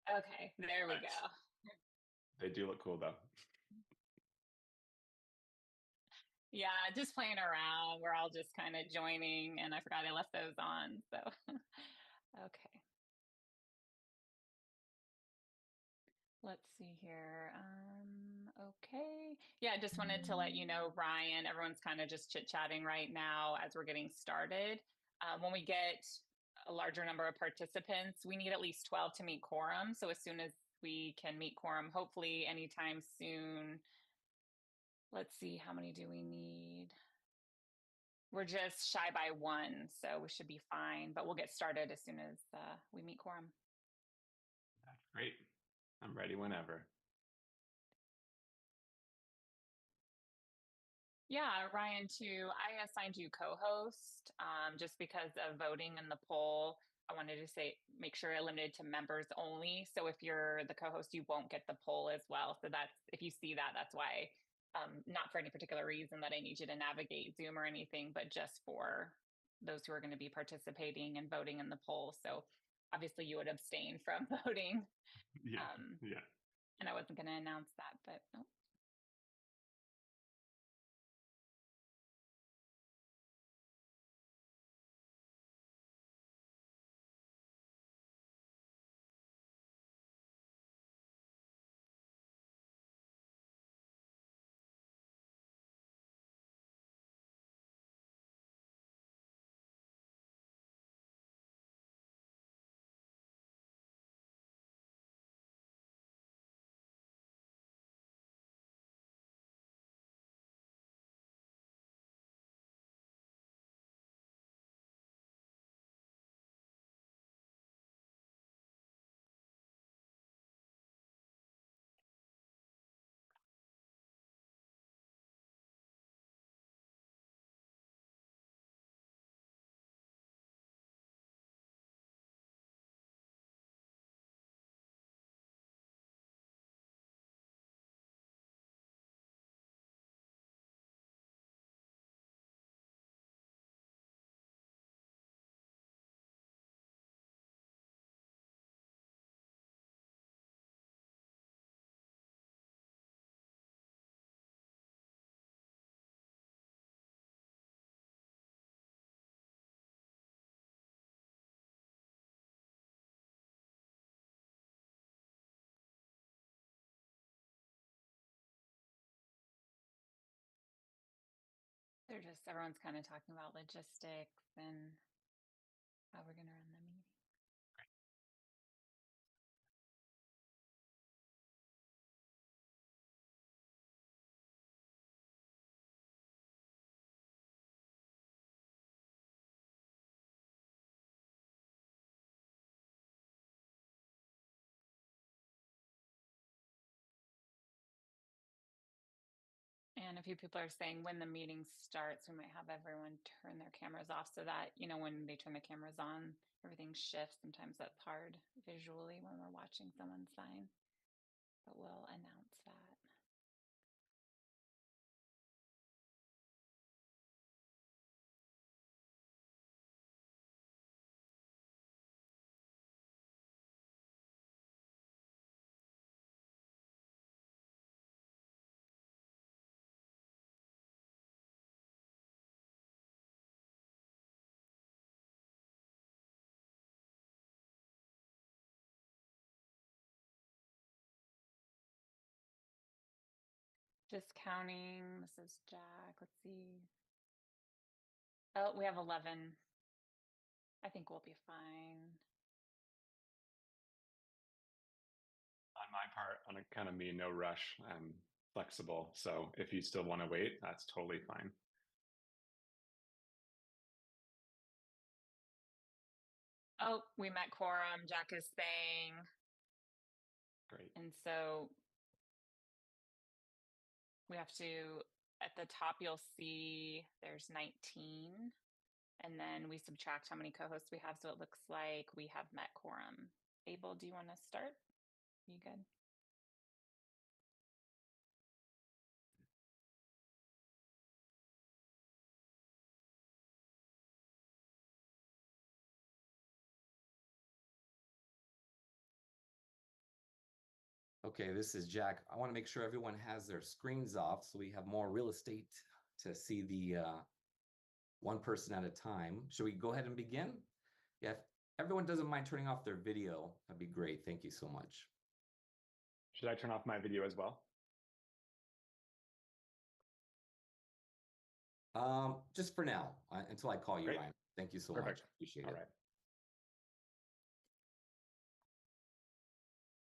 Okay, there we Nice. go. They do look cool though. Yeah, just playing around. We're all just kind of joining, and I forgot I left those on. So, okay, let's see here. Okay. Yeah, I just wanted to let you know, Ryan, everyone's kind of just chit-chatting right now as we're getting started. When we get a larger number of participants, we need at least 12 to meet quorum. So as soon as we can meet quorum, hopefully anytime soon. Let's see, how many do we need? We're just shy by one, so we should be fine, but we'll get started as soon as we meet quorum. That's great. I'm ready whenever. Yeah, Ryan, too. I assigned you co-host just because of voting in the poll. I wanted to say make sure it limited to members only. So if you're the co-host, you won't get the poll as well. So that's if you see that, that's why. Not for any particular reason that I need you to navigate Zoom or anything, but just for those who are going to be participating and voting in the poll. So obviously you would abstain from voting. Yeah, Um, yeah. and I wasn't going to announce that, but no. They're just everyone's kind of talking about logistics and how we're going to run the meeting. And a few people are saying when the meeting starts, we might have everyone turn their cameras off so that, when they turn the cameras on, everything shifts. Sometimes that's hard visually when we're watching someone sign, but we'll announce that. Just counting. This is Jack. Let's see. Oh, we have 11. I think we'll be fine. On my part, on a kind of me, no rush. I'm flexible. So if you still want to wait, that's totally fine. Oh, we met quorum. Jack is saying. Great. And so we have to, at the top, you'll see there's 19. And then we subtract how many co-hosts we have. So it looks like we have met quorum. Abel, do you want to start? You good? Okay, this is Jack. I want to make sure everyone has their screens off so we have more real estate to see the one person at a time. Should we go ahead and begin? Yeah, if everyone doesn't mind turning off their video, that'd be great. Thank you so much. Should I turn off my video as well? Just for now, until I call you, Great. Ryan. Thank you so Perfect. much. Appreciate All it. right.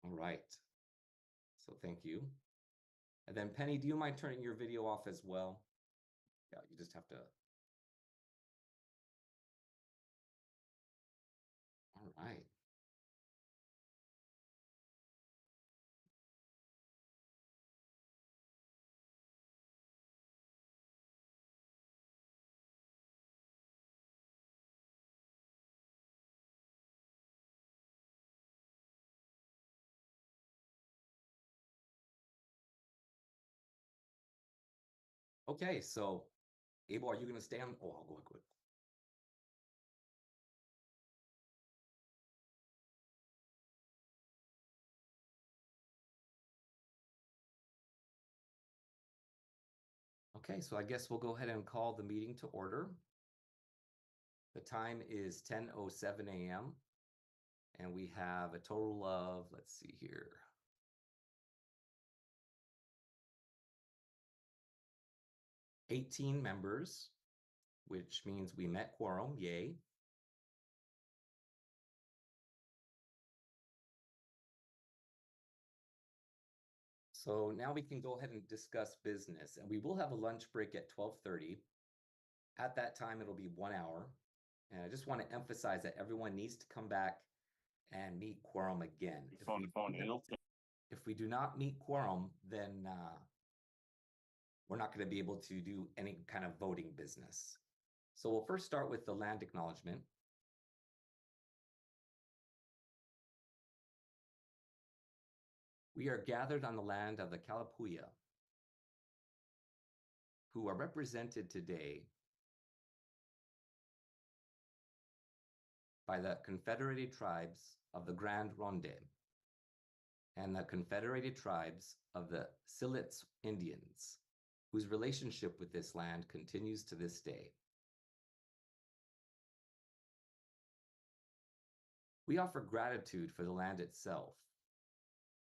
All right. So thank you. And then Penny, do you mind turning your video off as well? Yeah, you just have to. All right. Okay, so Abel, are you going to stay on? Oh, I'll go quick. Okay, so I guess we'll go ahead and call the meeting to order. The time is 10:07 a.m. and we have a total of, let's see here, 18 members, which means we met quorum, yay. So now we can go ahead and discuss business, and we will have a lunch break at 12:30. At that time, it'll be 1 hour. And I just want to emphasize that everyone needs to come back and meet quorum again. If we do not meet quorum, then we're not going to be able to do any kind of voting business. So we'll first start with the land acknowledgement. We are gathered on the land of the Kalapuya, who are represented today by the Confederated Tribes of the Grand Ronde and the Confederated Tribes of the Silitz Indians, whose relationship with this land continues to this day. We offer gratitude for the land itself,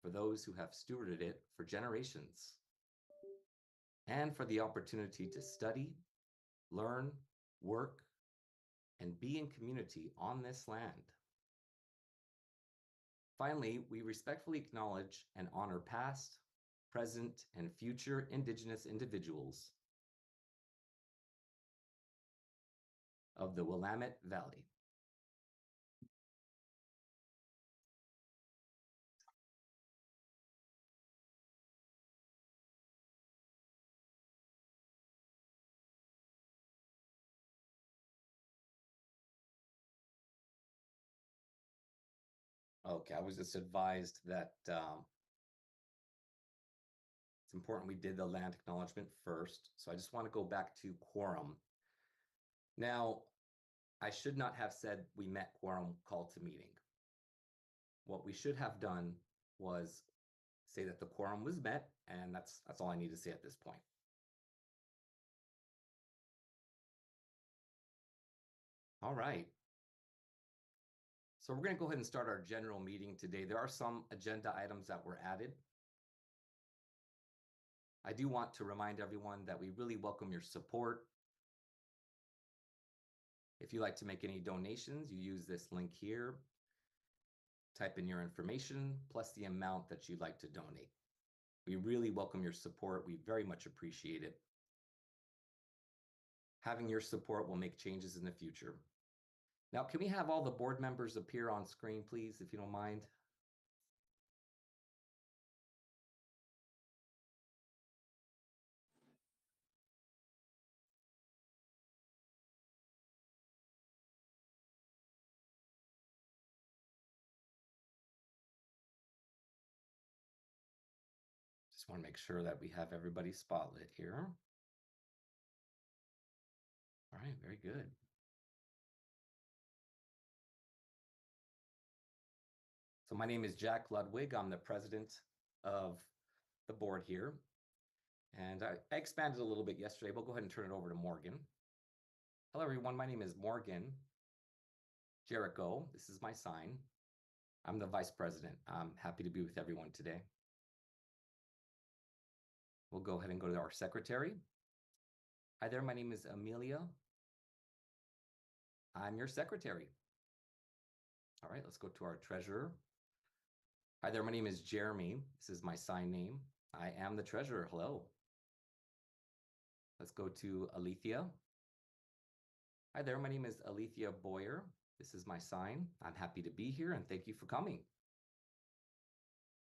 for those who have stewarded it for generations, and for the opportunity to study, learn, work, and be in community on this land. Finally, we respectfully acknowledge and honor past, present, and future Indigenous individuals of the Willamette Valley. Okay, I was just advised that it's important we did the land acknowledgement first. So I just want to go back to quorum. Now, I should not have said we met quorum call to meeting. What we should have done was say that the quorum was met, and that's all I need to say at this point. All right. So we're going to go ahead and start our general meeting today. There are some agenda items that were added. I do want to remind everyone that we really welcome your support. If you'd like to make any donations, you use this link here. Type in your information plus the amount that you'd like to donate. We really welcome your support. We very much appreciate it. Having your support will make changes in the future. Now, can we have all the board members appear on screen, please, if you don't mind? Just want to make sure that we have everybody spotlit here. All right, very good. So my name is Jack Ludwig. I'm the president of the board here. And I expanded a little bit yesterday. We'll go ahead and turn it over to Morgan. Hello, everyone. My name is Morgan Jericho. This is my sign. I'm the vice president. I'm happy to be with everyone today. We'll go ahead and go to our secretary. Hi there. My name is Amelia. I'm your secretary. All right, let's go to our treasurer. Hi there. My name is Jeremy. This is my sign name. I am the treasurer. Hello. Let's go to Alethea. Hi there. My name is Alethea Boyer. This is my sign. I'm happy to be here and thank you for coming.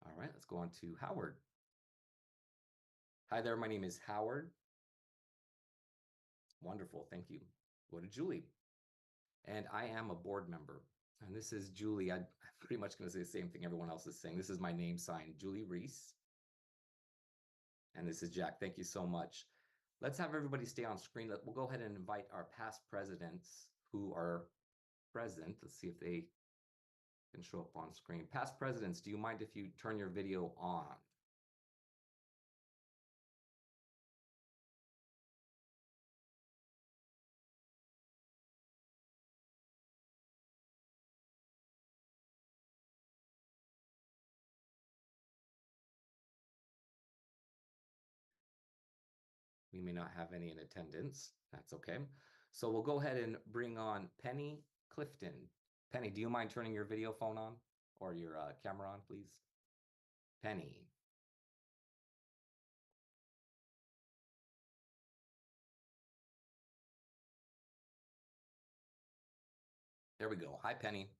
All right, let's go on to Howard. Hi there. My name is Howard. Wonderful. Thank you. Go to Julie. And I am a board member. And this is Julie. I'm pretty much going to say the same thing everyone else is saying. This is my name sign, Julie Reese. And this is Jack. Thank you so much. Let's have everybody stay on screen. We'll go ahead and invite our past presidents who are present. Let's see if they can show up on screen. Past presidents, do you mind if you turn your video on? We may not have any in attendance. That's okay. So we'll go ahead and bring on Penny Clifton. Penny, do you mind turning your video phone on or your camera on, please? Penny. There we go. Hi, Penny.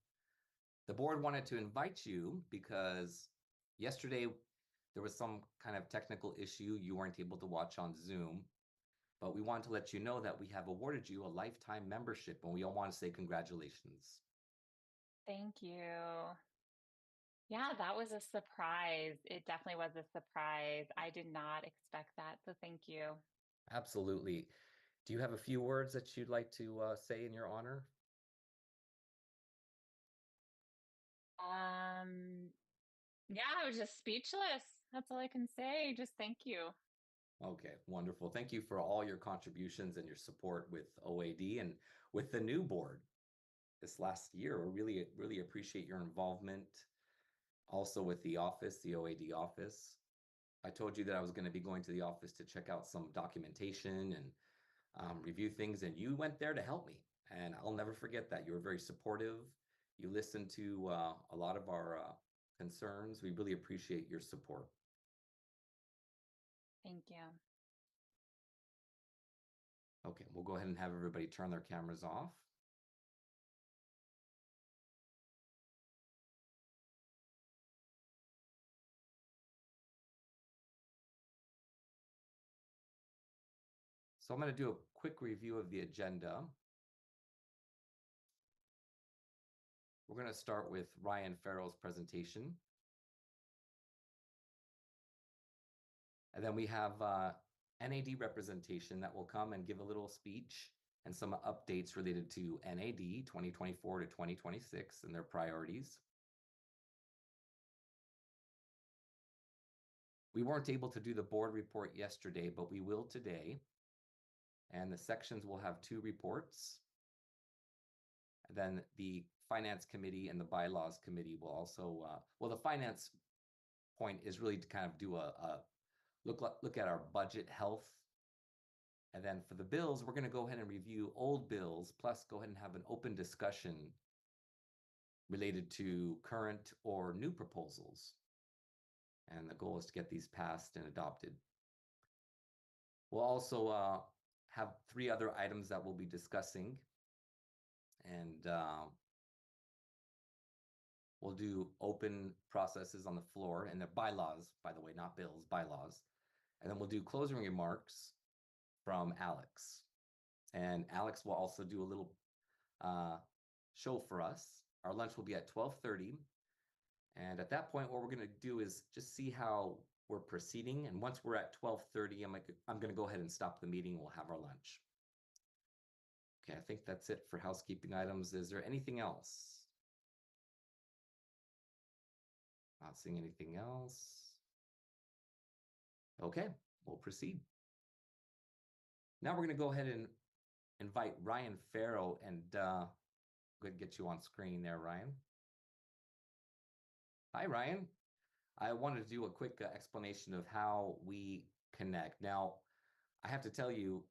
The board wanted to invite you because yesterday there was some kind of technical issue. You weren't able to watch on Zoom, but we want to let you know that we have awarded you a lifetime membership, and we all want to say congratulations. Thank you. Yeah, that was a surprise. It definitely was a surprise. I did not expect that. So thank you. Absolutely. Do you have a few words that you'd like to say in your honor? Yeah, I was just speechless. That's all I can say. Just thank you. Okay, wonderful. Thank you for all your contributions and your support with OAD and with the new board this last year. We really appreciate your involvement. Also with the office, the OAD office. I told you that I was going to be going to the office to check out some documentation and review things, and you went there to help me. And I'll never forget that. You were very supportive. You listened to a lot of our concerns. We really appreciate your support. Thank you. Okay, we'll go ahead and have everybody turn their cameras off. So I'm going to do a quick review of the agenda. We're going to start with Ryan Farrell's presentation. And then we have NAD representation that will come and give a little speech and some updates related to NAD 2024 to 2026 and their priorities. We weren't able to do the board report yesterday, but we will today. And the sections will have 2 reports. And then the finance committee and the bylaws committee will also, well, the finance point is really to kind of do a look at our budget health. And then for the bills, we're going to go ahead and review old bills, plus go ahead and have an open discussion related to current or new proposals. And the goal is to get these passed and adopted. We'll also have 3 other items that we'll be discussing. And we'll do open processes on the floor and the bylaws, by the way, not bills, bylaws. And then we'll do closing remarks from Alex. And Alex will also do a little show for us. Our lunch will be at 12:30. And at that point, what we're going to do is just see how we're proceeding. And once we're at 12:30, I'm going to go ahead and stop the meeting. We'll have our lunch. Okay, I think that's it for housekeeping items. Is there anything else? Not seeing anything else. Okay, we'll proceed. Now we're going to go ahead and invite Ryan Farrow and go ahead and get you on screen there, Ryan. Hi, Ryan. I wanted to do a quick explanation of how we connect. Now, I have to tell you,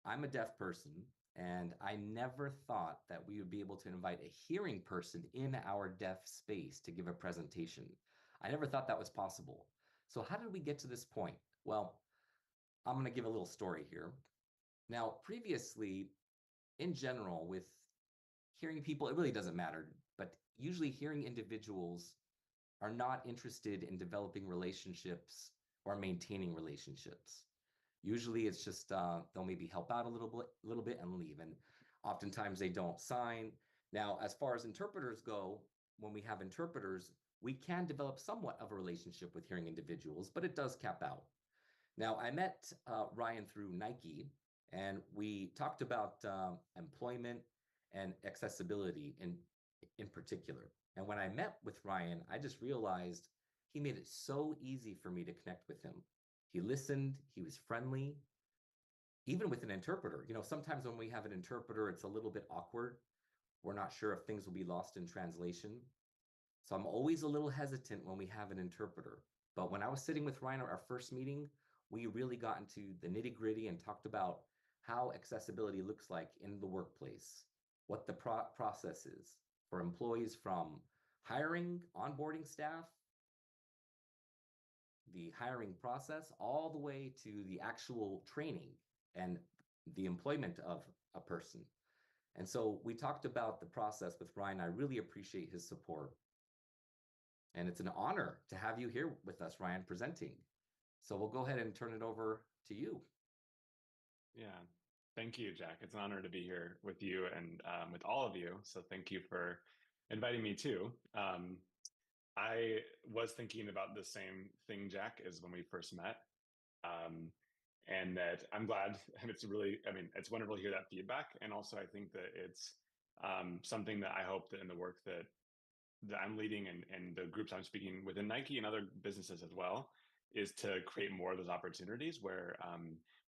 I'm a deaf person, and I never thought that we would be able to invite a hearing person in our deaf space to give a presentation. I never thought that was possible. So how did we get to this point? Well, I'm going to give a little story here. Now, previously, in general, with hearing people, it really doesn't matter, but usually hearing individuals are not interested in developing relationships or maintaining relationships. Usually it's just they'll maybe help out a little bit and leave. And oftentimes they don't sign. Now, as far as interpreters go, when we have interpreters, we can develop somewhat of a relationship with hearing individuals, but it does cap out. Now, I met Ryan through Nike, and we talked about employment and accessibility in particular. And when I met with Ryan, I just realized he made it so easy for me to connect with him. He listened, he was friendly, even with an interpreter. You know, sometimes when we have an interpreter, it's a little bit awkward. We're not sure if things will be lost in translation. So I'm always a little hesitant when we have an interpreter. But when I was sitting with Ryan at our first meeting, we really got into the nitty-gritty and talked about how accessibility looks like in the workplace, what the process is for employees from hiring, onboarding staff, the hiring process, all the way to the actual training and the employment of a person. And so we talked about the process with Ryan. I really appreciate his support. And it's an honor to have you here with us, Ryan, presenting. So we'll go ahead and turn it over to you. Yeah, thank you, Jack. It's an honor to be here with you and with all of you. So thank you for inviting me too. I was thinking about the same thing, Jack, as when we first met. And that I'm glad, and it's really, I mean, it's wonderful to hear that feedback. And also I think that it's something that I hope that in the work that I'm leading and the groups I'm speaking within Nike and other businesses as well, is to create more of those opportunities where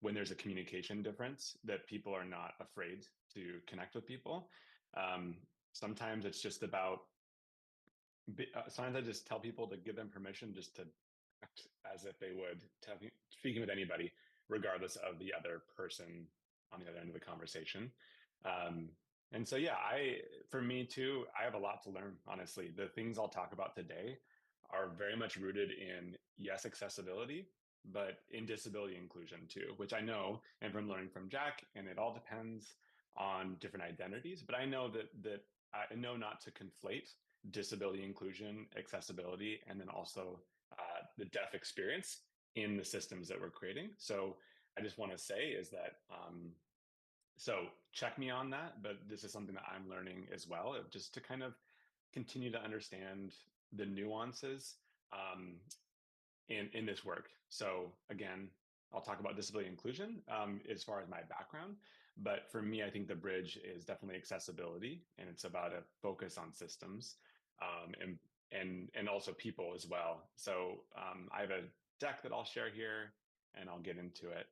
when there's a communication difference, that people are not afraid to connect with people. Sometimes it's just about, sometimes I just tell people to give them permission just to act as if they would speaking with anybody, regardless of the other person on the other end of the conversation. And so, yeah, for me too, I have a lot to learn, honestly. The things I'll talk about today are very much rooted in, yes, accessibility, but in disability inclusion too, which I know, and from learning from Jack, and it all depends on different identities, but I know that I know not to conflate disability inclusion, accessibility, and then also the deaf experience in the systems that we're creating. So I just want to say is that, so check me on that, but this is something that I'm learning as well, just to kind of continue to understand the nuances in this work. So again, I'll talk about disability inclusion as far as my background, but for me, I think the bridge is definitely accessibility, and it's about a focus on systems and also people as well. So I have a deck that I'll share here, and I'll get into it.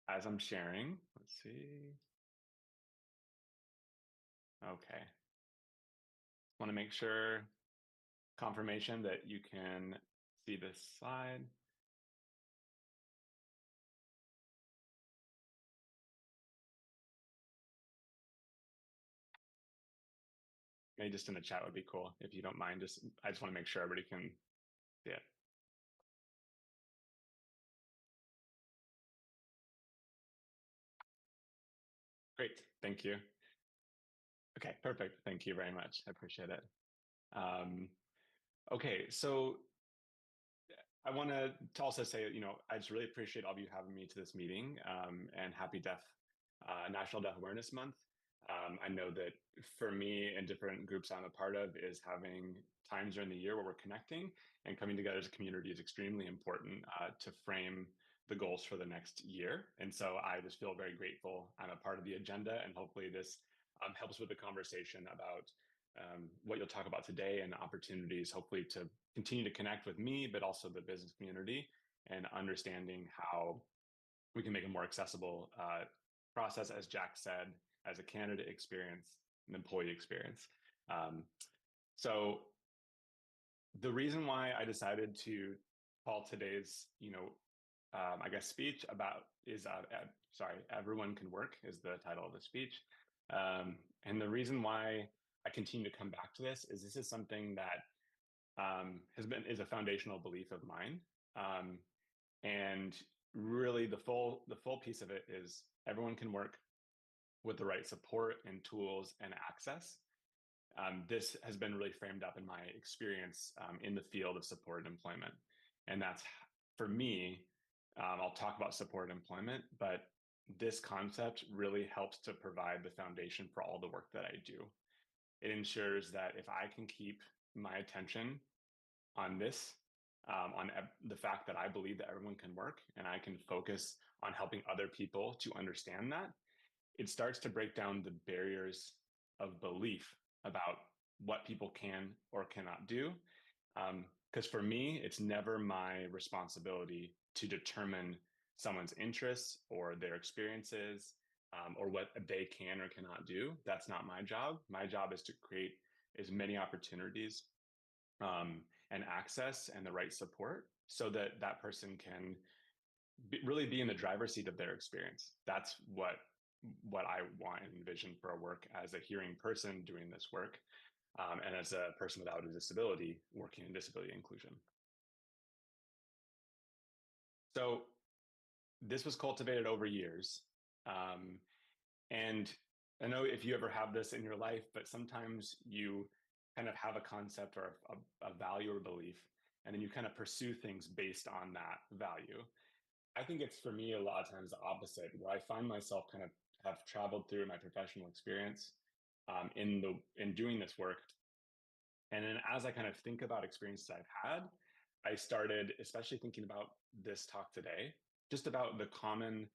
As I'm sharing, let's see. Okay. Want to make sure, confirmation that you can see this slide. Maybe just in the chat would be cool if you don't mind. I just want to make sure everybody can see it. Great, thank you. Okay, perfect. Thank you very much. I appreciate it. Okay, so I want to also say, I just really appreciate all of you having me to this meeting, and happy National Deaf Awareness Month. I know that for me and different groups I'm a part of is having times during the year where we're connecting and coming together as a community is extremely important to frame the goals for the next year. And so I just feel very grateful I'm a part of the agenda, and hopefully this helps with the conversation about what you'll talk about today and opportunities, hopefully, to continue to connect with me, but also the business community, and understanding how we can make a more accessible process, as Jack said, as a candidate experience, an employee experience. So the reason why I decided to call today's, I guess, speech about is, Everyone Can Work is the title of the speech. And the reason why I continue to come back to this is something that is a foundational belief of mine. And really the full piece of it is everyone can work with the right support and tools and access. This has been really framed up in my experience in the field of supported employment. And that's, for me, I'll talk about supported employment, but this concept really helps to provide the foundation for all the work that I do. It ensures that if I can keep my attention on this, on the fact that I believe that everyone can work, and I can focus on helping other people to understand that, it starts to break down the barriers of belief about what people can or cannot do. Because for me, it's never my responsibility to determine someone's interests or their experiences, or what they can or cannot do. That's not my job. My job is to create as many opportunities and access and the right support so that that person can really be in the driver's seat of their experience. That's what I want and envision for our work as a hearing person doing this work, and as a person without a disability working in disability inclusion. So this was cultivated over years. And I know if you ever have this in your life, but sometimes you kind of have a concept or a value or belief, and then you kind of pursue things based on that value. I think it's, for me, a lot of times the opposite, where I find myself kind of have traveled through my professional experience in doing this work. And then as I kind of think about experiences I've had, I started especially thinking about this talk today, just about the common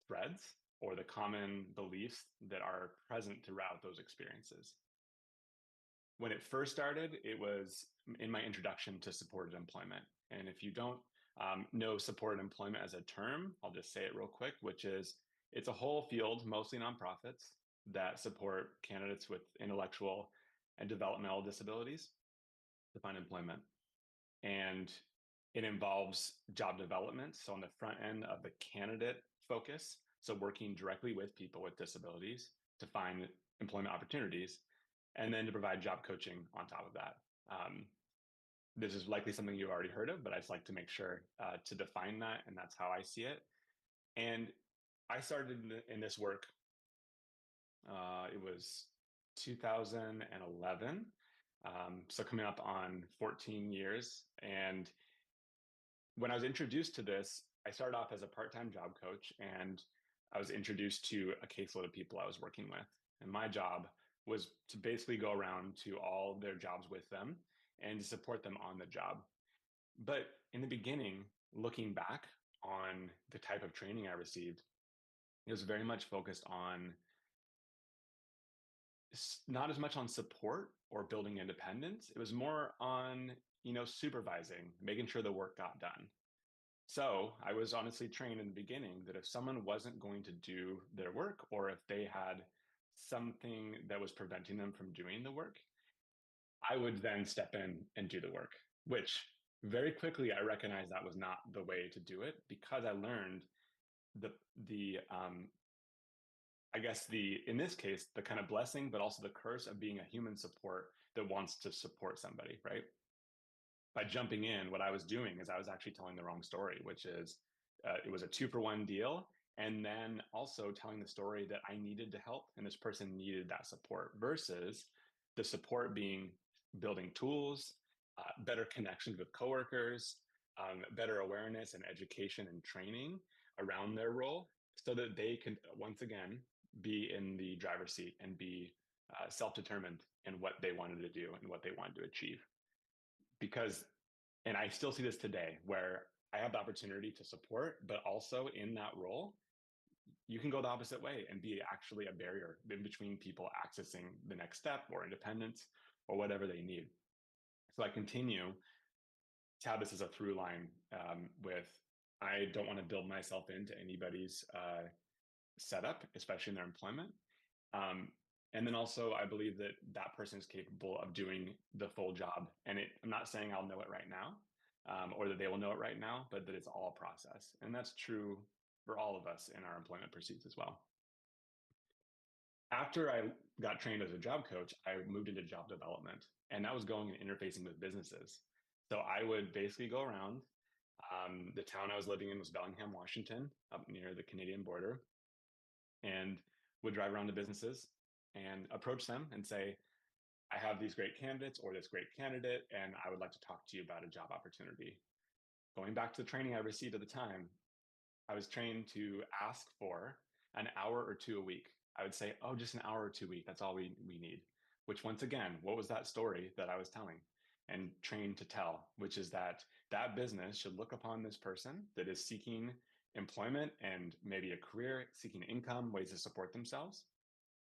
threads or the common beliefs that are present throughout those experiences. When it first started, it was in my introduction to supported employment. And if you don't know supported employment as a term, I'll just say it real quick, which is it's a whole field, mostly nonprofits, that support candidates with intellectual and developmental disabilities to find employment. And it involves job development. So on the front end of the candidate focus, so working directly with people with disabilities to find employment opportunities, and then to provide job coaching on top of that. This is likely something you've already heard of, but I just like to make sure to define that, and that's how I see it. And I started in this work, it was 2011, so coming up on 14 years. And when I was introduced to this, I started off as a part-time job coach, and I was introduced to a caseload of people I was working with. And my job was to basically go around to all their jobs with them and to support them on the job. But in the beginning, looking back on the type of training I received, it was very much focused on not as much on support or building independence. It was more on, supervising, making sure the work got done. So I was honestly trained in the beginning that if someone wasn't going to do their work, or if they had something that was preventing them from doing the work, I would then step in and do the work, which very quickly I recognized that was not the way to do it, because I learned in this case, the kind of blessing, but also the curse of being a human support that wants to support somebody, right? By jumping in, what I was doing is I was actually telling the wrong story, which is it was a 2-for-1 deal. And then also telling the story that I needed to help and this person needed that support, versus the support being building tools, better connections with coworkers, better awareness and education and training around their role, so that they can, once again, be in the driver's seat and be self-determined in what they wanted to do and what they wanted to achieve. Because, and I still see this today, where I have the opportunity to support, but also in that role, you can go the opposite way and be actually a barrier in between people accessing the next step or independence or whatever they need. So I continue to have this as a through line with I don't want to build myself into anybody's setup, especially in their employment. And then also, I believe that that person is capable of doing the full job. And I'm not saying I'll know it right now, or that they will know it right now, but that it's all a process. And that's true for all of us in our employment pursuits as well. After I got trained as a job coach, I moved into job development, and that was going and interfacing with businesses. So I would basically go around. The town I was living in was Bellingham, Washington, up near the Canadian border, and would drive around to businesses and approach them and say, I have these great candidates or this great candidate, and I would like to talk to you about a job opportunity. Going back to the training I received at the time, I was trained to ask for an hour or two a week. I would say, oh, just an hour or 2 a week. That's all we need. Which, once again, what was that story that I was telling and trained to tell, which is that that business should look upon this person that is seeking employment and maybe a career, seeking income, ways to support themselves.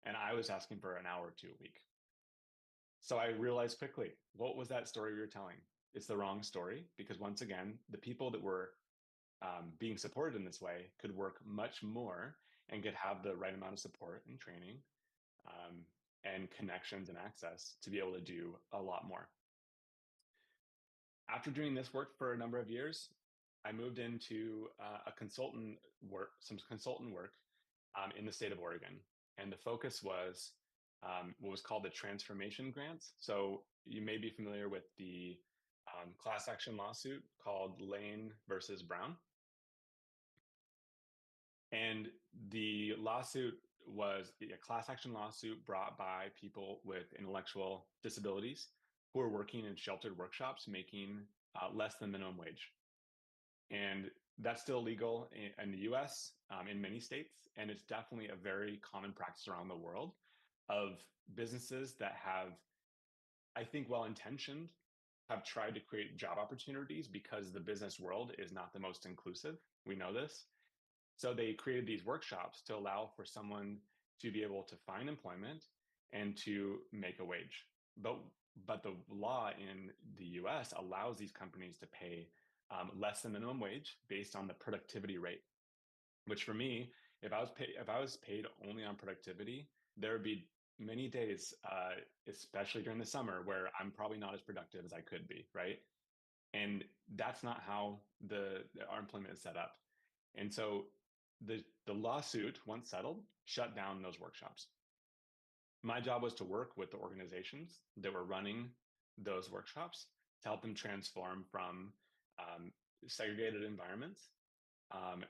And I was asking for an hour or two a week. So I realized quickly, what was that story we were telling? It's the wrong story, because once again, the people that were being supported in this way could work much more and could have the right amount of support and training and connections and access to be able to do a lot more. After doing this work for a number of years, I moved into some consultant work in the state of Oregon. And the focus was what was called the transformation grants. So you may be familiar with the class action lawsuit called Lane versus Brown. And the lawsuit was a class action lawsuit brought by people with intellectual disabilities who are working in sheltered workshops making less than minimum wage. And that's still legal in the US, in many states. And it's definitely a very common practice around the world of businesses that have, I think, well-intentioned, have tried to create job opportunities because the business world is not the most inclusive. We know this. So they created these workshops to allow for someone to be able to find employment and to make a wage. But the law in the US allows these companies to pay less than minimum wage based on the productivity rate, which for me, if I was paid only on productivity, there would be many days, especially during the summer, where I'm probably not as productive as I could be, right? And that's not how our employment is set up. And so the lawsuit, once settled, shut down those workshops. My job was to work with the organizations that were running those workshops to help them transform from segregated environments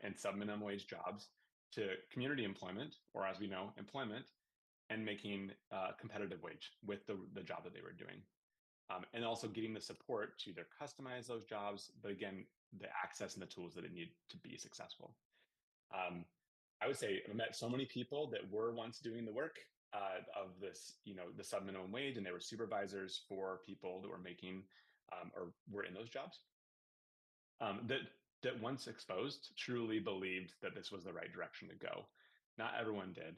and sub-minimum wage jobs to community employment, or as we know, employment, and making a competitive wage with the job that they were doing. And also getting the support to either customize those jobs, but again, the access and the tools that it need to be successful. I would say I've met so many people that were once doing the work of this, the sub-minimum wage, and they were supervisors for people that were making or were in those jobs. That once exposed truly believed that this was the right direction to go. Not everyone did,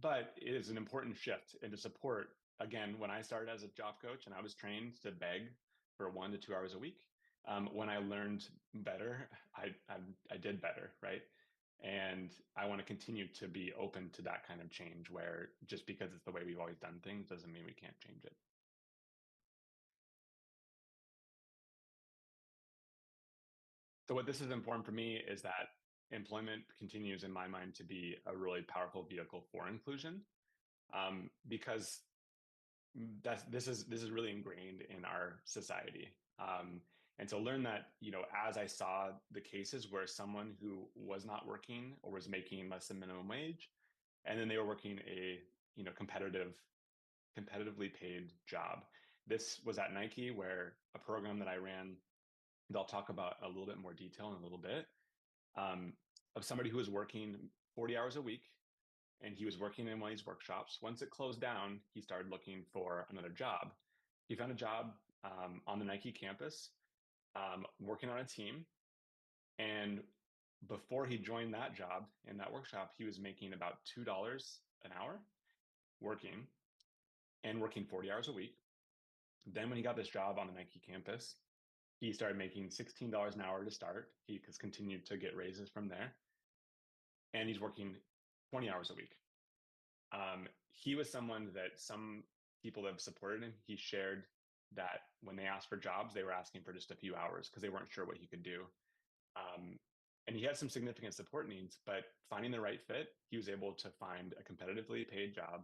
but it is an important shift and to support. Again, when I started as a job coach and I was trained to beg for 1 to 2 hours a week, when I learned better, I did better, right? And I want to continue to be open to that kind of change, where just because it's the way we've always done things doesn't mean we can't change it. So what this is important for me is that employment continues, in my mind, to be a really powerful vehicle for inclusion, because this is really ingrained in our society. And to learn that, as I saw the cases where someone who was not working or was making less than minimum wage, and then they were working a competitively paid job. This was at Nike, where a program that I ran, that I'll talk about a little bit more detail in a little bit, of somebody who was working 40 hours a week, and he was working in one of these workshops. Once it closed down, he started looking for another job. He found a job on the Nike campus, working on a team. And before he joined that job in that workshop, he was making about $2 an hour working, and working 40 hours a week. Then when he got this job on the Nike campus, he started making $16 an hour to start. He has continued to get raises from there. And he's working 20 hours a week. He was someone that some people have supported him. He shared that when they asked for jobs, they were asking for just a few hours because they weren't sure what he could do. And he had some significant support needs, but finding the right fit, he was able to find a competitively paid job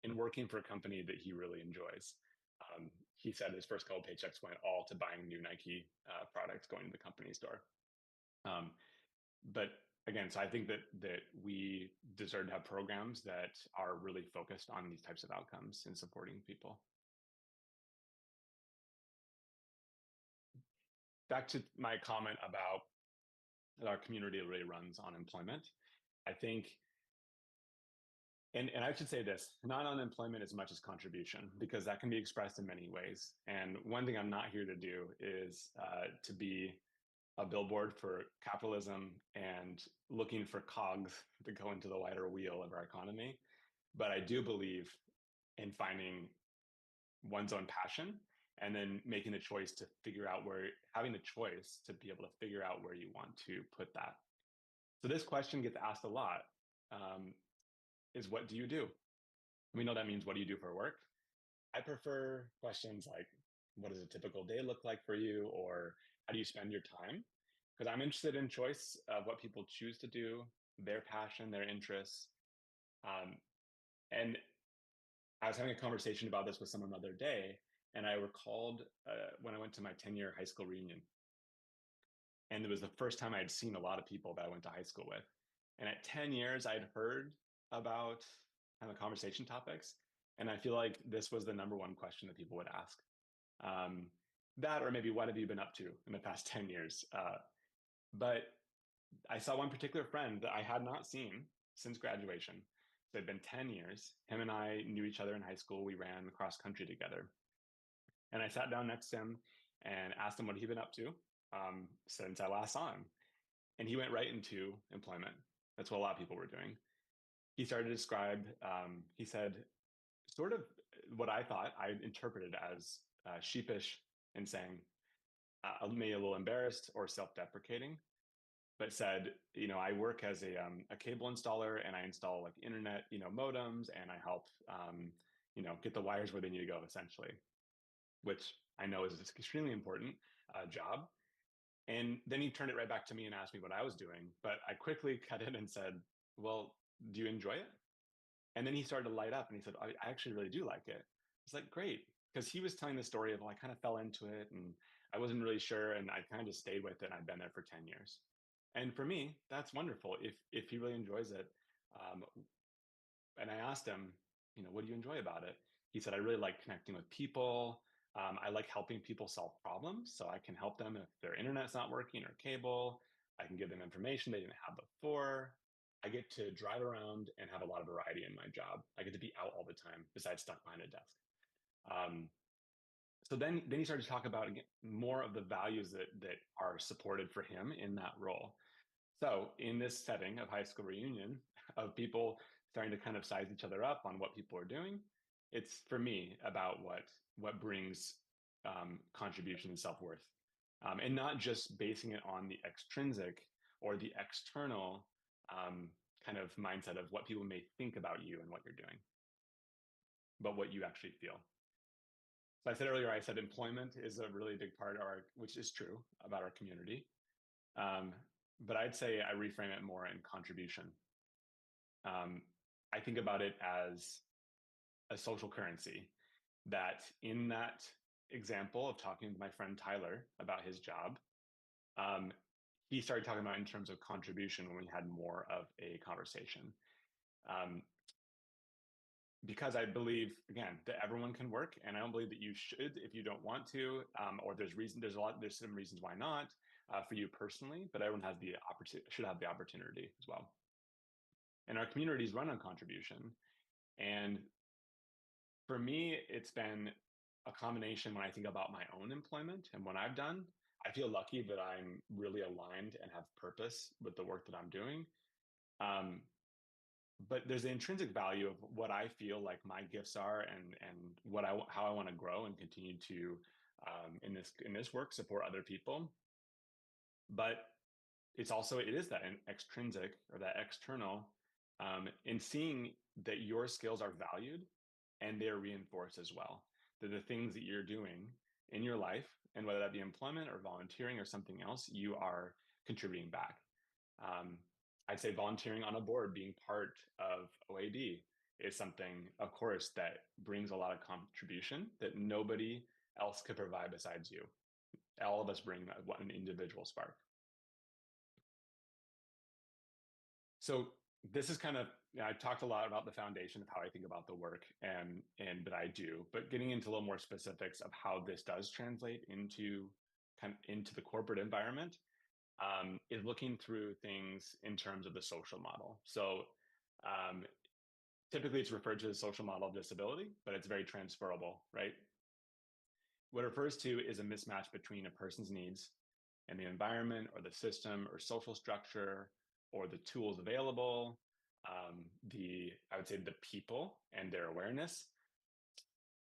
and working for a company that he really enjoys. He said his first couple paychecks went all to buying new Nike products going to the company store. But again, so I think that we deserve to have programs that are really focused on these types of outcomes and supporting people. Back to my comment about that our community really runs on employment. I think, and I should say this, not unemployment as much as contribution, because that can be expressed in many ways. And one thing I'm not here to do is to be a billboard for capitalism and looking for cogs to go into the wider wheel of our economy. But I do believe in finding one's own passion and then making the choice to figure out where, having the choice to be able to figure out where you want to put that. So this question gets asked a lot, is what do you do? We know that means what do you do for work? I prefer questions like, what does a typical day look like for you? Or how do you spend your time? Because I'm interested in choice of what people choose to do, their passion, their interests. And I was having a conversation about this with someone the other day, and I recalled when I went to my 10-year high school reunion. And it was the first time I had seen a lot of people that I went to high school with. And at 10 years, I'd heard about kind of conversation topics. And I feel like this was the number one question that people would ask. That, or maybe what have you been up to in the past 10 years? But I saw one particular friend that I had not seen since graduation. So it'd been 10 years. Him and I knew each other in high school. We ran cross country together. And I sat down next to him and asked him what he'd been up to since I last saw him. And he went right into employment. That's what a lot of people were doing. He started to describe, he said, sort of what I thought I interpreted as sheepish and saying, maybe a little embarrassed or self-deprecating, but said, I work as a cable installer and I install like internet, modems, and I help, get the wires where they need to go, essentially, which I know is an extremely important job. And then he turned it right back to me and asked me what I was doing. But I quickly cut in and said, well, do you enjoy it? And then he started to light up and he said, I actually really do like it. It's like, great. Because he was telling the story of, I kind of fell into it and I wasn't really sure. And I kind of just stayed with it. And I've been there for 10 years. And for me, that's wonderful if he really enjoys it. And I asked him, what do you enjoy about it? He said, I really like connecting with people. I like helping people solve problems. So I can help them if their internet's not working or cable. I can give them information they didn't have before. I get to drive around and have a lot of variety in my job. I get to be out all the time besides stuck behind a desk. So then he started to talk about again, more of the values that are supported for him in that role. So in this setting of high school reunion, of people starting to kind of size each other up on what people are doing, it's for me about what brings contribution and self-worth, and not just basing it on the extrinsic or the external kind of mindset of what people may think about you and what you're doing, but what you actually feel. So I said earlier, I said employment is a really big part of which is true about our community. But I'd say I reframe it more in contribution. I think about it as a social currency, that in that example of talking to my friend Tyler about his job, he started talking about in terms of contribution when we had more of a conversation. Because I believe, again, that everyone can work, and I don't believe that you should if you don't want to, or there's some reasons why not for you personally, but everyone has the should have the opportunity as well. And our communities run on contribution. And for me, it's been a combination when I think about my own employment and what I've done I feel lucky that I'm really aligned and have purpose with the work that I'm doing. Um, but there's the intrinsic value of what I feel like my gifts are, and how I want to grow and continue to in this work support other people. But it is that extrinsic or that external, in seeing that your skills are valued and they're reinforced as well. That the things that you're doing in your life, and whether that be employment or volunteering or something else, you are contributing back. Um, I'd say volunteering on a board, being part of OAB, is something, of course, that brings a lot of contribution that nobody else could provide besides you. All of us bring an individual spark. So this is kind of, I talked a lot about the foundation of how I think about the work and that I do, but getting into a little more specifics of how this does translate into the corporate environment, is looking through things in terms of the social model. So typically it's referred to as social model of disability, but it's very transferable, right? What it refers to is a mismatch between a person's needs and the environment or the system or social structure or the tools available, I would say the people and their awareness.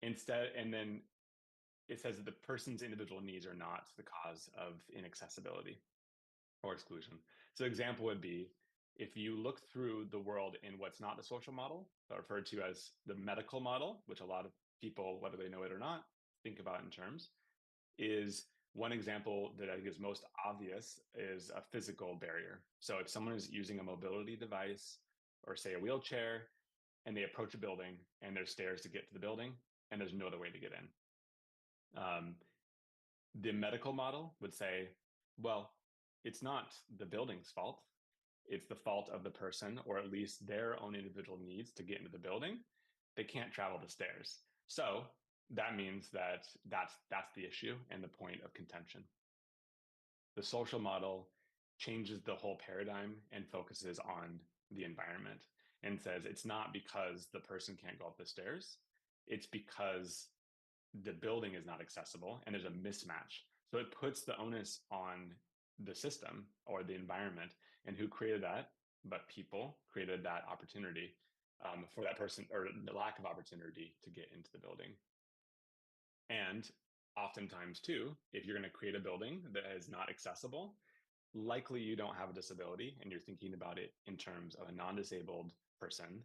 And then it says that the person's individual needs are not the cause of inaccessibility or exclusion. So example would be, if you look through the world in what's not the social model, referred to as the medical model, which a lot of people, whether they know it or not, think about in terms, is one example that I think is most obvious is a physical barrier. So if someone is using a mobility device or say a wheelchair, and they approach a building and there's stairs to get to the building and there's no other way to get in. The medical model would say, well, it's not the building's fault. It's the fault of the person, or at least their own individual needs to get into the building. They can't travel the stairs. So that means that's the issue and the point of contention. The social model changes the whole paradigm and focuses on the environment and says it's not because the person can't go up the stairs, it's because the building is not accessible and there's a mismatch. So it puts the onus on the system or the environment. And who created that? But people created that opportunity for that person, or the lack of opportunity to get into the building. And oftentimes too, if you're going to create a building that is not accessible, likely you don't have a disability and you're thinking about it in terms of a non-disabled person,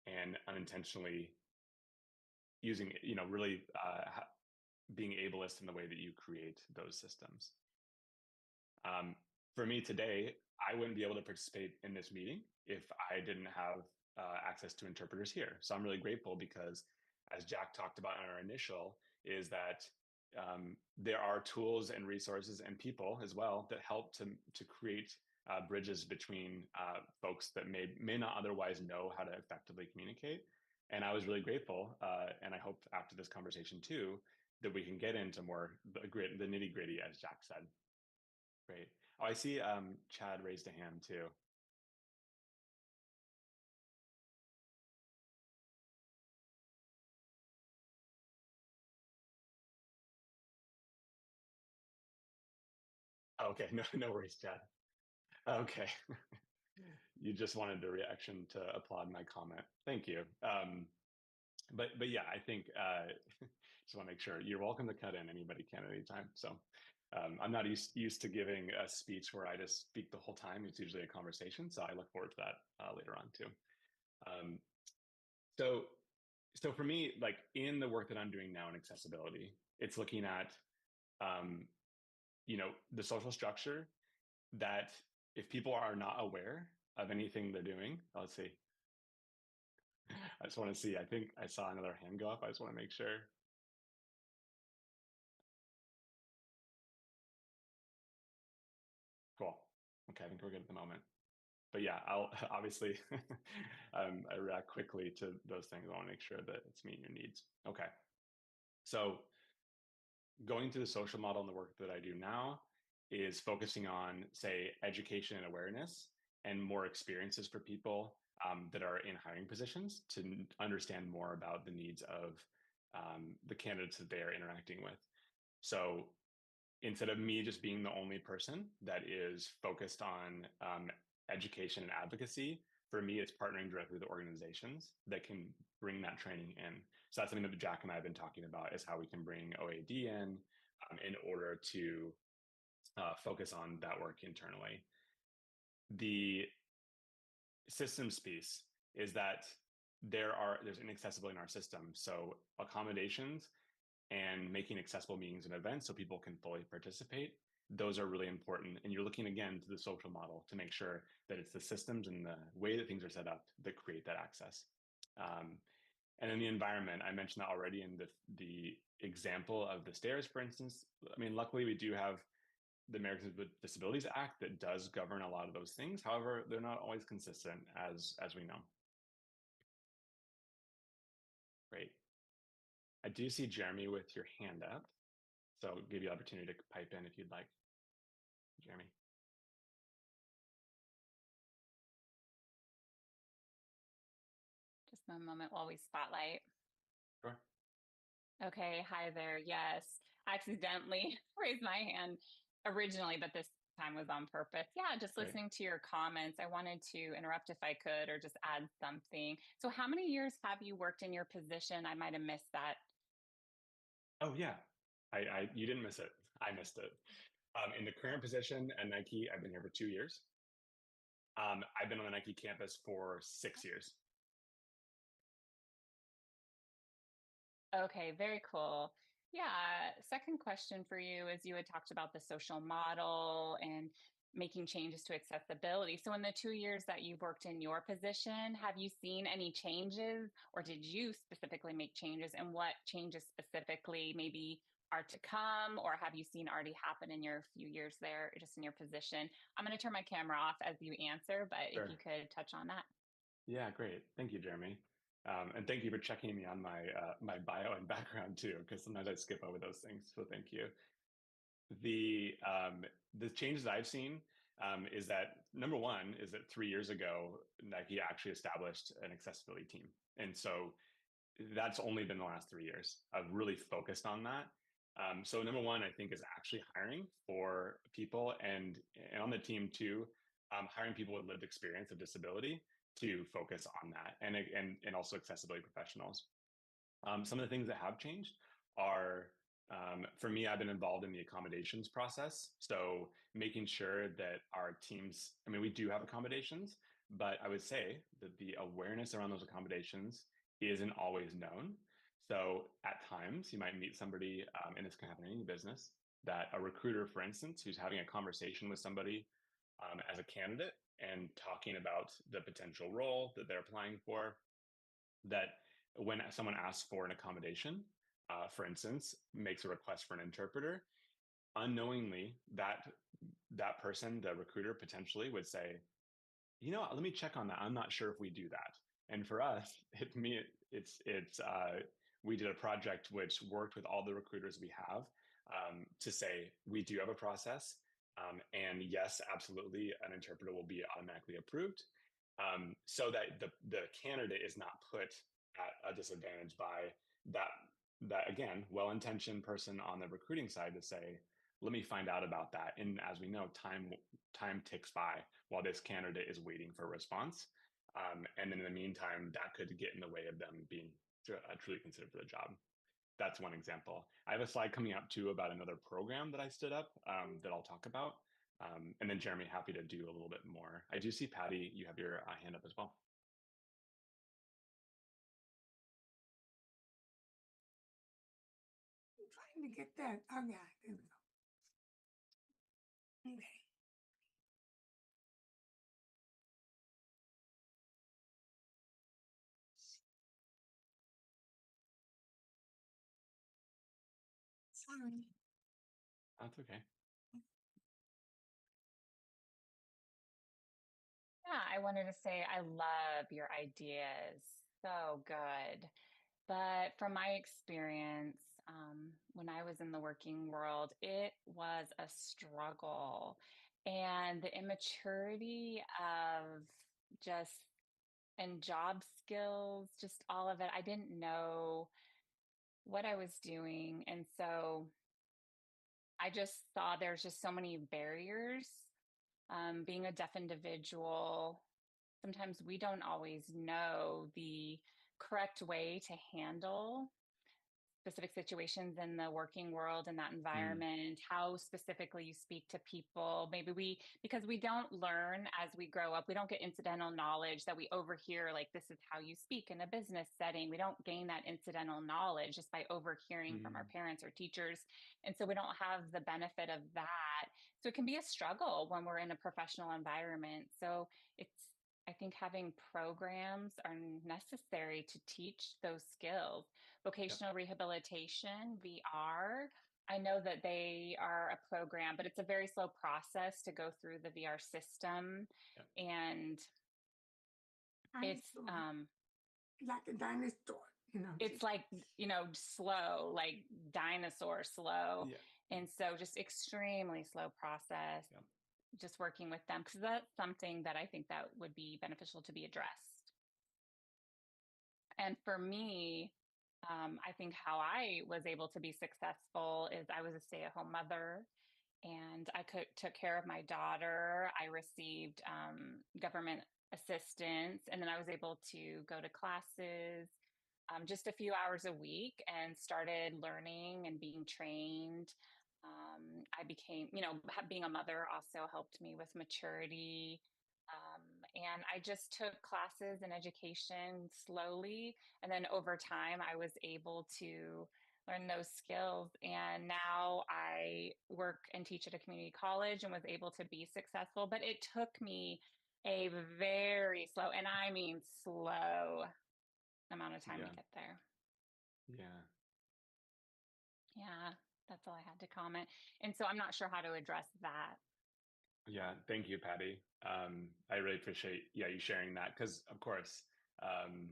and unintentionally using, really being ableist in the way that you create those systems. For me today, I wouldn't be able to participate in this meeting if I didn't have access to interpreters here. So I'm really grateful because, as Jack talked about in our initial, is that there are tools and resources and people as well that help to create bridges between folks that may not otherwise know how to effectively communicate. And I was really grateful, and I hope after this conversation too, that we can get into more the nitty gritty, as Jack said. Great. Oh, I see Chad raised a hand too. Okay, no worries, Chad. Okay. You just wanted a reaction to applaud my comment. Thank you. But yeah, I think just want to make sure you're welcome to cut in. Anybody can at any time. So I'm not used to giving a speech where I just speak the whole time. It's usually a conversation. So I look forward to that later on too. So for me, like in the work that I'm doing now in accessibility, it's looking at the social structure that if people are not aware of anything they're doing, let's see. I just want to see. I think I saw another hand go up. I just want to make sure. Cool. Okay, I think we're good at the moment. But yeah, I'll obviously I react quickly to those things. I want to make sure that it's meeting your needs. Okay. So going through the social model and the work that I do now is focusing on, say, education and awareness and more experiences for people that are in hiring positions to understand more about the needs of the candidates that they are interacting with. So instead of me just being the only person that is focused on education and advocacy, for me, it's partnering directly with organizations that can bring that training in. So that's something that Jack and I have been talking about, is how we can bring OAD in order to focus on that work internally. The systems piece is that there's inaccessibility in our system. So accommodations and making accessible meetings and events so people can fully participate, those are really important. And you're looking again to the social model to make sure that it's the systems and the way that things are set up that create that access. And in the environment, I mentioned that already in the example of the stairs, for instance. I mean, luckily we do have the Americans with Disabilities Act that does govern a lot of those things. However, they're not always consistent, as we know. Great. I do see Jeremy with your hand up, so I'll give you the opportunity to pipe in if you'd like, Jeremy. Just a moment while we spotlight. Sure. Okay, hi there. Yes, I accidentally raised my hand originally, but this time was on purpose. Yeah, just Great. listening to your comments, I wanted to interrupt if I could or just add something. So, how many years have you worked in your position? I might have missed that. Oh yeah, you didn't miss it. I missed it. In the current position at Nike, I've been here for 2 years. I've been on the Nike campus for 6 years. Okay, very cool. Yeah, second question for you is, you had talked about the social model and making changes to accessibility. So, in the 2 years that you've worked in your position, have you seen any changes, or did you specifically make changes? And what changes specifically maybe are to come, or have you seen already happen in your few years there, just in your position? I'm going to turn my camera off as you answer, but if Sure. you could touch on that. Yeah, great. Thank you, Jeremy. And thank you for checking me on my bio and background too, because sometimes I skip over those things. So thank you. The changes I've seen is that, number one is that 3 years ago, Nike actually established an accessibility team, and so that's only been the last 3 years. I've really focused on that. So number one, I think, is actually hiring for people, and on the team too, hiring people with lived experience of disability to focus on that, and also accessibility professionals. Some of the things that have changed are, for me, I've been involved in the accommodations process. So making sure that our teams, I mean, we do have accommodations, but I would say that the awareness around those accommodations isn't always known. So at times you might meet somebody, and this can happen in any business, that a recruiter, for instance, who's having a conversation with somebody as a candidate and talking about the potential role that they're applying for, that when someone asks for an accommodation, for instance, makes a request for an interpreter, unknowingly that person, the recruiter, potentially would say, you know, let me check on that. I'm not sure if we do that. And for us, we did a project which worked with all the recruiters we have, to say we do have a process, and yes, absolutely, an interpreter will be automatically approved, so that the candidate is not put at a disadvantage by that again, well-intentioned person on the recruiting side to say, let me find out about that. And as we know, time ticks by while this candidate is waiting for a response. And in the meantime, that could get in the way of them being truly considered for the job. That's one example. I have a slide coming up too about another program that I stood up, that I'll talk about. And then Jeremy, happy to do a little bit more. I do see Patty, you have your hand up as well. I'm trying to get that. Oh yeah, there we go. Okay. Sorry. That's okay. Yeah, I wanted to say I love your ideas. So good. But from my experience, when I was in the working world, it was a struggle. And the immaturity of just, and job skills, just all of it, I didn't know what I was doing. And so I just saw there's just so many barriers. Being a deaf individual, sometimes we don't always know the correct way to handle specific situations in the working world, in that Mm, environment, how specifically you speak to people. Maybe because we don't learn as we grow up, we don't get incidental knowledge that we overhear, like, this is how you speak in a business setting. We don't gain that incidental knowledge just by overhearing from our mm, parents or teachers. And so we don't have the benefit of that. So it can be a struggle when we're in a professional environment. So it's, I think having programs are necessary to teach those skills. yep, Vocational rehabilitation, VR. I know that they are a program, but it's a very slow process to go through the VR system. yep. And it's Dinosaur, like a dinosaur, it's just like, slow, like dinosaur slow. Yeah, And so just extremely slow process, yep. just working with them, because that's something that I think that would be beneficial to be addressed. And for me, I think how I was able to be successful is I was a stay-at-home mother, and took care of my daughter. I received government assistance, and then I was able to go to classes just a few hours a week and started learning and being trained. I became, being a mother also helped me with maturity. And I just took classes in education slowly. And then over time, I was able to learn those skills. And now I work and teach at a community college and was able to be successful. But it took me a very slow, and I mean slow, amount of time to Yeah, get there. yeah. Yeah, that's all I had to comment. And so I'm not sure how to address that. Yeah, thank you, Patty. I really appreciate you sharing that because, of course, um,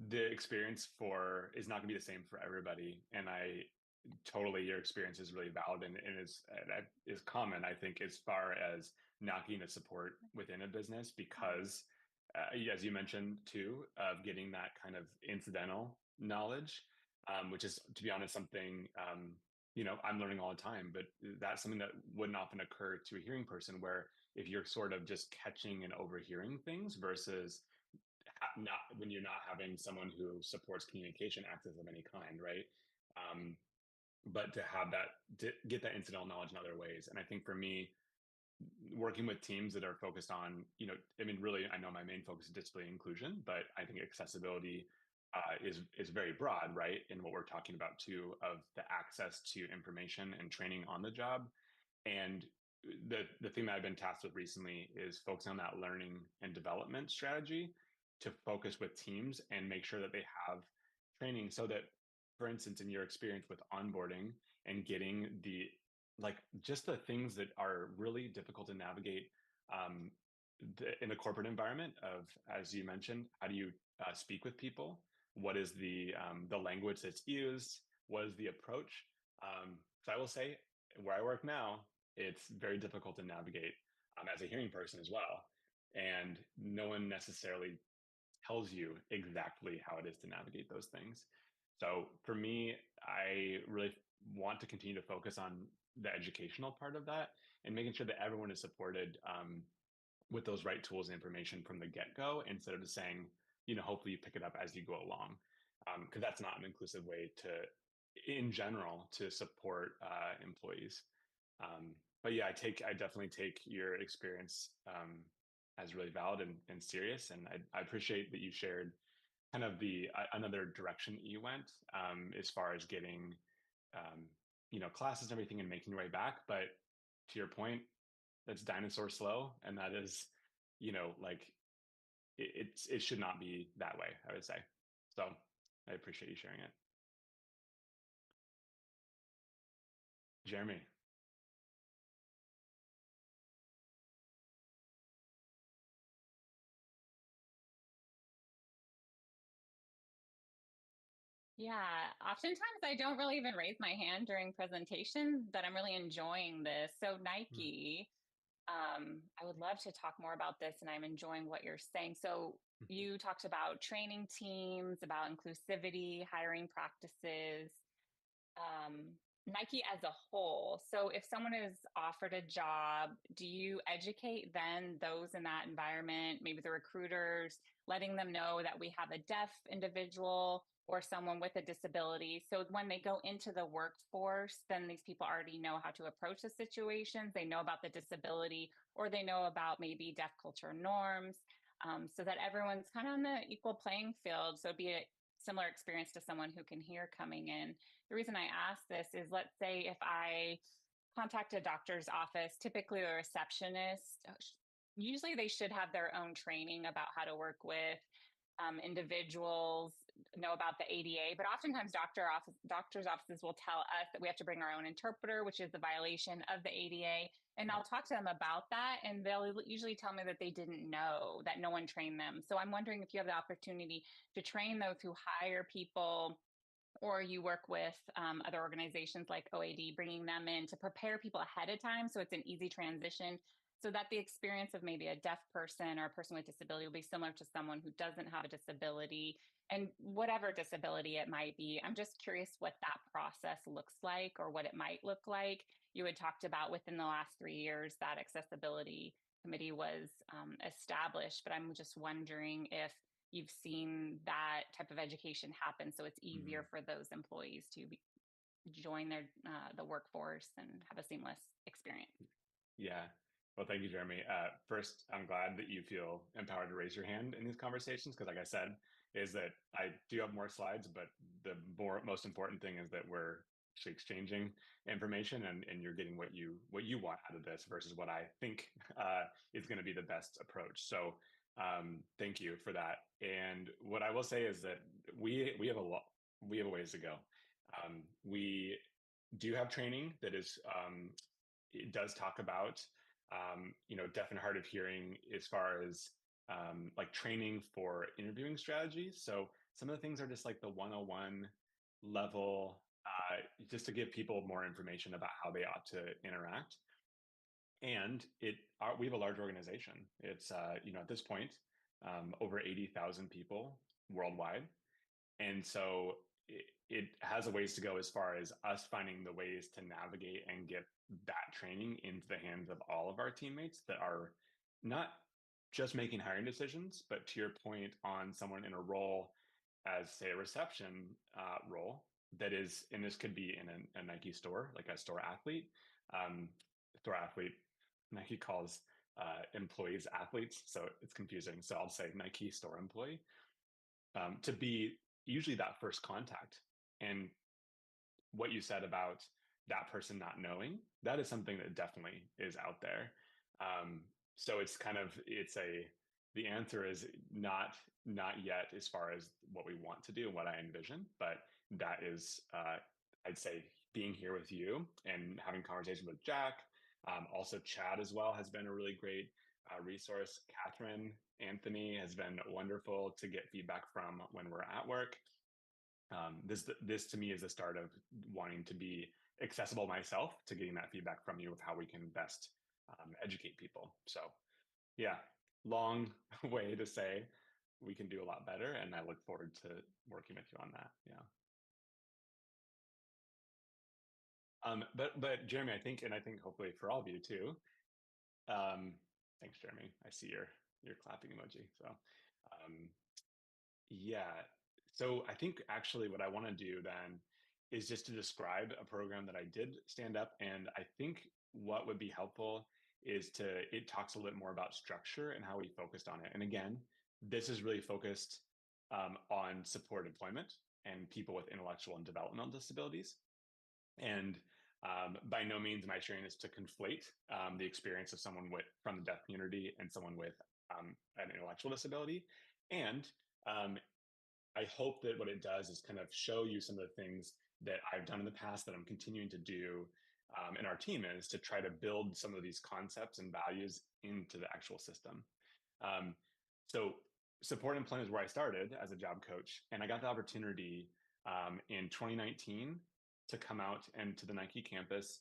the experience for is not going to be the same for everybody, and I totally your experience is really valid and is common. I think as far as not getting the support within a business because, as you mentioned too, of getting that kind of incidental knowledge, which is to be honest something I'm learning all the time, but that's something that wouldn't often occur to a hearing person where if you're sort of just catching and overhearing things versus not when you're not having someone who supports communication access of any kind, right? Um, but to have that to get that incidental knowledge in other ways. And I think for me, working with teams that are focused on, I mean, really, I know my main focus is disability inclusion, but I think accessibility is very broad, right? In what we're talking about too, of the access to information and training on the job. And the thing that I've been tasked with recently is focusing on that learning and development strategy to focus with teams and make sure that they have training so that, for instance, in your experience with onboarding and getting just the things that are really difficult to navigate um, in the corporate environment of, as you mentioned, how do you speak with people? What is the language that's used? What is the approach? So I will say, where I work now, it's very difficult to navigate as a hearing person as well, and no one necessarily tells you exactly how it is to navigate those things. So for me, I really want to continue to focus on the educational part of that and making sure that everyone is supported with those right tools and information from the get-go instead of just saying, hopefully you pick it up as you go along. Because that's not an inclusive way in general, to support employees. But yeah, I definitely take your experience as really valid and serious. And I appreciate that you shared kind of the another direction that you went as far as getting classes and everything and making your way back. But to your point, that's dinosaur slow, and that is, like it should not be that way, I would say. So I appreciate you sharing it. Jeremy. Yeah, oftentimes I don't really even raise my hand during presentations, but I'm really enjoying this. So Mm, Nike, I would love to talk more about this, and I'm enjoying what you're saying. So mhm. you talked about training teams, about inclusivity, hiring practices. Um, Nike as a whole. So if someone is offered a job, do you educate then those in that environment, maybe the recruiters, letting them know that we have a deaf individual or someone with a disability? So when they go into the workforce, then these people already know how to approach the situations. They know about the disability, or they know about maybe deaf culture norms, so that everyone's kind of on the equal playing field. So it'd be a similar experience to someone who can hear coming in. The reason I ask this is, let's say if I contact a doctor's office, typically a receptionist, usually they should have their own training about how to work with individuals, know about the ADA, but oftentimes doctors' offices will tell us that we have to bring our own interpreter, which is the violation of the ADA. And I'll talk to them about that, and they'll usually tell me that they didn't know, that no one trained them. So I'm wondering if you have the opportunity to train those who hire people, or you work with other organizations like OAD, bringing them in to prepare people ahead of time so it's an easy transition, so that the experience of maybe a deaf person or a person with disability will be similar to someone who doesn't have a disability, and whatever disability it might be. I'm just curious what that process looks like, or what it might look like. You had talked about within the last 3 years that accessibility committee was established, but I'm just wondering if you've seen that type of education happen, so it's easier for those employees to join the workforce and have a seamless experience. Yeah. Well, thank you, Jeremy. First, I'm glad that you feel empowered to raise your hand in these conversations, because like I said, is that I do have more slides, but the most important thing is that we're actually exchanging information, and you're getting what you want out of this versus what I think is going to be the best approach. So thank you for that. And what I will say is that we have a ways to go. We do have training that is it does talk about deaf and hard of hearing as far as like training for interviewing strategies. So some of the things are just like the 101 level, just to give people more information about how they ought to interact. And we have a large organization. It's at this point over 80,000 people worldwide, and so it has a ways to go as far as us finding the ways to navigate and get that training into the hands of all of our teammates that are not just making hiring decisions, but to your point on someone in a role as, say, a reception role that is, and this could be in a Nike store, like a store athlete. Store athlete, Nike calls employees athletes, so it's confusing. So I'll say Nike store employee, to be usually that first contact. And what you said about that person not knowing, that is something that definitely is out there. So it's the answer is not yet as far as what we want to do and what I envision, but that is, I'd say, being here with you and having conversation with Jack. Also, Chad as well has been a really great resource. Catherine, Anthony has been wonderful to get feedback from when we're at work. This to me is the start of wanting to be accessible myself, to getting that feedback from you of how we can best educate people. So yeah, long way to say we can do a lot better, and I look forward to working with you on that. Yeah. But Jeremy, I think hopefully for all of you too. Thanks, Jeremy. I see your clapping emoji. So yeah. So I think actually what I want to do then is just to describe a program that I did stand up. And I think what would be helpful is it talks a little bit more about structure and how we focused on it. And again, this is really focused on support employment and people with intellectual and developmental disabilities. And by no means am I sharing this to conflate the experience of someone from the deaf community and someone with an intellectual disability. And I hope that what it does is kind of show you some of the things that I've done in the past that I'm continuing to do, and our team is to try to build some of these concepts and values into the actual system. So support employment is where I started as a job coach, and I got the opportunity in 2019 to come out and to the Nike campus,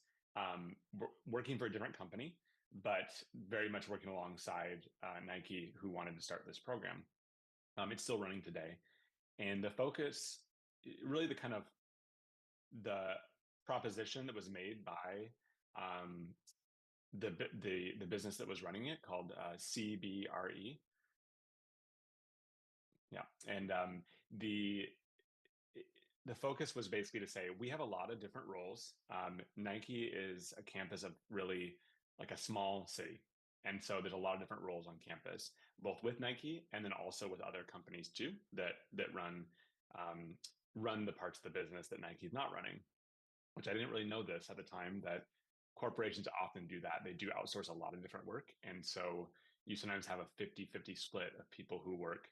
working for a different company, but very much working alongside Nike, who wanted to start this program. It's still running today. And the focus, really the proposition that was made by the business that was running it, called CBRE. Yeah, and the focus was basically to say, we have a lot of different roles. Nike is a campus of really like a small city. And so there's a lot of different roles on campus, both with Nike and then also with other companies too, that run the parts of the business that Nike's not running, which I didn't really know this at the time, that corporations often do that. They do outsource a lot of different work. And so you sometimes have a 50-50 split of people who work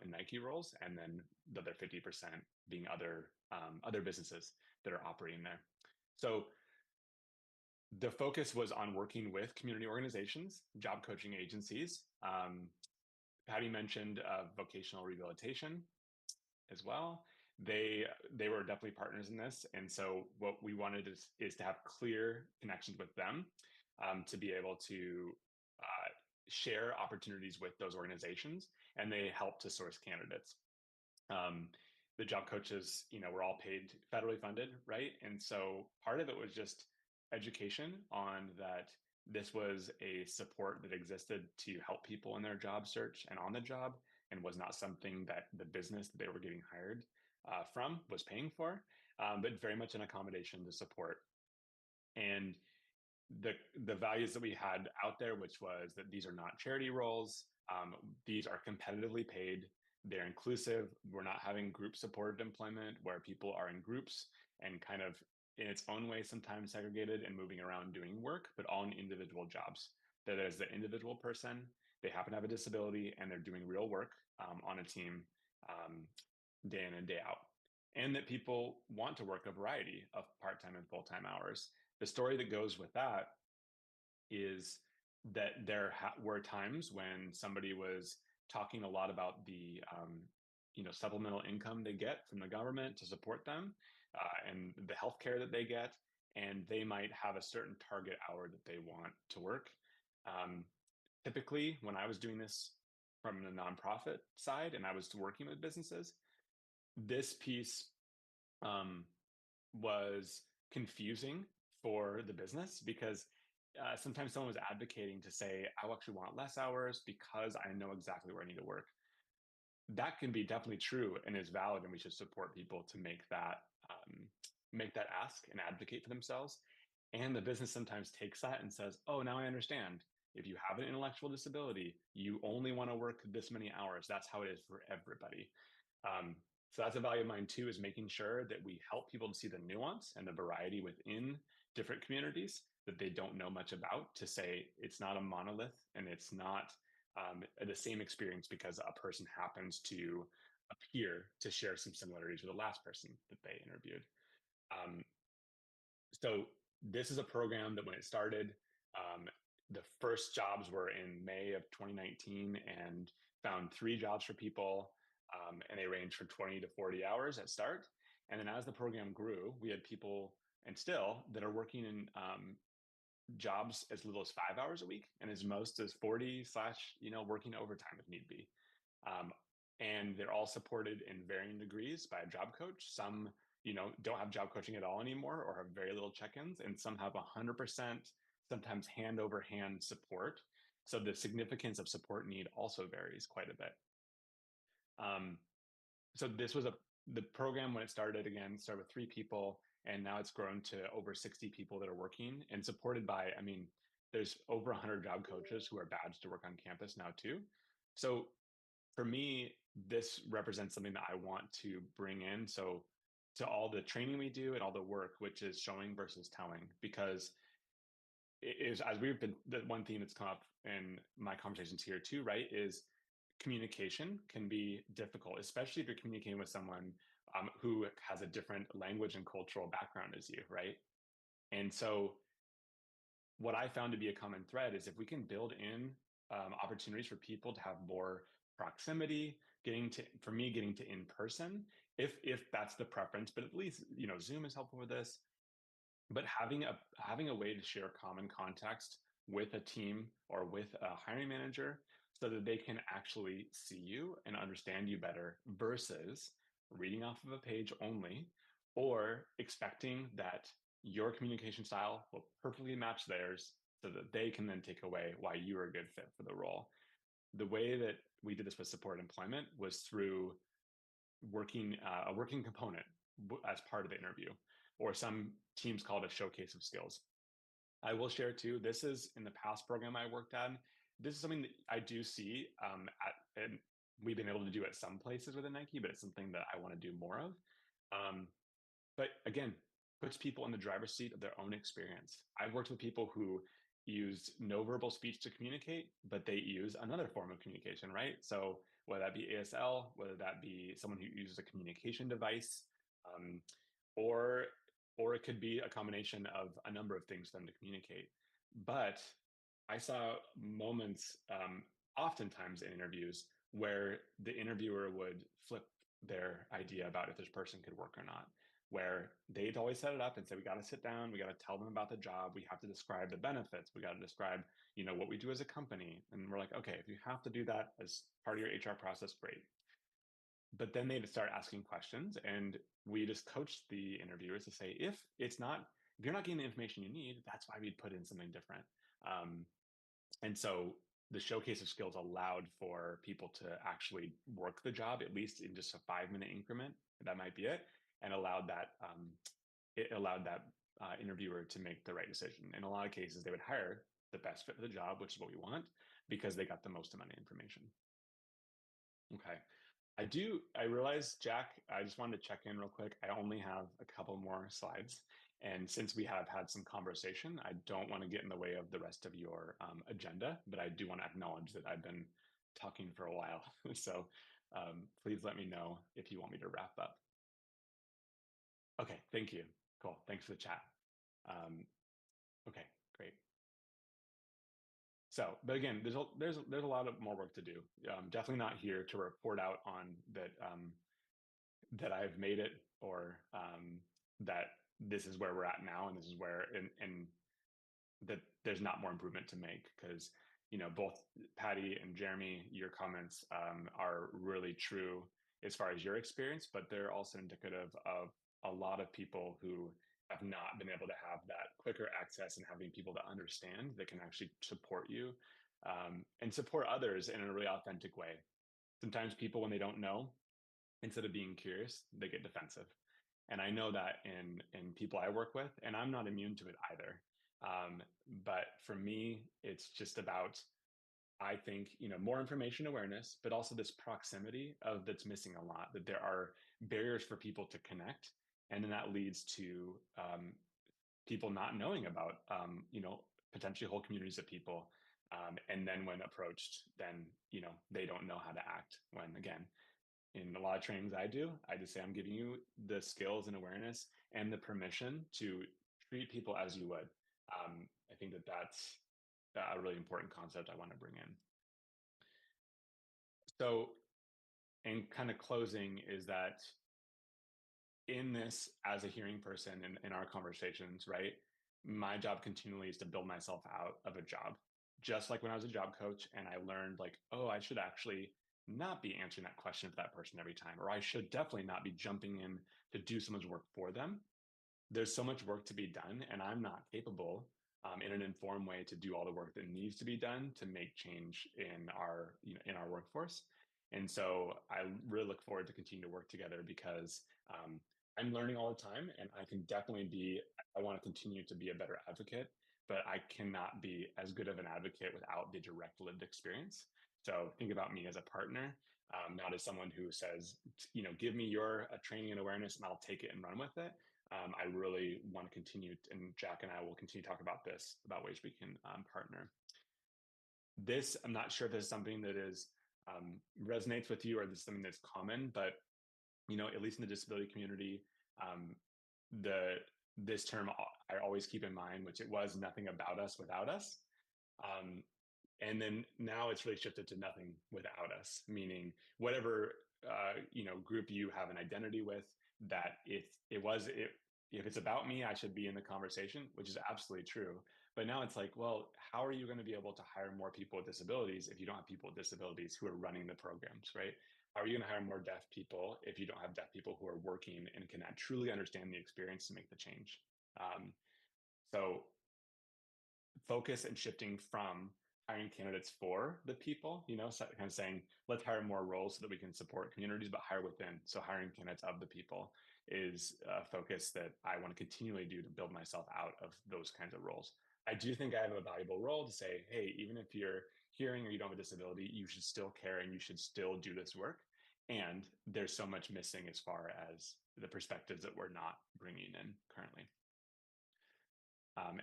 in Nike roles, and then the other 50% being other businesses that are operating there. So the focus was on working with community organizations, job coaching agencies. Patty mentioned vocational rehabilitation as well. They were definitely partners in this, and so what we wanted is to have clear connections with them, to be able to share opportunities with those organizations, and they help to source candidates. The job coaches, were all paid, federally funded, right? And so part of it was just education on that this was a support that existed to help people in their job search and on the job, and was not something that the business that they were getting hired from was paying for, but very much an accommodation to support. And the values that we had out there, which was that these are not charity roles, these are competitively paid, they're inclusive, we're not having group supported employment where people are in groups and kind of in its own way sometimes segregated and moving around doing work, but all in individual jobs. That is the individual person, they happen to have a disability, and they're doing real work on a team day in and day out. And that people want to work a variety of part-time and full-time hours. The story that goes with that is that there were times when somebody was talking a lot about the supplemental income they get from the government to support them, and the healthcare that they get, and they might have a certain target hour that they want to work. Typically, when I was doing this from the nonprofit side and I was working with businesses, this piece was confusing for the business, because sometimes someone was advocating to say, I actually want less hours because I know exactly where I need to work. That can be definitely true and is valid, and we should support people to make that ask and advocate for themselves. And the business sometimes takes that and says, oh, now I understand. If you have an intellectual disability, you only want to work this many hours. That's how it is for everybody. So that's a value of mine too, is making sure that we help people to see the nuance and the variety within different communities that they don't know much about, to say it's not a monolith and it's not the same experience because a person happens to appear to share some similarities with the last person that they interviewed. So this is a program that when it started, the first jobs were in May of 2019, and found 3 jobs for people, and they ranged from 20 to 40 hours at start. And then as the program grew, we had people, and still, that are working in jobs as little as 5 hours a week, and as most as 40 / working overtime if need be. And they're all supported in varying degrees by a job coach. Some, don't have job coaching at all anymore, or have very little check-ins, and some have 100%, sometimes hand over hand support. So the significance of support need also varies quite a bit. So this was the program when it started with 3 people, and now it's grown to over 60 people that are working and supported by, there's over 100 job coaches who are badged to work on campus now too. So for me, this represents something that I want to bring in. So to all the training we do and all the work, which is showing versus telling, because it is, as we've been, the one theme that's come up in my conversations here too, right, is communication can be difficult, especially if you're communicating with someone who has a different language and cultural background as you, right? And so what I found to be a common thread is if we can build in opportunities for people to have more proximity, getting to in person, if that's the preference, but at least, Zoom is helpful for this. But having a way to share common context with a team or with a hiring manager, so that they can actually see you and understand you better, versus reading off of a page only, or expecting that your communication style will perfectly match theirs so that they can then take away why you are a good fit for the role. The way that we did this with support employment was through a working component as part of the interview, or some teams call it a showcase of skills. I will share too, this is in the past program I worked on. This is something that I do see and we've been able to do at some places within Nike, but it's something that I want to do more of. But again, puts people in the driver's seat of their own experience. I've worked with people who use no verbal speech to communicate, but they use another form of communication, right? So whether that be ASL, whether that be someone who uses a communication device, um, or it could be a combination of a number of things for them to communicate. But I saw moments, oftentimes in interviews, where the interviewer would flip their idea about if this person could work or not, where they'd always set it up and say, we got to sit down, we got to tell them about the job, we have to describe the benefits, we got to describe, what we do as a company. And we're like, okay, if you have to do that as part of your HR process, great. But then they'd start asking questions, and we just coached the interviewers to say, if you're not getting the information you need, that's why we'd put in something different. And so the showcase of skills allowed for people to actually work the job, at least in just a 5-minute increment. That might be it, and allowed that interviewer to make the right decision. In a lot of cases, they would hire the best fit for the job, which is what we want, because they got the most amount of information. Okay. I realize, Jack, I just wanted to check in real quick. I only have a couple more slides. And since we have had some conversation, I don't want to get in the way of the rest of your agenda, but I do want to acknowledge that I've been talking for a while. So please let me know if you want me to wrap up. Okay, thank you. Cool, thanks for the chat. Okay, great. So, but again, there's a lot of more work to do. Definitely not here to report out on that I've made it, or that this is where we're at now, and this is where and that there's not more improvement to make, because both Patty and Jeremy, your comments are really true as far as your experience, but they're also indicative of a lot of people who have not been able to have that quicker access and having people to understand that can actually support you and support others in a really authentic way. Sometimes people, when they don't know, instead of being curious, they get defensive. And I know that in people I work with, and I'm not immune to it either. But for me, it's just about, I think, more information awareness, but also this proximity that's missing a lot, that there are barriers for people to connect. And then that leads to people not knowing about, potentially whole communities of people. And then when approached, then, they don't know how to act when, again, in a lot of trainings I do, I just say, I'm giving you the skills and awareness and the permission to treat people as you would. I think that's a really important concept I want to bring in. So, and kind of closing is that in this, as a hearing person in our conversations, right, my job continually is to build myself out of a job. Just like when I was a job coach and I learned, like, oh, I should actually not be answering that question for that person every time, or I should definitely not be jumping in to do someone's work for them. There's so much work to be done, and I'm not capable in an informed way to do all the work that needs to be done to make change in our workforce. And so I really look forward to continue to work together, because I'm learning all the time, and I want to continue to be a better advocate, but I cannot be as good of an advocate without the direct lived experience. So think about me as a partner, not as someone who says, give me your training and awareness and I'll take it and run with it. I really want to continue, and Jack and I will continue to talk about ways we can partner. This, I'm not sure if this is something that resonates with you, or this is something that's common, but at least in the disability community, this term I always keep in mind, which it was nothing about us without us. And then now it's really shifted to nothing without us, meaning whatever group you have an identity with, that if it's about me, I should be in the conversation, which is absolutely true. But now it's like, well, how are you going to be able to hire more people with disabilities if you don't have people with disabilities who are running the programs, right? How are you going to hire more deaf people if you don't have deaf people who are working and can truly understand the experience to make the change? So focus and shifting from hiring candidates for the people, so kind of saying, let's hire more roles so that we can support communities, but hire within. So hiring candidates of the people is a focus that I want to continually do to build myself out of those kinds of roles. I do think I have a valuable role to say, hey, even if you're hearing or you don't have a disability, you should still care and you should still do this work. And there's so much missing as far as the perspectives that we're not bringing in currently.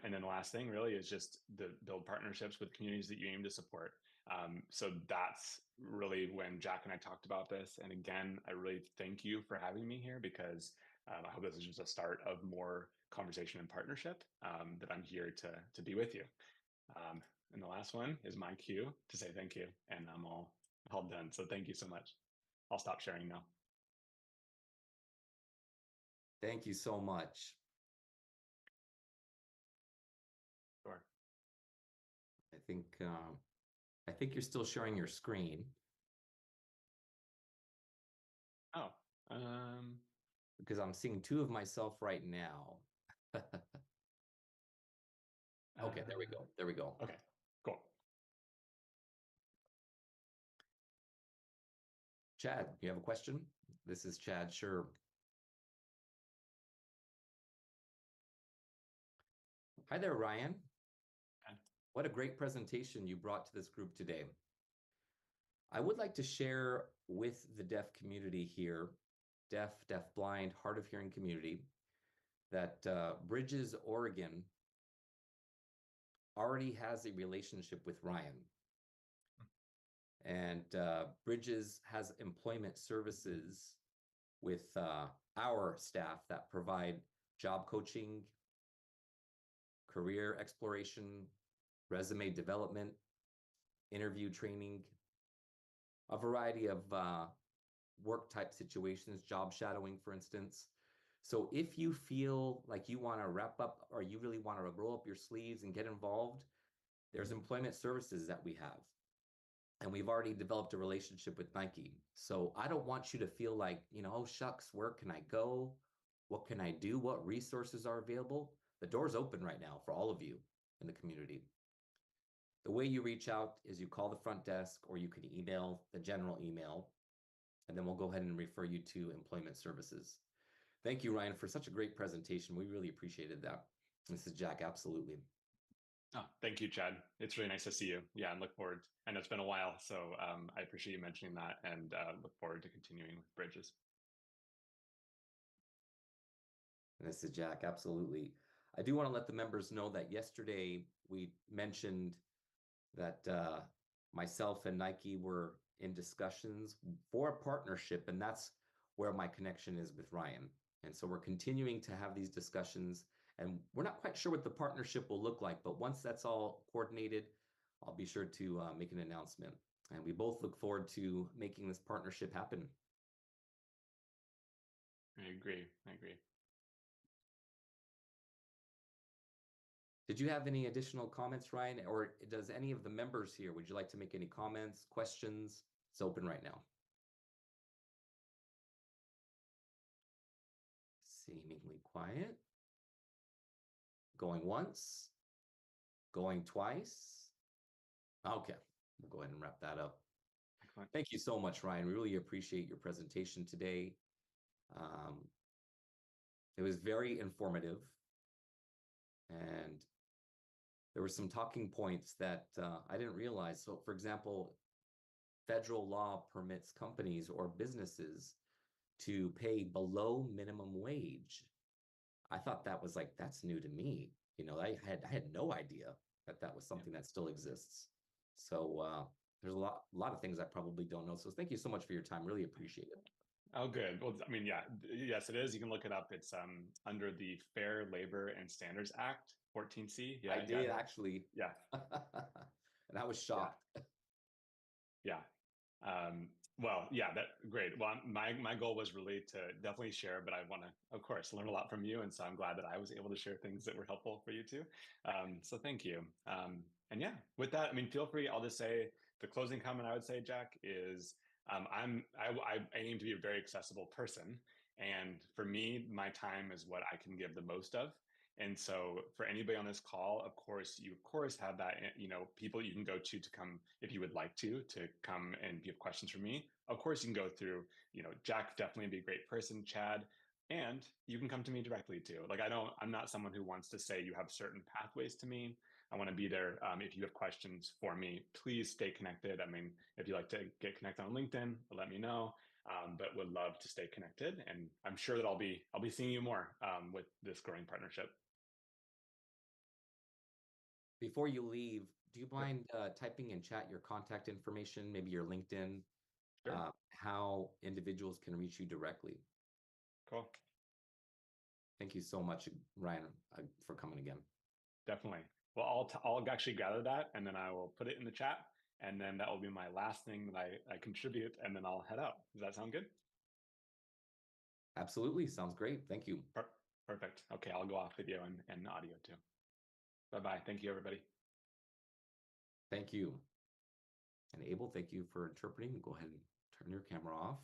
And then the last thing really is just build partnerships with communities that you aim to support. So that's really when Jack and I talked about this. And again, I really thank you for having me here, because I hope this is just a start of more conversation and partnership, that I'm here to be with you. And the last one is my cue to say thank you. And I'm all done. So thank you so much. I'll stop sharing now. Thank you so much. Sure. I think you're still sharing your screen. Oh, because I'm seeing two of myself right now. Okay, there we go. There we go. Okay, cool. Chad, you have a question? This is Chad Sure. Hi there, Ryan. Hi. What a great presentation you brought to this group today. I would like to share with the deaf community here, deaf, blind, hard of hearing community, that Bridges, Oregon already has a relationship with Ryan. And Bridges has employment services with our staff that provide job coaching, career exploration, resume development, interview training, a variety of work type situations, job shadowing, for instance. So if you feel like you want to wrap up or you really want to roll up your sleeves and get involved, there's employment services that we have. And we've already developed a relationship with Nike. So I don't want you to feel like, oh, shucks, where can I go? What can I do? What resources are available? The door's open right now for all of you in the community. The way you reach out is you call the front desk or you can email the general email, and then we'll go ahead and refer you to employment services. Thank you, Ryan, for such a great presentation. We really appreciated that. This is Jack, absolutely. Oh, thank you, Chad. It's really nice to see you. Yeah, and look forward. I know it's been a while, so I appreciate you mentioning that, and look forward to continuing with Bridges. This is Jack, absolutely. I do want to let the members know that yesterday we mentioned that myself and Nike were in discussions for a partnership, and that's where my connection is with Ryan. And so we're continuing to have these discussions, and we're not quite sure what the partnership will look like, but once that's all coordinated, I'll be sure to make an announcement. And we both look forward to making this partnership happen. I agree. Did you have any additional comments, Ryan? Or does any of the members here, would you like to make any comments, questions? It's open right now. Seemingly quiet. Going once. Going twice. Okay, we'll go ahead and wrap that up. Excellent. Thank you so much, Ryan. We really appreciate your presentation today. It was very informative. And there were some talking points that I didn't realize. So, for example, federal law permits companies or businesses to pay below minimum wage. I thought that was like, that's new to me. I had no idea that that was something that still exists. So there's a lot of things I probably don't know. So thank you so much for your time. Really appreciate it. Oh, good. Well, I mean, yeah, yes, it is. You can look it up. It's under the Fair Labor and Standards Act, 14C. Yeah, I did actually. Yeah. And I was shocked. Yeah. Well, yeah, great. Well, my goal was really to definitely share, but I want to, of course, learn a lot from you. And so I'm glad that I was able to share things that were helpful for you too. So thank you. And yeah, with that, I mean, feel free. I'll just say the closing comment I would say, Jack, is I aim to be a very accessible person. And for me, my time is what I can give the most of. And so for anybody on this call, of course, you have that, people you can go to come if you would like to come and give questions for me. Of course, you can go through, Jack definitely be a great person, Chad, and you can come to me directly too. Like I'm not someone who wants to say you have certain pathways to me. I want to be there. If you have questions for me, please stay connected. I mean, if you like to get connected on LinkedIn, let me know. But would love to stay connected, and I'm sure that I'll be seeing you more with this growing partnership. Before you leave, do you mind typing in chat your contact information, maybe your LinkedIn, Sure. how individuals can reach you directly? Cool. Thank you so much, Ryan, for coming again. Definitely. Well, I'll actually gather that, and then I will put it in the chat, and then that will be my last thing that I contribute, and then I'll head out. Does that sound good? Absolutely. Sounds great. Thank you. Perfect. Okay, I'll go off video and audio too. Bye-bye. Thank you, everybody. Thank you. And Abel, thank you for interpreting. Go ahead and turn your camera off.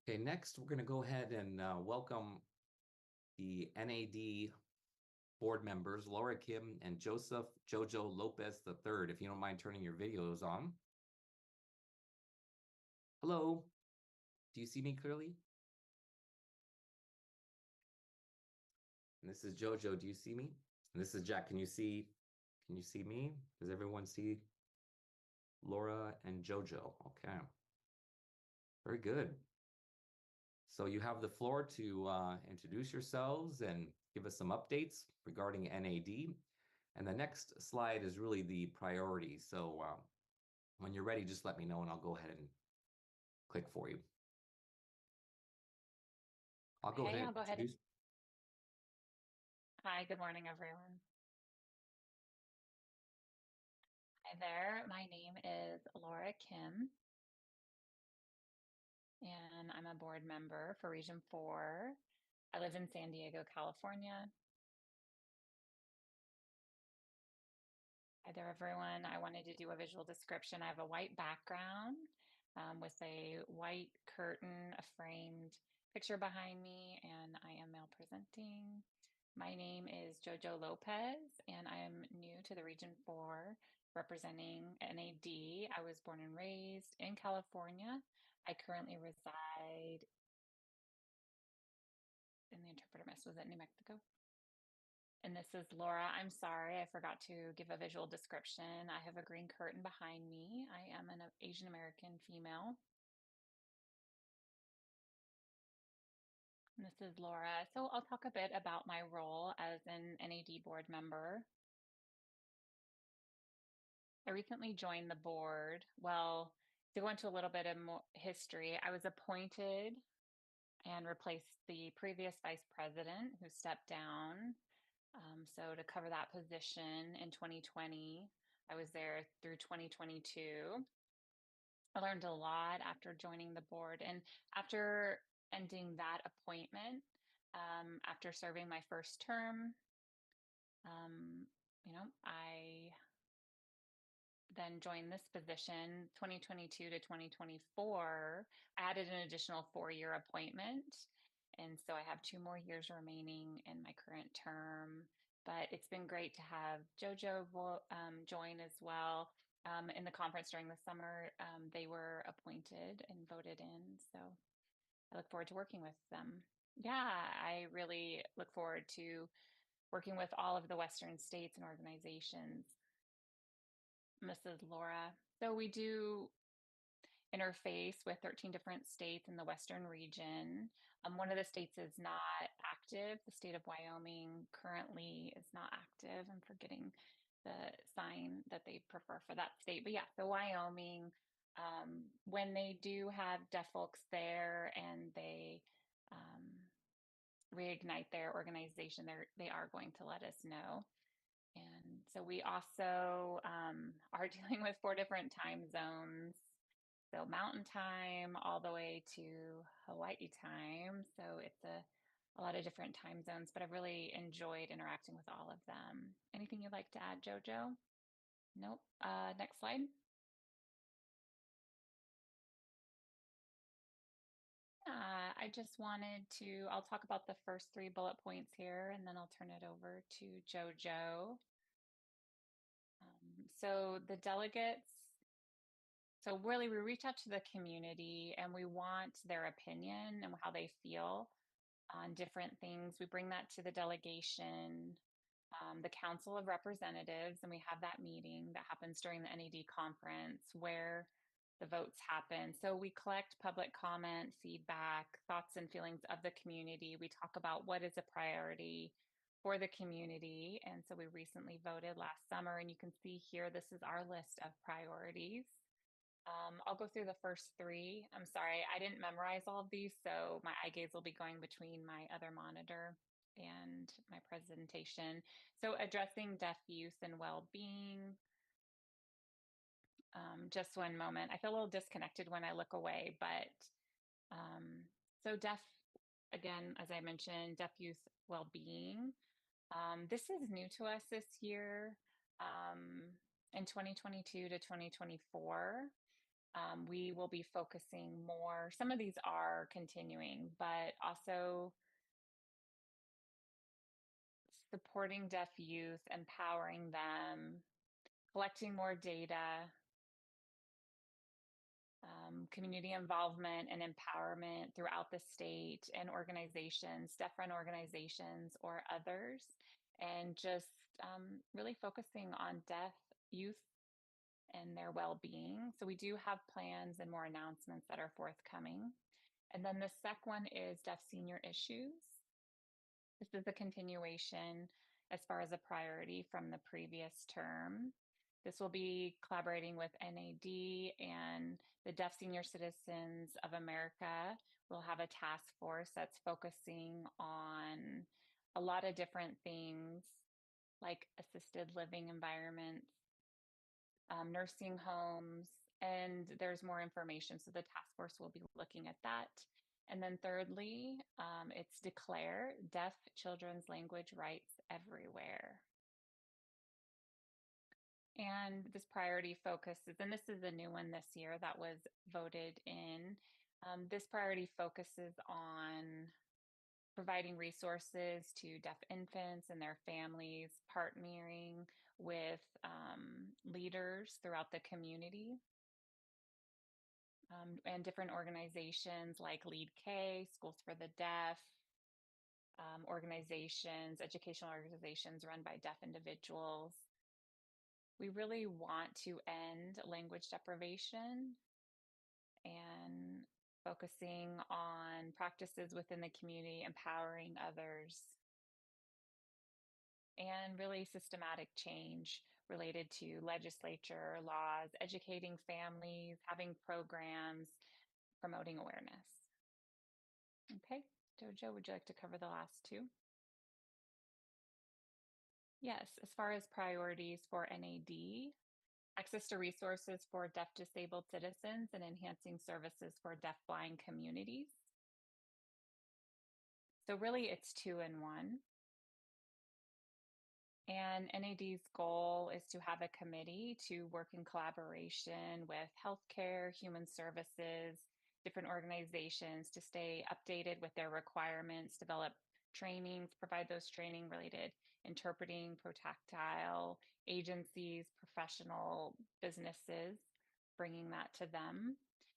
Okay, next we're going to go ahead and welcome the NAD board members, Laura Kim and Joseph Jojo Lopez III. If you don't mind turning your videos on. Hello, do you see me clearly? And this is Jojo, do you see me? And this is Jack, can you see me? Does everyone see Laura and Jojo? Okay, very good. So you have the floor to introduce yourselves and give us some updates regarding NAD. And the next slide is really the priority. So when you're ready, just let me know and I'll go ahead and click for you. I'll go ahead and introduce. Hi, good morning, everyone. Hi there. My name is Laura Kim, and I'm a board member for Region 4. I live in San Diego, California. Hi there, everyone. I wanted to do a visual description. I have a white background with a white curtain, a framed picture behind me, and I am male presenting. My name is Jojo Lopez, and I'm new to the Region 4 representing NAD. I was born and raised in California. I currently reside in the interpreter mess. Was it New Mexico? And this is Laura. I'm sorry, I forgot to give a visual description. I have a green curtain behind me. I am an Asian American female. And this is Laura. So I'll talk a bit about my role as an NAD board member. I recently joined the board. Well, to go into a little bit of more history, I was appointed and replaced the previous vice president who stepped down. So to cover that position in 2020, I was there through 2022. I learned a lot after joining the board, and after ending that appointment, after serving my first term, I then joined this position 2022 to 2024. I added an additional 4-year appointment. And so I have 2 more years remaining in my current term. But it's been great to have Jojo join as well. In the conference during the summer, they were appointed and voted in. So I look forward to working with them. Yeah, I really look forward to working with all of the Western states and organizations. Mrs. Laura. So we do interface with 13 different states in the Western region. One of the states is not active. The state of Wyoming currently is not active. I'm forgetting the sign that they prefer for that state. But yeah, so Wyoming, when they do have deaf folks there and they reignite their organization, they are going to let us know. And so we also are dealing with 4 different time zones. So Mountain Time all the way to Hawaii time. So it's a lot of different time zones, but I've really enjoyed interacting with all of them. Anything you'd like to add, Jojo? Nope. Next slide. I just wanted to, I'll talk about the first 3 bullet points here, and then I'll turn it over to Jojo. So the delegates, so really we reach out to the community and we want their opinion and how they feel on different things. We bring that to the delegation, the Council of Representatives, and we have that meeting that happens during the NAD conference where the votes happen. So we collect public comment, feedback, thoughts and feelings of the community. We talk about what is a priority for the community. And so we recently voted last summer, and you can see here, this is our list of priorities. I'll go through the first 3. I'm sorry, I didn't memorize all of these, so my eye gaze will be going between my other monitor and my presentation. So addressing deaf youth and well-being. Just one moment. I feel a little disconnected when I look away, but so deaf, again, as I mentioned, deaf youth well-being. This is new to us this year. In 2022 to 2024, we will be focusing more. Some of these are continuing, but also supporting deaf youth, empowering them, collecting more data, community involvement and empowerment throughout the state and organizations, deaf-run organizations or others, and just really focusing on deaf youth and their well-being. So we do have plans and more announcements that are forthcoming. And then the second one is deaf senior issues. This is a continuation as far as a priority from the previous term. This will be collaborating with NAD and the Deaf Senior Citizens of America. We'll have a task force that's focusing on a lot of different things like assisted living environments, nursing homes, and there's more information. So the task force will be looking at that. And then thirdly, it's declare deaf children's language rights everywhere. And this priority focuses, and this is a new one this year that was voted in. This priority focuses on providing resources to deaf infants and their families, partnering with leaders throughout the community, and different organizations like Lead K, Schools for the Deaf, organizations, educational organizations run by deaf individuals. We really want to end language deprivation and focusing on practices within the community, empowering others, and really systematic change related to legislature, laws, educating families, having programs, promoting awareness. Okay, Jojo, would you like to cover the last 2? Yes, as far as priorities for NAD, access to resources for deaf disabled citizens and enhancing services for deaf-blind communities. So really it's 2 in 1. And NAD's goal is to have a committee to work in collaboration with healthcare, human services, different organizations to stay updated with their requirements, develop trainings, provide those training related interpreting, protactile agencies, professional businesses, bringing that to them,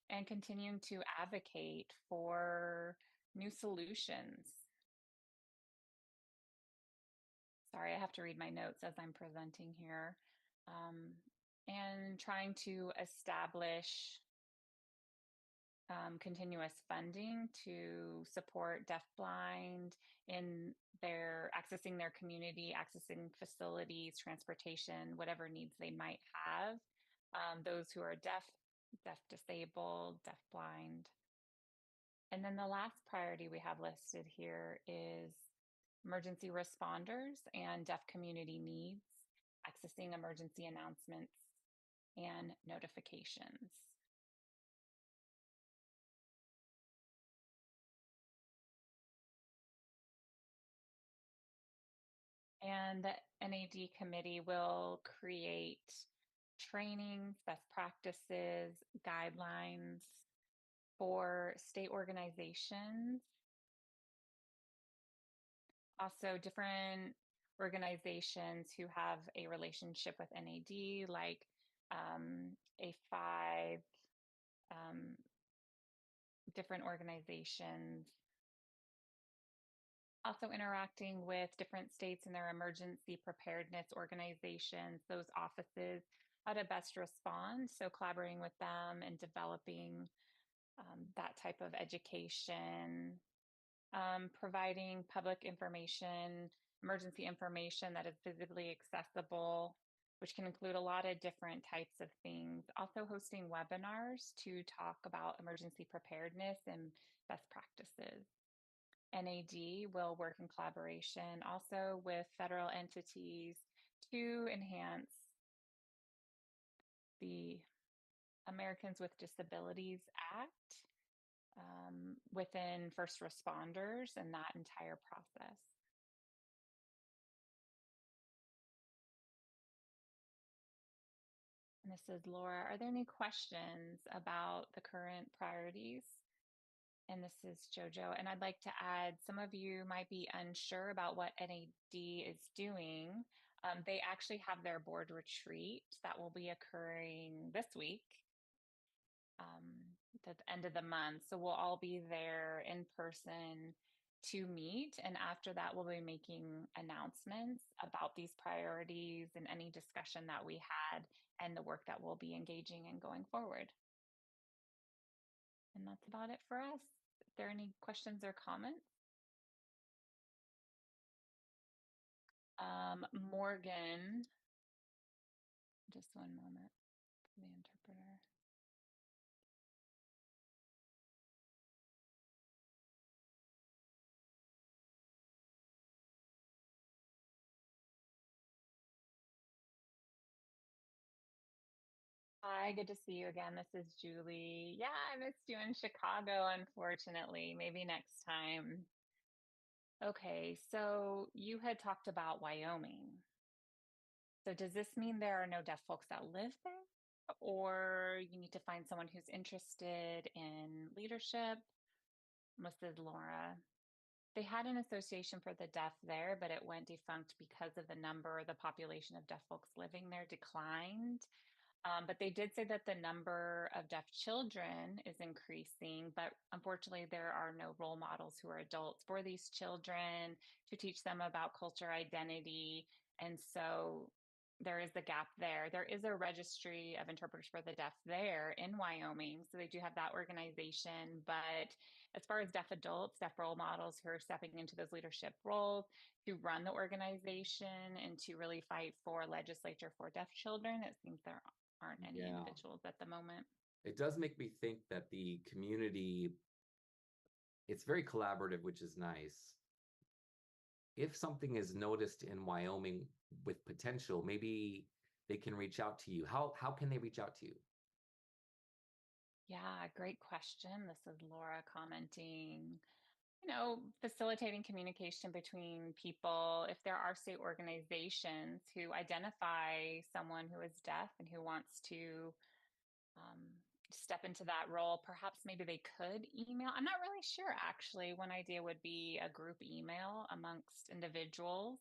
and continuing to advocate for new solutions. Sorry, I have to read my notes as I'm presenting here. And trying to establish continuous funding to support deafblind in their accessing their community, accessing facilities, transportation, whatever needs they might have. Those who are deaf deaf disabled, deaf blind. And then the last priority we have listed here is emergency responders and deaf community needs, accessing emergency announcements and notifications. And the NAD committee will create trainings, best practices, guidelines for state organizations. Also, different organizations who have a relationship with NAD, like A5, different organizations. Also interacting with different states and their emergency preparedness organizations, those offices, how to best respond. So collaborating with them and developing that type of education, providing public information, emergency information that is physically accessible, which can include a lot of different types of things. Also hosting webinars to talk about emergency preparedness and best practices. NAD will work in collaboration also with federal entities to enhance the Americans with Disabilities Act within first responders and that entire process. And this is Laura. Are there any questions about the current priorities? And this is JoJo. And I'd like to add, some of you might be unsure about what NAD is doing. They actually have their board retreat that will be occurring this week, at the end of the month. So we'll all be there in person to meet. And after that, we'll be making announcements about these priorities and any discussion that we had and the work that we'll be engaging in going forward. And that's about it for us. If there are any questions or comments? Morgan, just one moment for the interpreter. Hi, good to see you again. This is Julie. Yeah, I missed you in Chicago, unfortunately. Maybe next time. Okay, so you had talked about Wyoming. So does this mean there are no deaf folks that live there? Or you need to find someone who's interested in leadership? Mrs. Laura. They had an association for the deaf there, but it went defunct because of the number, the population of deaf folks living there declined. But they did say that the number of deaf children is increasing, but unfortunately, there are no role models who are adults for these children to teach them about culture, identity. And so there is a gap there. There is a registry of interpreters for the deaf there in Wyoming. So they do have that organization. But as far as deaf adults, deaf role models who are stepping into those leadership roles to run the organization and to really fight for legislature for deaf children, it seems there aren't any individuals at the moment. It does make me think that the community, it's very collaborative, which is nice. If something is noticed in Wyoming with potential, maybe they can reach out to you. How can they reach out to you? Yeah, great question. This is Laura commenting. You know, facilitating communication between people. If there are state organizations who identify someone who is deaf and who wants to step into that role, perhaps maybe they could email. I'm not really sure, actually. One idea would be a group email amongst individuals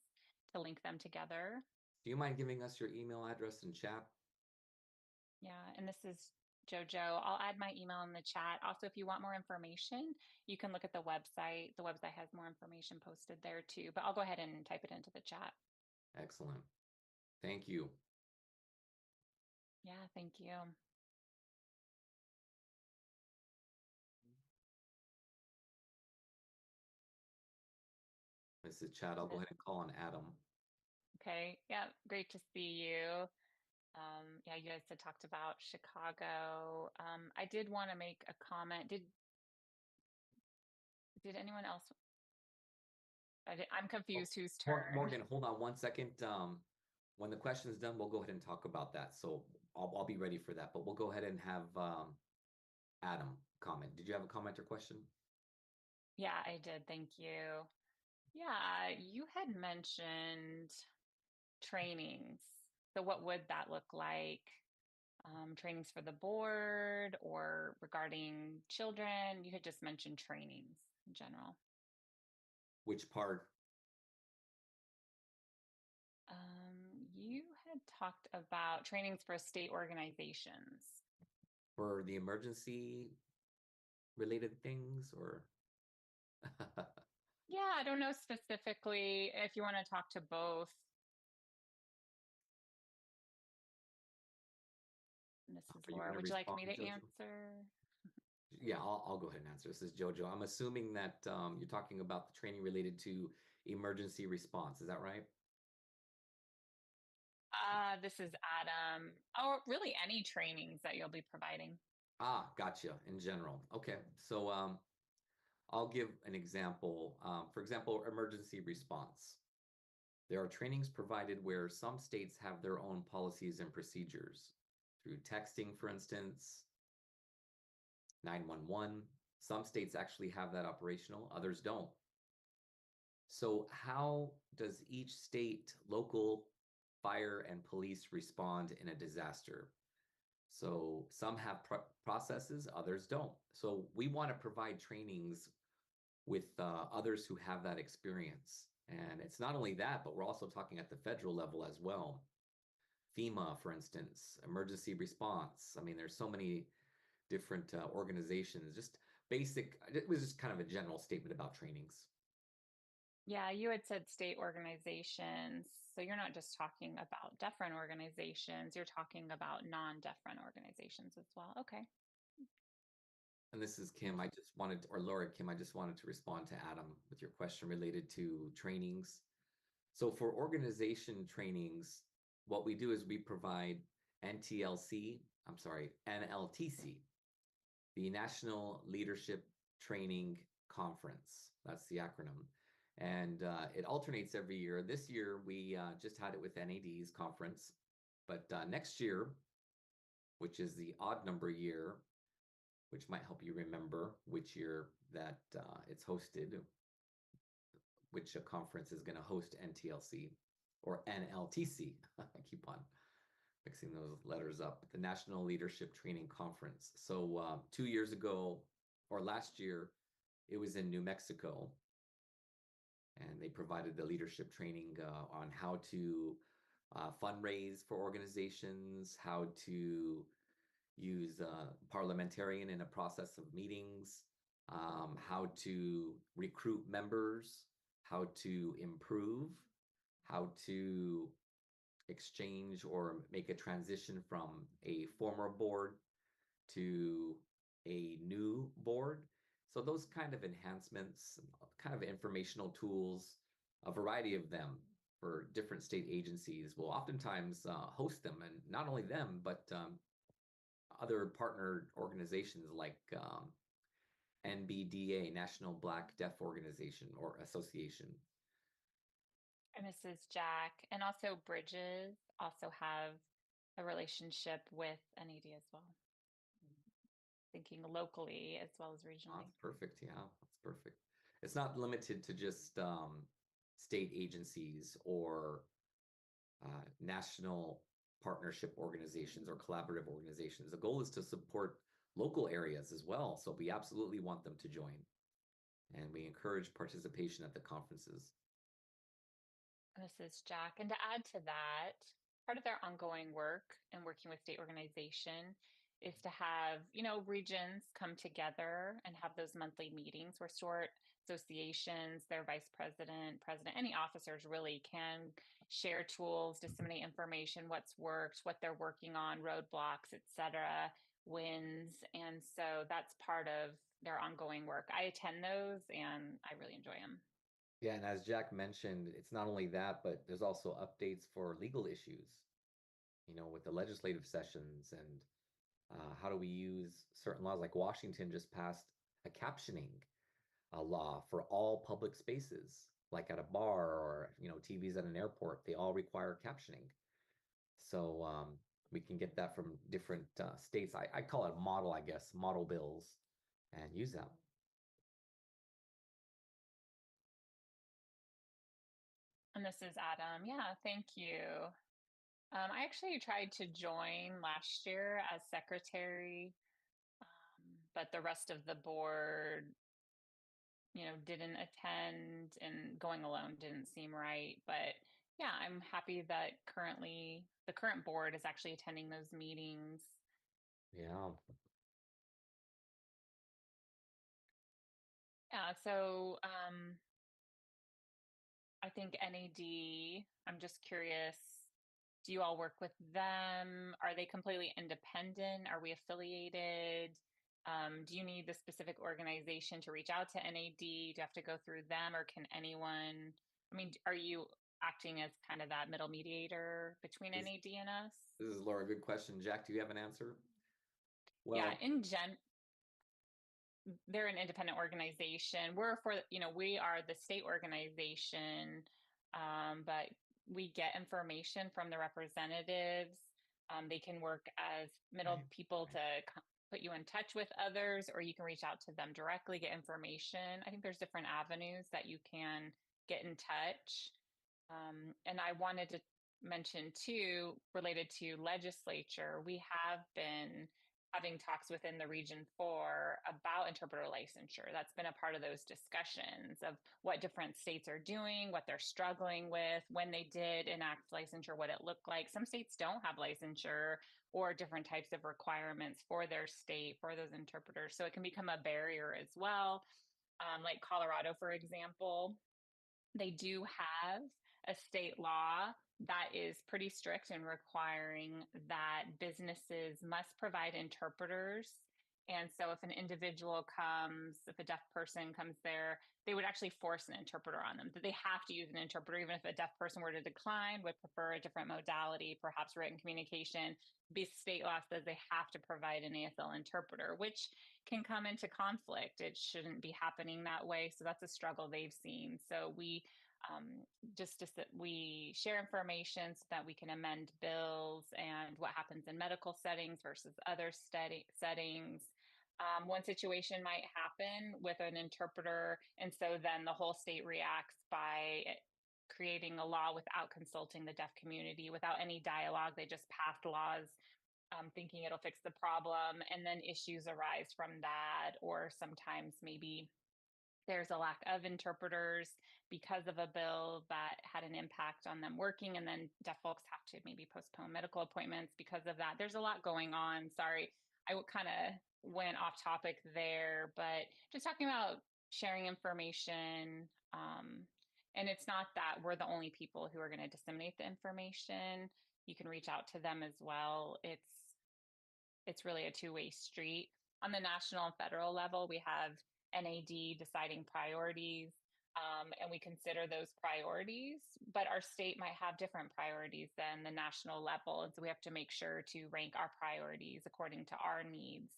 to link them together. Do you mind giving us your email address in chat? Yeah, and this is JoJo. I'll add my email in the chat. Also, if you want more information, you can look at the website. The website has more information posted there too, but I'll go ahead and type it into the chat. Excellent. Thank you. Yeah, thank you. This is Chad. I'll go ahead and call on Adam. Okay. Yeah, great to see you. Yeah, Yeah, you guys had talked about Chicago. I did want to make a comment. Did anyone else? I'm confused whose turn. Morgan, hold on one second. When the question is done, we'll go ahead and talk about that. So I'll be ready for that, but we'll go ahead and have Adam comment. Did you have a comment or question? Yeah, I did. Thank you. Yeah, you had mentioned trainings. So what would that look like? Trainings for the board or regarding children? You had just mentioned trainings in general. Which part? You had talked about trainings for state organizations. For the emergency related things or? Yeah, I don't know specifically if you want to talk to both. Mrs. Are you Laura, gonna would you like me respond, to Jojo? answer? Yeah, I'll go ahead and answer. This is Jojo. I'm assuming that you're talking about the training related to emergency response. Is that right? This is Adam. Oh, really any trainings that you'll be providing. Ah, gotcha. In general. Okay. So I'll give an example. For example, emergency response. There are trainings provided where some states have their own policies and procedures through texting, for instance, 911. Some states actually have that operational, others don't. So, how does each state, local fire and police respond in a disaster? So, some have processes, others don't. So, we want to provide trainings with others who have that experience. And it's not only that, but we're also talking at the federal level as well. FEMA, for instance, emergency response. I mean, there's so many different organizations. Just basic, it was just kind of a general statement about trainings. Yeah, you had said state organizations. So you're not just talking about deferent organizations, you're talking about non-deferent organizations as well. Okay. And this is Kim. I just wanted, or Laura, Kim, I just wanted to respond to Adam with your question related to trainings. So for organization trainings, what we do is we provide NTLC, I'm sorry, NLTC, the National Leadership Training Conference. That's the acronym. And it alternates every year. This year, we just had it with NAD's conference. But next year, which is the odd number year, which might help you remember which year that it's hosted, which conference is going to host NTLC or NLTC. I keep on mixing those letters up. The National Leadership Training Conference. So 2 years ago, or last year, it was in New Mexico. And they provided the leadership training on how to fundraise for organizations, how to use parliamentarian in a process of meetings, how to recruit members, how to improve, how to exchange or make a transition from a former board to a new board. So those kind of enhancements, kind of informational tools, a variety of them for different state agencies will oftentimes host them, and not only them, but other partner organizations like NBDA, National Black Deaf Organization or Association. And this is Jack. And also Bridges also have a relationship with NAD as well. Thinking locally as well as regionally. That's perfect. Yeah, that's perfect. It's not limited to just state agencies or national partnership organizations or collaborative organizations. The goal is to support local areas as well. So we absolutely want them to join. And we encourage participation at the conferences. This is Jack. And to add to that, part of their ongoing work and working with state organization is to have, regions come together and have those monthly meetings where SORT associations, their vice president, president, any officers really can share tools, disseminate information, what's worked, what they're working on, roadblocks, etc., wins. And so that's part of their ongoing work. I attend those and I really enjoy them. Yeah, and as Jack mentioned, it's not only that, but there's also updates for legal issues. with the legislative sessions and how do we use certain laws? Like Washington just passed a captioning law for all public spaces, like at a bar or TVs at an airport. They all require captioning. So we can get that from different states. I call it a model, I guess, model bills, and use that. And this is Adam. Yeah, thank you. I actually tried to join last year as secretary, but the rest of the board, didn't attend, and going alone didn't seem right. But yeah, I'm happy that currently the current board is actually attending those meetings. Yeah. Yeah, so I think NAD, I'm just curious, do you all work with them? Are they completely independent? Are we affiliated? Do you need the specific organization to reach out to NAD? Do you have to go through them, or can anyone? I mean, are you acting as kind of that middle mediator between This- NAD and us? This is Laura. Good question. Jack, do you have an answer? Yeah, Well, they're an independent organization. We are the state organization, but we get information from the representatives. They can work as middle people to put you in touch with others, or you can reach out to them directly, get information. I think there's different avenues that you can get in touch. And I wanted to mention too, related to legislature, we have been having talks within the Region 4 about interpreter licensure. That's been a part of those discussions of what different states are doing, what they're struggling with, when they did enact licensure, what it looked like. Some states don't have licensure or different types of requirements for their state for those interpreters. So it can become a barrier as well. Like Colorado, for example, they do have a state law that is pretty strict in requiring that businesses must provide interpreters. And so if an individual comes, if a deaf person comes there, they would actually force an interpreter on them, that they have to use an interpreter, even if a deaf person were to decline, would prefer a different modality, perhaps written communication. The state law says they have to provide an ASL interpreter, which can come into conflict. It shouldn't be happening that way. So that's a struggle they've seen. So we that we share information so that we can amend bills and what happens in medical settings versus other settings. One situation might happen with an interpreter, and so then the whole state reacts by creating a law without consulting the deaf community, without any dialogue. They just pass laws thinking it'll fix the problem, and then issues arise from that, or sometimes maybe there's a lack of interpreters because of a bill that had an impact on them working, and then deaf folks have to maybe postpone medical appointments because of that. There's a lot going on. Sorry, I kind of went off topic there, but just talking about sharing information. And it's not that we're the only people who are going to disseminate the information. You can reach out to them as well. It's really a two-way street. On the national and federal level, we have NAD deciding priorities, and we consider those priorities, but our state might have different priorities than the national level. And so we have to make sure to rank our priorities according to our needs.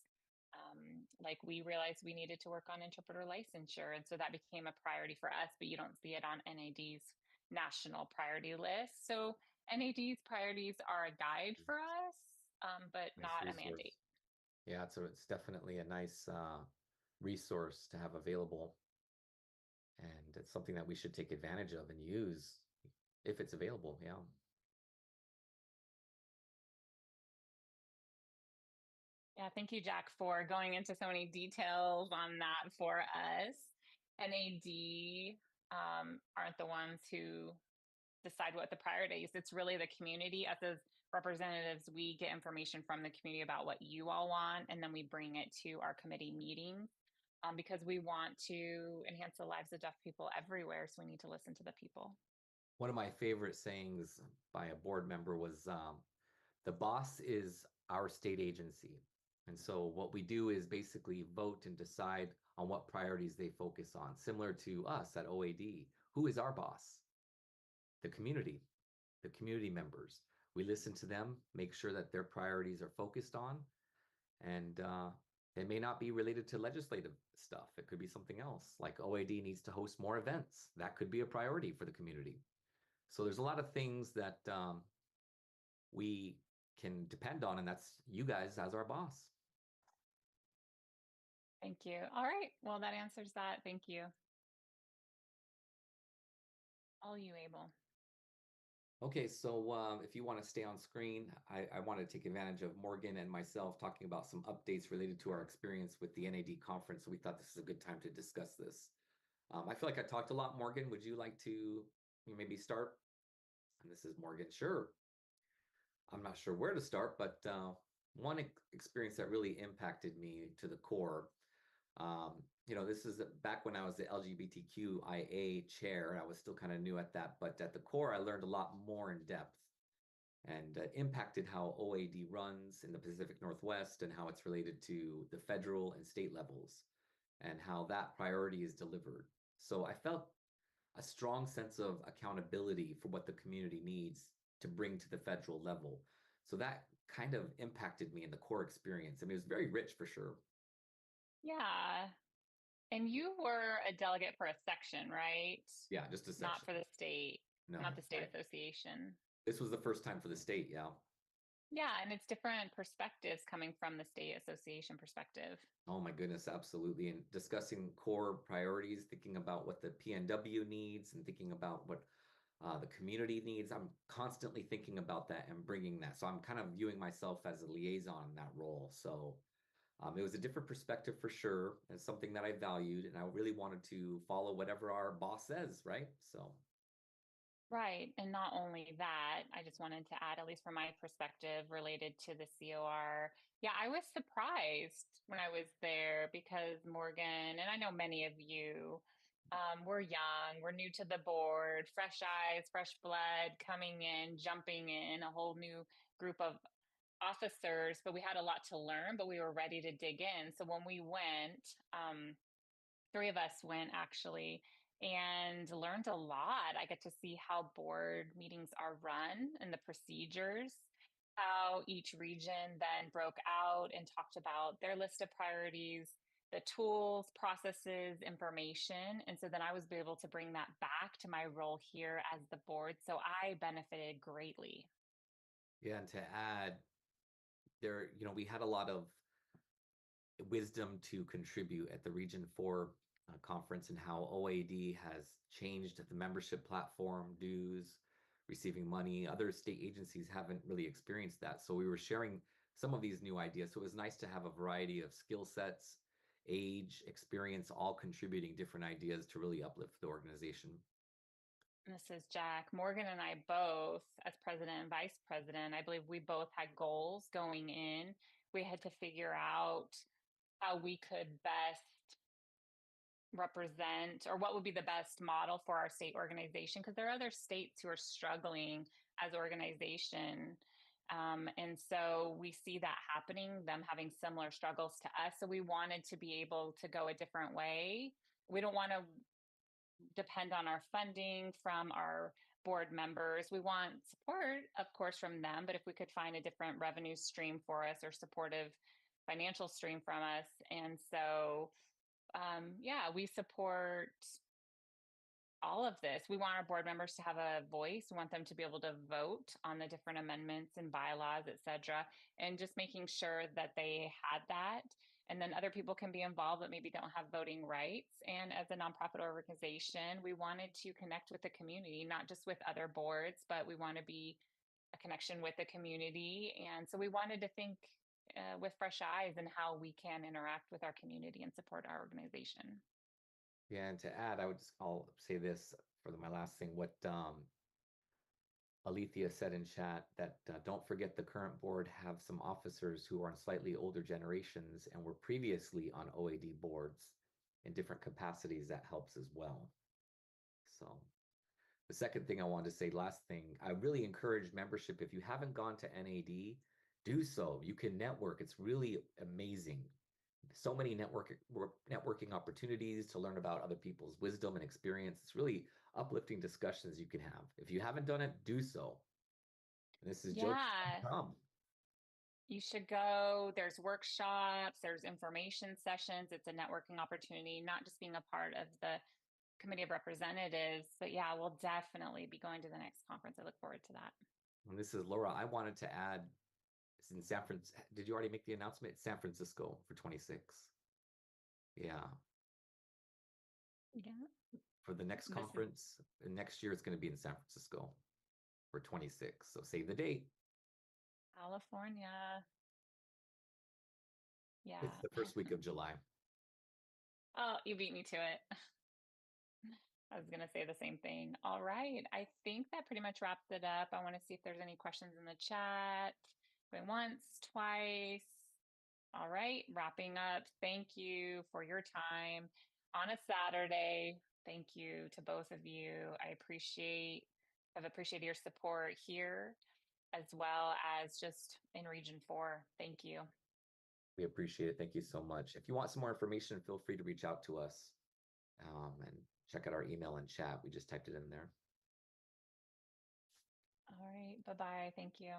Like we realized we needed to work on interpreter licensure. And so that became a priority for us, but you don't see it on NAD's national priority list. So NAD's priorities are a guide for us, but nice not a resource. mandate. Yeah, so it's definitely a nice resource to have available. And it's something that we should take advantage of and use if it's available. Yeah. Yeah, thank you, Jack, for going into so many details on that for us. NAD aren't the ones who decide what the priorities. It's really the community. As representatives, we get information from the community about what you all want, and then we bring it to our committee meetings because we want to enhance the lives of deaf people everywhere. So we need to listen to the people. One of my favorite sayings by a board member was the boss is our state agency. And so what we do is basically vote and decide on what priorities they focus on, similar to us at OAD. Who is our boss? The community members. we listen to them, make sure that their priorities are focused on, and they may not be related to legislative stuff. It could be something else, like OAD needs to host more events. That could be a priority for the community. So there's a lot of things that we can depend on, and that's you guys as our boss. Thank you. All right. Well, that answers that. Thank you. All you, Abel. Okay, so if you want to stay on screen, I want to take advantage of Morgan and myself talking about some updates related to our experience with the NAD conference. So we thought this is a good time to discuss this. I feel like I talked a lot. Morgan, would you like to maybe start? And this is Morgan. Sure. I'm not sure where to start, but one experience that really impacted me to the core. This is back when I was the LGBTQIA chair. I was still kind of new at that, but at the core, I learned a lot more in depth and impacted how OAD runs in the Pacific Northwest and how it's related to the federal and state levels and how that priority is delivered. So I felt a strong sense of accountability for what the community needs to bring to the federal level. So that kind of impacted me in the core experience. I mean, it was very rich for sure. Yeah. And you were a delegate for a section, right? Yeah, just a section. Not for the state, No, not the state association. This was the first time for the state, yeah. Yeah, and it's different perspectives coming from the state association perspective. Oh my goodness, absolutely. And discussing core priorities, thinking about what the PNW needs and thinking about what the community needs. I'm constantly thinking about that and bringing that. So I'm kind of viewing myself as a liaison in that role. So it was a different perspective for sure, and something that I valued, and I really wanted to follow whatever our boss says, right? So. Right. And not only that, I just wanted to add, at least from my perspective related to the COR. Yeah, I was surprised when I was there because Morgan, and I know many of you, we're young, we're new to the board, fresh eyes, fresh blood coming in, jumping in, a whole new group of officers, but we had a lot to learn, but we were ready to dig in. So when we went, three of us went actually and learned a lot. I get to see how board meetings are run and the procedures, how each region then broke out and talked about their list of priorities, the tools, processes, information. And so then I was able to bring that back to my role here as the board. So I benefited greatly. Yeah, and to add, we had a lot of wisdom to contribute at the Region 4 conference and how OAD has changed the membership platform, dues, receiving money. Other state agencies haven't really experienced that. So we were sharing some of these new ideas. So it was nice to have a variety of skill sets, age, experience, all contributing different ideas to really uplift the organization. This is Jack. Morgan and I both, as president and vice president, I believe we both had goals going in. We had to figure out how we could best represent or what would be the best model for our state organization, because there are other states who are struggling as organization. And so we see that happening, them having similar struggles to us. So we wanted to be able to go a different way. We don't want to depend on our funding from our board members. We want support, of course, from them, but if we could find a different revenue stream for us or supportive financial stream from us. And so, yeah, we support all of this. We want our board members to have a voice. We want them to be able to vote on the different amendments and bylaws, et cetera, and just making sure that they had that. And then other people can be involved but maybe don't have voting rights. And as a nonprofit organization, we wanted to connect with the community, not just with other boards, but we want to be a connection with the community. And so we wanted to think with fresh eyes and how we can interact with our community and support our organization. Yeah, and to add, I'll say this for my last thing. What Alethea said in chat, that don't forget the current board have some officers who are on slightly older generations and were previously on OAD boards in different capacities. That helps as well. So the second thing I wanted to say, last thing, I really encourage membership. If you haven't gone to NAD, do so. You can network. It's really amazing. So many networking opportunities to learn about other people's wisdom and experience. It's really uplifting discussions you can have. If you haven't done it, do so. This is Yeah. Joe. You should go. There's workshops, there's information sessions. It's a networking opportunity, not just being a part of the Committee of Representatives, but yeah, we'll definitely be going to the next conference. I look forward to that. And this is Laura. I wanted to add, it's in San Francisco. Did you already make the announcement? It's San Francisco for 26. Yeah. Yeah. For the next conference, next year it's going to be in San Francisco for 26. So save the date. California. Yeah. It's the first week of July. Oh, you beat me to it. I was going to say the same thing. All right. I think that pretty much wraps it up. I want to see if there's any questions in the chat. Going once, twice. All right. Wrapping up. Thank you for your time on a Saturday. Thank you to both of you. I've appreciated your support here as well as just in Region 4. Thank you. We appreciate it. Thank you so much. If you want some more information, feel free to reach out to us and check out our email and chat. We just typed it in there. All right. Bye-bye. Thank you.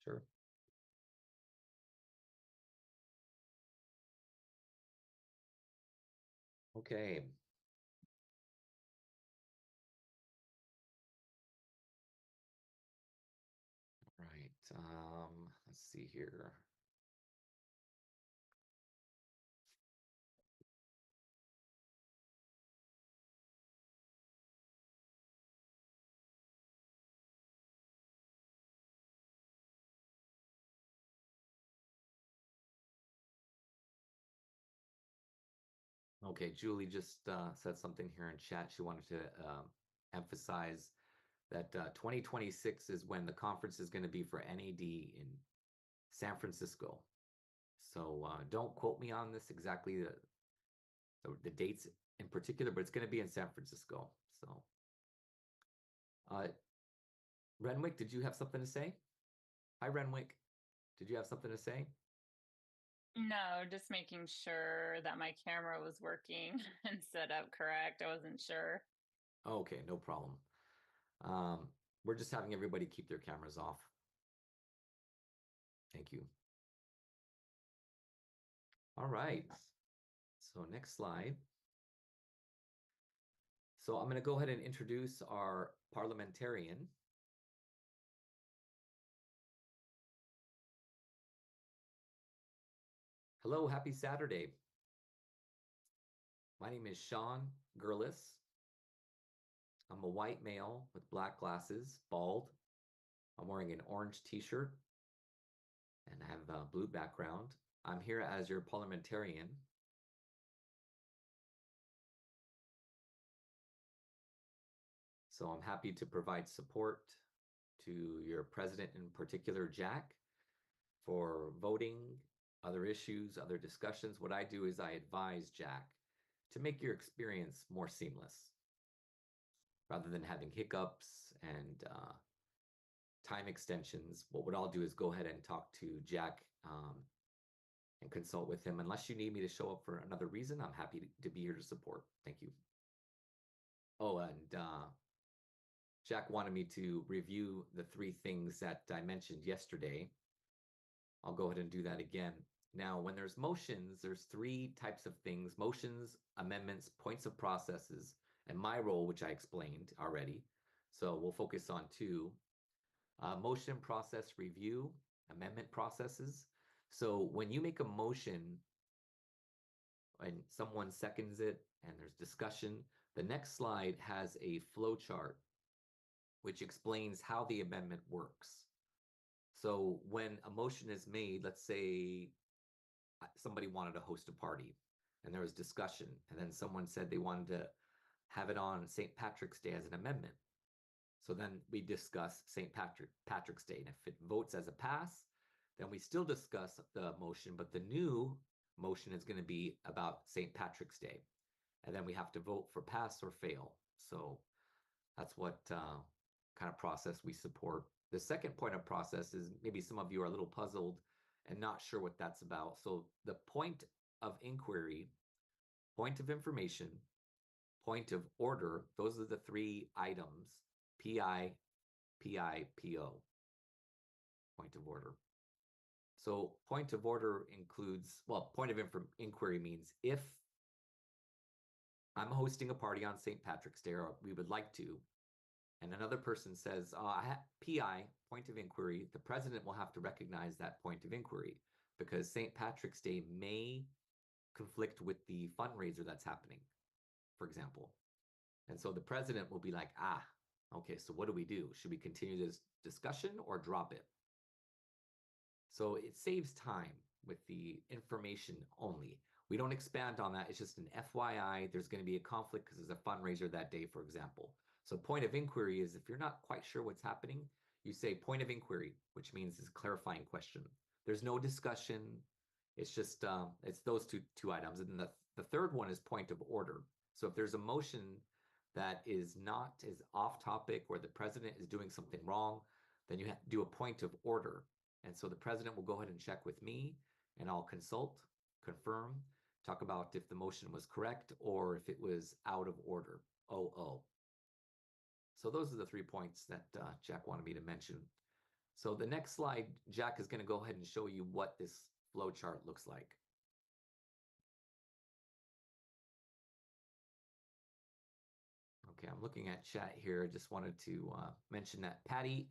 Sure. Okay. All right. Let's see here. Okay, Julie just said something here in chat. She wanted to emphasize that 2026 is when the conference is going to be for NAD in San Francisco. So don't quote me on this exactly, the dates in particular, but it's going to be in San Francisco. So, Renwick, did you have something to say? Hi, Renwick. Did you have something to say? No, just making sure that my camera was working and set up correct. I wasn't sure. Okay, no problem. We're just having everybody keep their cameras off. Thank you. All right. So next slide. So I'm going to go ahead and introduce our parliamentarian. Hello, happy Saturday. My name is Sean Gurlis. I'm a white male with black glasses, bald. I'm wearing an orange t-shirt and I have a blue background. I'm here as your parliamentarian. So I'm happy to provide support to your president, in particular, Jack, for voting, other issues, other discussions. What I do is I advise Jack to make your experience more seamless rather than having hiccups and time extensions. What I'll do is go ahead and talk to Jack and consult with him. Unless you need me to show up for another reason, I'm happy to be here to support. Thank you. Oh, and Jack wanted me to review the 3 things that I mentioned yesterday. I'll go ahead and do that again. Now, when there's motions, there's 3 types of things: motions, amendments, points of processes, and my role, which I explained already. So we'll focus on 2. Motion process review, amendment processes. So when you make a motion and someone seconds it and there's discussion, the next slide has a flow chart which explains how the amendment works. So when a motion is made, let's say somebody wanted to host a party and there was discussion, and then someone said they wanted to have it on St. Patrick's Day as an amendment. So then we discuss St. Patrick's Day. And if it votes as a pass, then we still discuss the motion, but the new motion is going to be about St. Patrick's Day. And then we have to vote for pass or fail. So that's what kind of process we support. The second point of process is maybe some of you are a little puzzled and not sure what that's about. So the point of inquiry, point of information, point of order, those are the 3 items: PI, PI, PO, point of order. So point of order includes, well, point of inquiry means if I'm hosting a party on St. Patrick's Day, or we would like to, and another person says, PI, point of inquiry, the president will have to recognize that point of inquiry because St. Patrick's Day may conflict with the fundraiser that's happening, for example. And so the president will be like, okay, so what do we do? Should we continue this discussion or drop it? So it saves time with the information only. We don't expand on that. It's just an FYI. There's going to be a conflict because there's a fundraiser that day, for example. So point of inquiry is if you're not quite sure what's happening, you say point of inquiry, which means it's a clarifying question. There's no discussion. It's just, it's those two items. And then the third one is point of order. So if there's a motion that is not as off topic or the president is doing something wrong, then you have to do a point of order. And so the president will go ahead and check with me and I'll consult, confirm, talk about if the motion was correct or if it was out of order, OO. So those are the 3 points that Jack wanted me to mention. So the next slide, Jack is going to go ahead and show you what this flow chart looks like. Okay, I'm looking at chat here. Just wanted to mention that, Patty,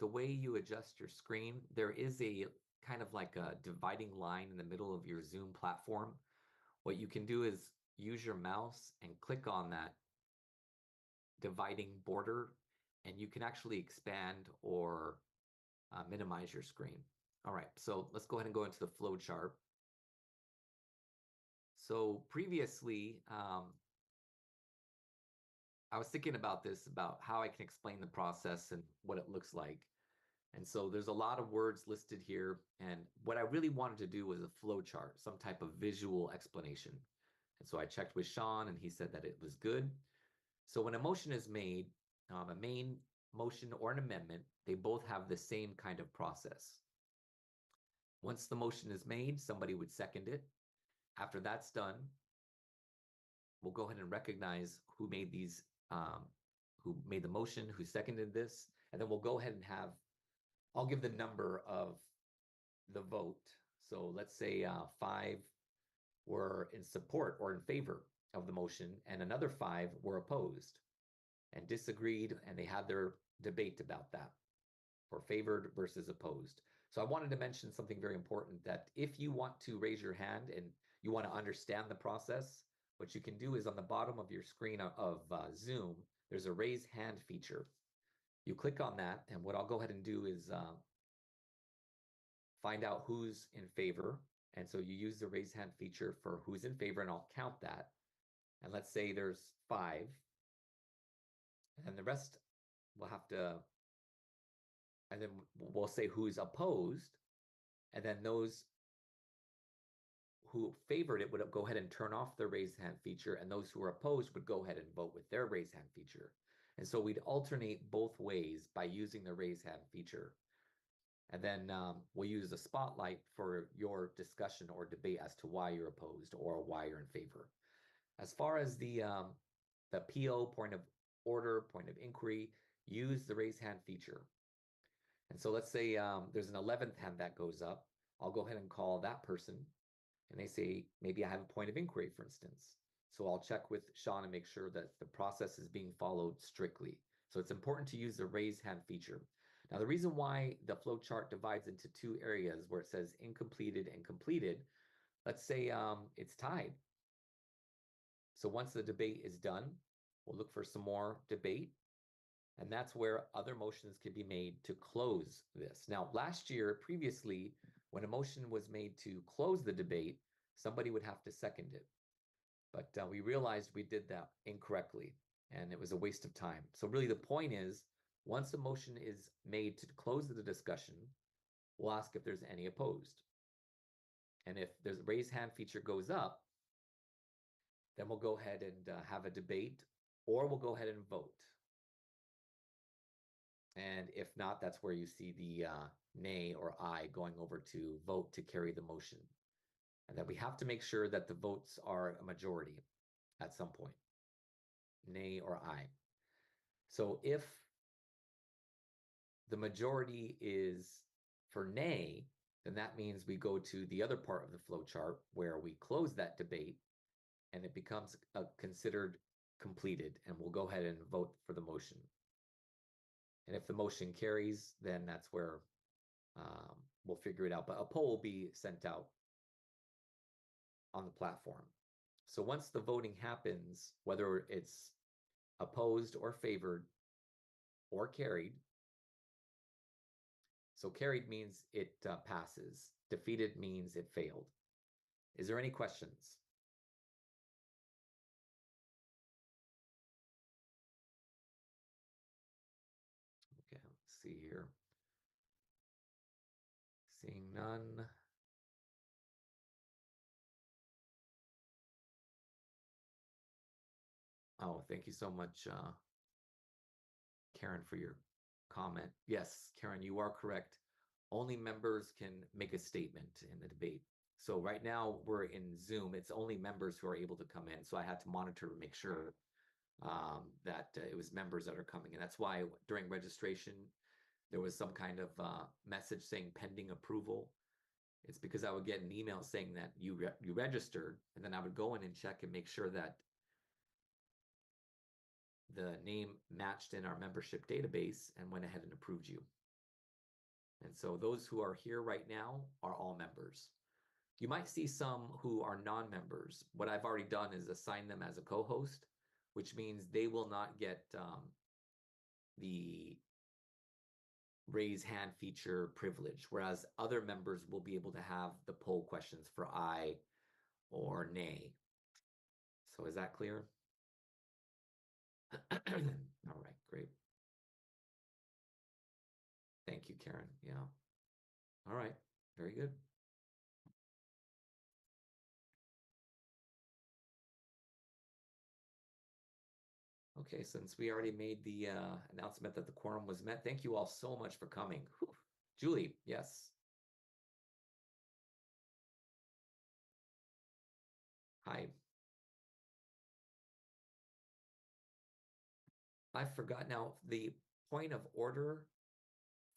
the way you adjust your screen, there is a kind of like a dividing line in the middle of your Zoom platform. What you can do is use your mouse and click on that dividing border, and you can actually expand or minimize your screen. All right, so let's go ahead and go into the flow chart. So previously, I was thinking about this, about how I can explain the process and what it looks like. And so there's a lot of words listed here. And what I really wanted to do was a flow chart, some type of visual explanation. And so I checked with Sean and he said that it was good. So when a motion is made, a main motion or an amendment, they both have the same kind of process. Once the motion is made, somebody would second it. After that's done, we'll go ahead and recognize who made these, who made the motion, who seconded this, and then we'll go ahead and have, I'll give the number of the vote. So let's say 5 were in support or in favor of the motion, and another 5 were opposed and disagreed, and they had their debate about that, or favored versus opposed. So I wanted to mention something very important, that if you want to raise your hand and you want to understand the process, what you can do is on the bottom of your screen of Zoom, there's a raise hand feature. You click on that, and what I'll go ahead and do is find out who's in favor. And so you use the raise hand feature for who's in favor, and I'll count that. And let's say there's 5, and the rest will have to, and then we'll say who's opposed, and then those who favored it would go ahead and turn off the raise hand feature, and those who are opposed would go ahead and vote with their raise hand feature. And so we'd alternate both ways by using the raise hand feature. And then we'll use a spotlight for your discussion or debate as to why you're opposed or why you're in favor. As far as the PO, point of order, point of inquiry, use the raise hand feature. And so let's say there's an 11th hand that goes up. I'll go ahead and call that person. And they say, maybe I have a point of inquiry, for instance. So I'll check with Sean and make sure that the process is being followed strictly. So it's important to use the raise hand feature. Now, the reason why the flow chart divides into 2 areas where it says incompleted and completed, let's say it's tied. So once the debate is done, we'll look for some more debate. And that's where other motions can be made to close this. Now, last year, previously, when a motion was made to close the debate, somebody would have to second it. But we realized we did that incorrectly, and it was a waste of time. So really the point is, once a motion is made to close the discussion, we'll ask if there's any opposed. And if there's a raise hand feature goes up, then we'll go ahead and have a debate, or we'll go ahead and vote. And if not, that's where you see the nay or aye going over to vote to carry the motion. And that we have to make sure that the votes are a majority at some point, nay or aye. So if the majority is for nay, then that means we go to the other part of the flow chart where we close that debate and it becomes considered completed, and we'll go ahead and vote for the motion. And if the motion carries, then that's where we'll figure it out. But a poll will be sent out on the platform. So once the voting happens, whether it's opposed or favored or carried, so carried means it passes. Defeated means it failed. Is there any questions? Okay, let's see here. Seeing none. Oh, thank you so much, Karen, for your comment. Yes, Karen, you are correct. Only members can make a statement in the debate. So right now we're in Zoom. It's only members who are able to come in. So I had to monitor to make sure that it was members that are coming in. That's why during registration, there was some kind of message saying pending approval. It's because I would get an email saying that you registered, and then I would go in and check and make sure that the name matched in our membership database and went ahead and approved you. And so those who are here right now are all members. You might see some who are non-members. What I've already done is assign them as a co-host, which means they will not get the raise hand feature privilege, whereas other members will be able to have the poll questions for aye or nay. So is that clear? All right, great. Thank you, Karen. Yeah. All right, very good. Okay, since we already made the announcement that the quorum was met, thank you all so much for coming. Whew. Julie, yes. Hi. I forgot now, the point of order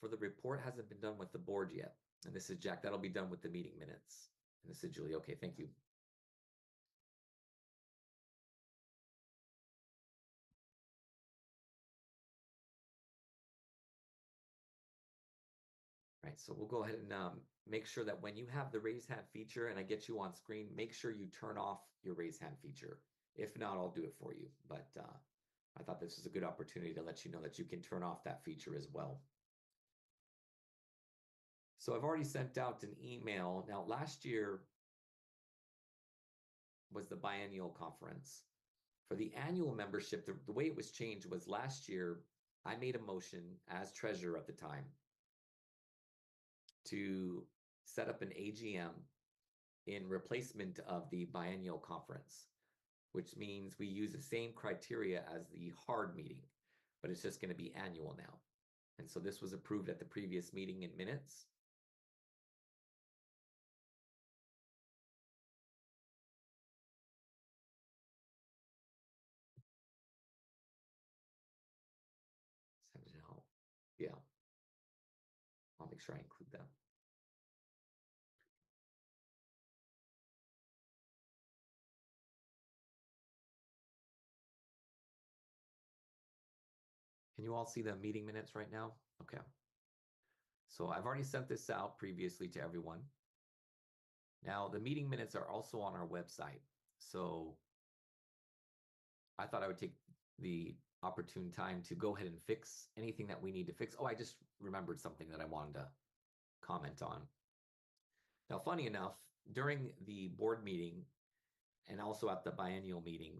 for the report hasn't been done with the board yet. And this is Jack, that'll be done with the meeting minutes. And this is Julie. Okay, thank you. Right, so we'll go ahead and make sure that when you have the raise hand feature and I get you on screen, make sure you turn off your raise hand feature. If not, I'll do it for you. But I thought this was a good opportunity to let you know that you can turn off that feature as well. So I've already sent out an email. Now, last year was the biennial conference. For the annual membership, the way it was changed was last year, I made a motion as treasurer at the time to set up an AGM in replacement of the biennial conference, which means we use the same criteria as the hard meeting, but it's just going to be annual now. And so this was approved at the previous meeting in minutes. Send it out. Yeah. I'll make sure I include that. Can you all see the meeting minutes right now? Okay. So I've already sent this out previously to everyone. Now, the meeting minutes are also on our website. So I thought I would take the opportune time to go ahead and fix anything that we need to fix. Oh, I just remembered something that I wanted to comment on. Now, funny enough, during the board meeting and also at the biennial meeting,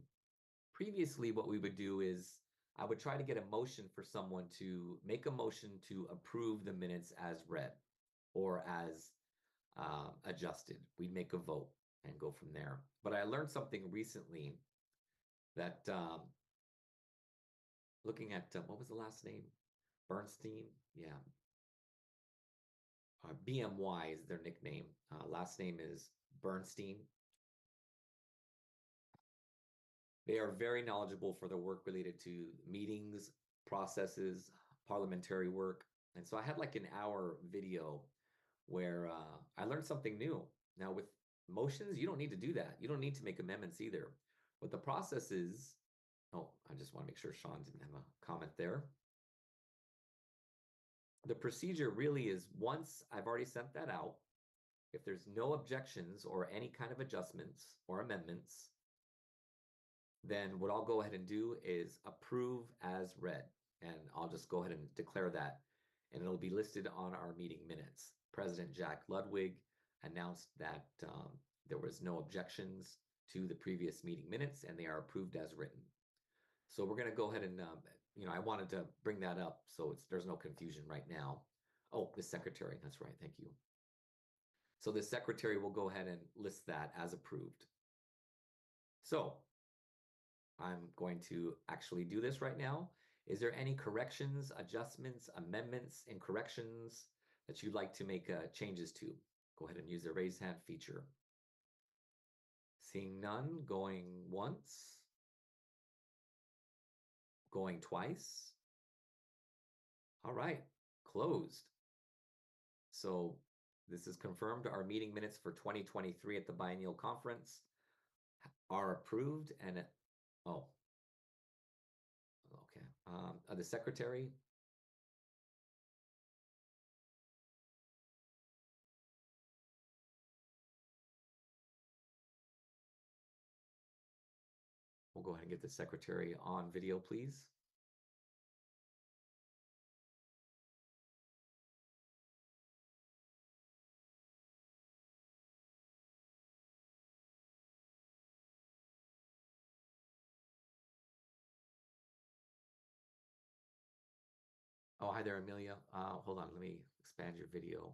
previously what we would do is I would try to get a motion for someone to make a motion to approve the minutes as read or as adjusted. We'd make a vote and go from there. But I learned something recently that looking at, what was the last name? Bernstein? Yeah. BMY is their nickname. Last name is Bernstein. They are very knowledgeable for their work related to meetings, processes, parliamentary work. And so I had like an hour video where I learned something new. Now with motions, you don't need to do that. You don't need to make amendments either. What the process is, oh, I just want to make sure Sean didn't have a comment there. The procedure really is once I've already sent that out, if there's no objections or any kind of adjustments or amendments, then what I'll go ahead and do is approve as read. And I'll just go ahead and declare that. And it'll be listed on our meeting minutes. President Jack Ludwig announced that there was no objections to the previous meeting minutes and they are approved as written. So we're going to go ahead and, I wanted to bring that up so there's no confusion right now. Oh, the secretary, that's right, thank you. So the secretary will go ahead and list that as approved. So I'm going to actually do this right now. Is there any corrections, adjustments, amendments, and corrections that you'd like to make changes to? Go ahead and use the raise hand feature. Seeing none, going once, going twice. All right, closed. So this is confirmed. Our meeting minutes for 2023 at the biennial conference are approved and oh, okay. The secretary. We'll go ahead and get the secretary on video, please. Oh, hi there, Amelia. Hold on, let me expand your video.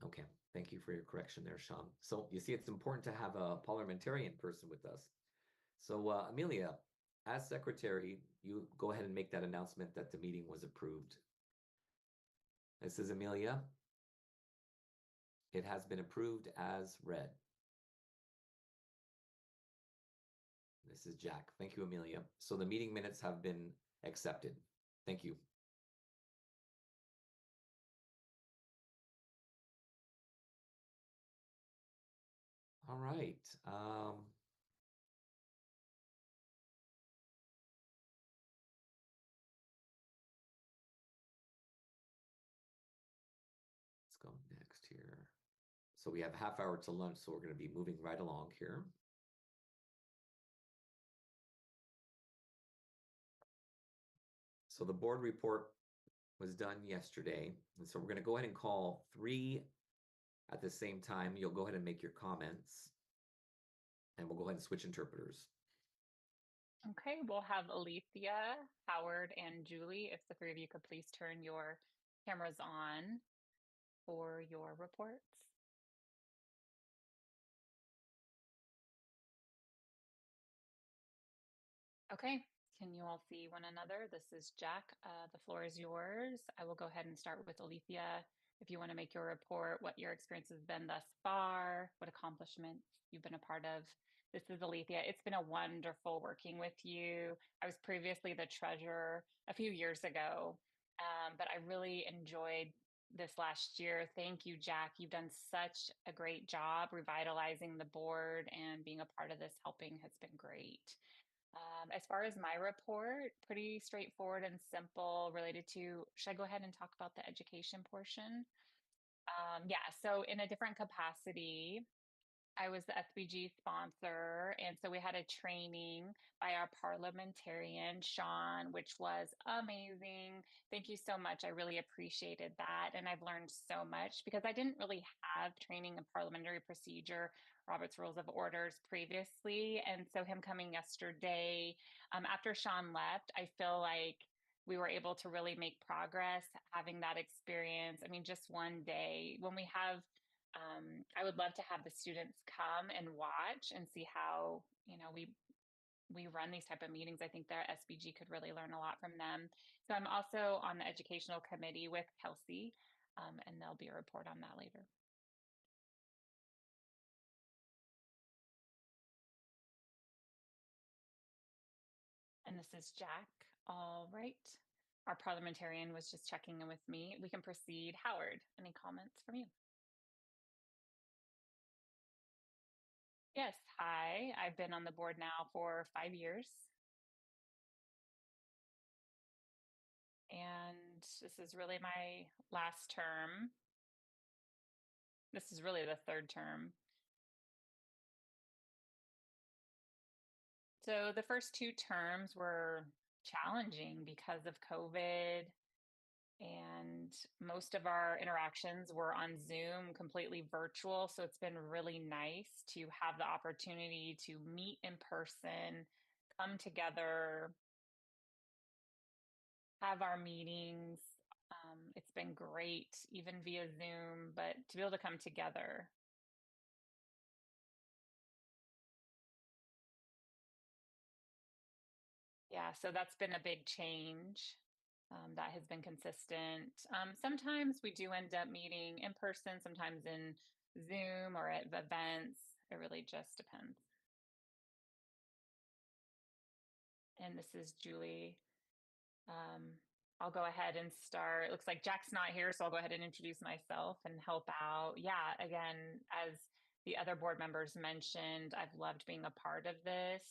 Okay, thank you for your correction there, Sean. So you see, it's important to have a parliamentarian person with us. So Amelia, as secretary, you go ahead and make that announcement that the meeting was approved. This is Amelia. It has been approved as read. This is Jack. Thank you, Amelia. So the meeting minutes have been accepted. Thank you. All right. Let's go next here. So we have a half hour to lunch, so we're going to be moving right along here. So the board report was done yesterday. And so we're going to go ahead and call 3 at the same time. You'll go ahead and make your comments. And we'll go ahead and switch interpreters. Okay, we'll have Alethea, Howard, and Julie. If the 3 of you could please turn your cameras on for your reports. Okay, can you all see one another? This is Jack. The floor is yours. I will go ahead and start with Alethea. If you want to make your report, what your experience has been thus far, what accomplishments you've been a part of. This is Alethea. It's been a wonderful working with you. I was previously the treasurer a few years ago, but I really enjoyed this last year. Thank you, Jack. You've done such a great job revitalizing the board, and being a part of this helping has been great. As far as my report, pretty straightforward and simple related to, should I go ahead and talk about the education portion? Yeah, so in a different capacity, I was the SBG sponsor. And so we had a training by our parliamentarian, Sean, which was amazing. Thank you so much. I really appreciated that. And I've learned so much because I didn't really have training in parliamentary procedure, Robert's Rules of Orders previously. And so him coming yesterday, after Sean left, I feel like we were able to really make progress having that experience. I mean, just one day when we have I would love to have the students come and watch and see how, we run these type of meetings. I think their SBG could really learn a lot from them. So I'm also on the educational committee with Kelsey, and there'll be a report on that later. And this is Jack. All right. Our parliamentarian was just checking in with me. We can proceed. Howard, any comments from you? Yes. Hi. I've been on the board now for 5 years. And this is really my last term. This is really the third term. So the first 2 terms were challenging because of COVID, and most of our interactions were on Zoom, completely virtual. So it's been really nice to have the opportunity to meet in person, come together, have our meetings. It's been great, even via Zoom, but to be able to come together. Yeah, so that's been a big change. That has been consistent. Sometimes we do end up meeting in person, sometimes in Zoom or at events. It really just depends. And this is Julie. I'll go ahead and start. It looks like Jack's not here, so I'll go ahead and introduce myself and help out. Yeah, again, as the other board members mentioned, I've loved being a part of this.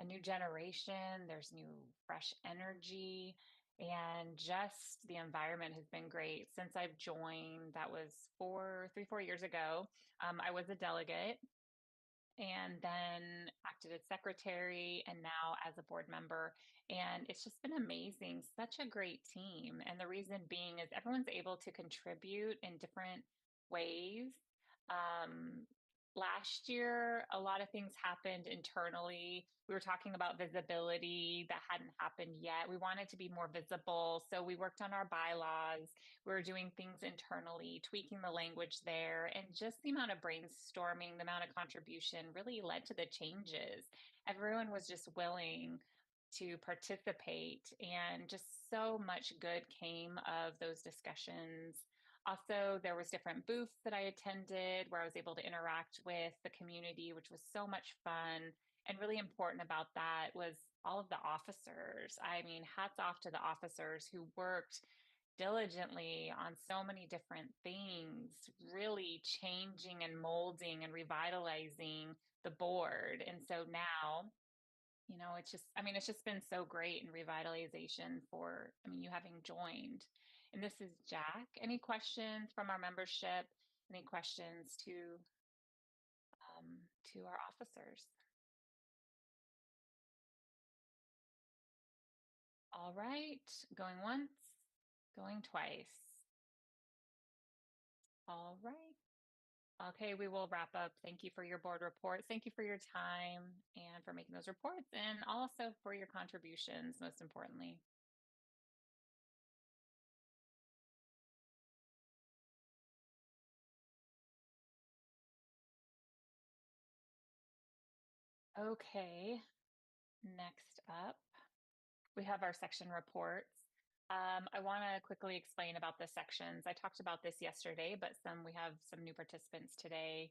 A new generation, there's new fresh energy, and just the environment has been great since I've joined. That was 4 years ago. I was a delegate and then acted as secretary and now as a board member. And it's just been amazing, such a great team. And the reason being is everyone's able to contribute in different ways. Um, Last year, a lot of things happened internally. We were talking about visibility that hadn't happened yet. We wanted to be more visible. So we worked on our bylaws. We were doing things internally, tweaking the language there, and just the amount of brainstorming, the amount of contribution really led to the changes. Everyone was just willing to participate, and just so much good came of those discussions. Also, there was different booths that I attended where I was able to interact with the community, which was so much fun. And really important about that was all of the officers. I mean, hats off to the officers who worked diligently on so many different things, really changing and molding and revitalizing the board. And so now, it's just been so great in revitalization for, you having joined. And this is Jack. Any questions from our membership? Any questions to our officers? All right, going once, going twice. All right. Okay, we will wrap up. Thank you for your board reports. Thank you for your time and for making those reports, and also for your contributions, most importantly. Okay, next up, we have our section reports. I want to quickly explain about the sections. I talked about this yesterday, but we have some new participants today.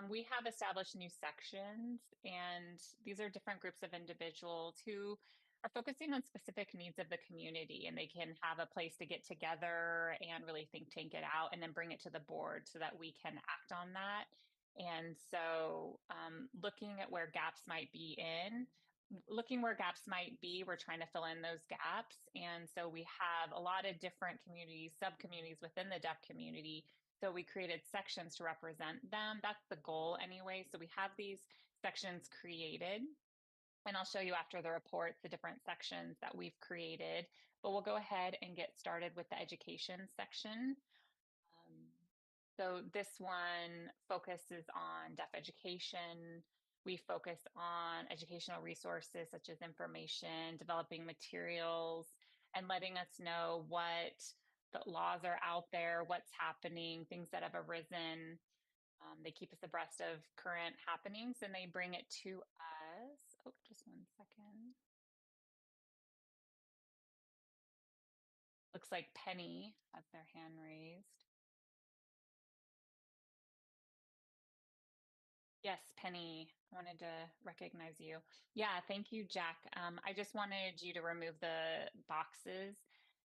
We have established new sections, and these are different groups of individuals who are focusing on specific needs of the community, and they can have a place to get together and really think tank it out and then bring it to the board so that we can act on that. And so looking at where gaps might be we're trying to fill in those gaps. And so we have a lot of different communities, sub-communities within the deaf community. So we created sections to represent them. That's the goal anyway. So we have these sections created, and I'll show you after the report the different sections that we've created. But we'll go ahead and get started with the education section. So this one focuses on deaf education. We focus on educational resources such as information, developing materials, and letting us know what the laws are out there, what's happening, things that have arisen. They keep us abreast of current happenings, and they bring it to us. Oh, just 1 second. Looks like Penny has their hand raised. Yes, Penny, I wanted to recognize you. Yeah, thank you, Jack. I just wanted you to remove the boxes,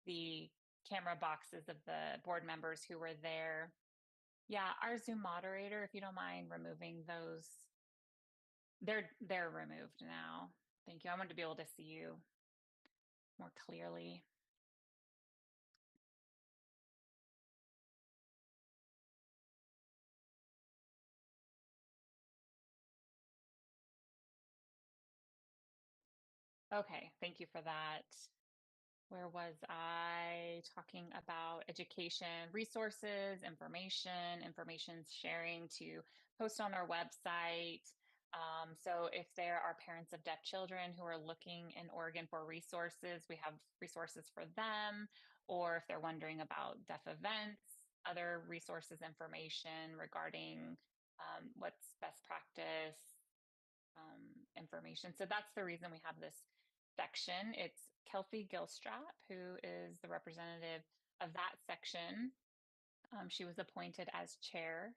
the camera boxes of the board members who were there. Yeah, our Zoom moderator, if you don't mind removing those, they're removed now. Thank you. I wanted to be able to see you more clearly. Okay, thank you for that. Where was I talking about education resources, information sharing to post on our website? So if there are parents of deaf children who are looking in Oregon for resources, we have resources for them. Or if they're wondering about deaf events, other resources, information regarding what's best practice, information. So that's the reason we have this section. It's Kelsey Gilstrap, who is the representative of that section. She was appointed as chair.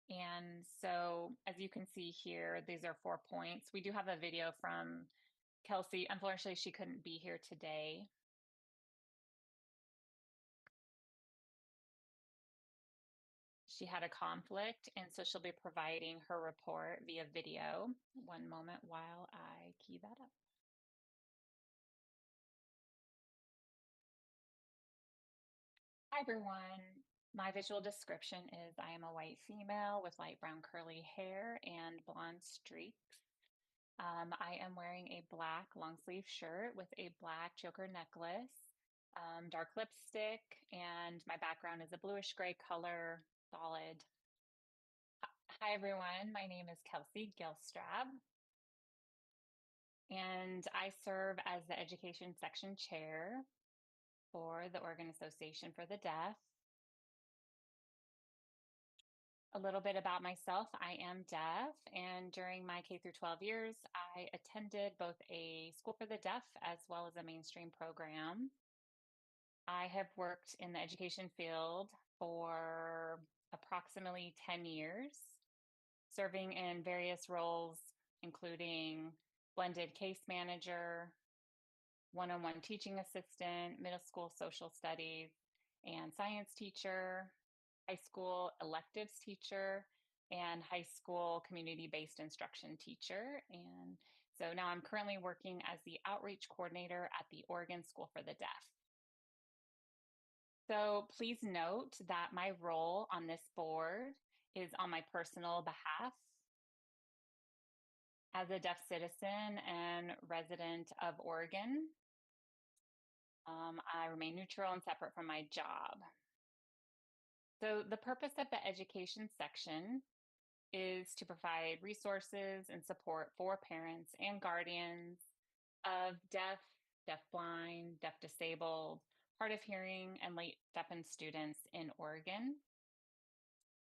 And so, as you can see here, these are 4 points. We do have a video from Kelsey. Unfortunately, she couldn't be here today. She had a conflict, and so she'll be providing her report via video. One moment while I key that up. Hi, everyone. My visual description is I am a white female with light brown curly hair and blonde streaks. I am wearing a black long sleeve shirt with a black choker necklace, dark lipstick, and my background is a bluish gray color solid. Hi, everyone. My name is Kelsey Gilstrap, and I serve as the education section chair for the Oregon Association for the Deaf. A little bit about myself. I am deaf, and during my K through 12 years, I attended both a school for the deaf as well as a mainstream program. I have worked in the education field for approximately 10 years, serving in various roles, including blended case manager, one-on-one teaching assistant, middle school social studies and science teacher, high school electives teacher, and high school community-based instruction teacher. And so now I'm currently working as the outreach coordinator at the Oregon School for the Deaf. So please note that my role on this board is on my personal behalf. As a deaf citizen and resident of Oregon, I remain neutral and separate from my job. So the purpose of the education section is to provide resources and support for parents and guardians of deaf, deafblind, deaf disabled, hard of hearing, and late deafened students in Oregon.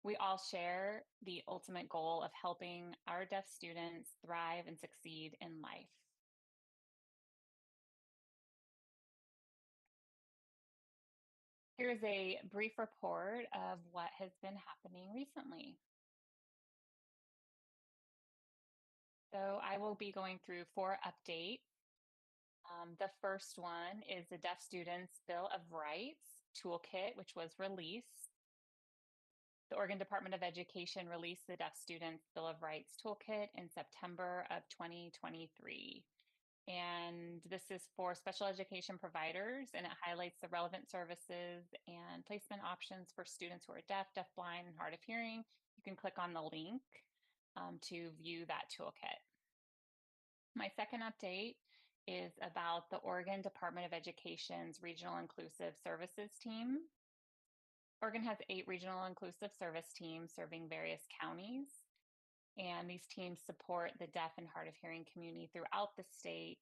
We all share the ultimate goal of helping our deaf students thrive and succeed in life. Here's a brief report of what has been happening recently. So I will be going through 4 updates. The first one is the Deaf Students Bill of Rights Toolkit, which was released. The Oregon Department of Education released the Deaf Students Bill of Rights Toolkit in September of 2023. And this is for special education providers, and it highlights the relevant services and placement options for students who are deaf, deafblind, and hard of hearing. You can click on the link to view that toolkit. My second update is about the Oregon Department of Education's Regional Inclusive Services Team. Oregon has 8 regional inclusive service teams serving various counties. And these teams support the deaf and hard of hearing community throughout the state,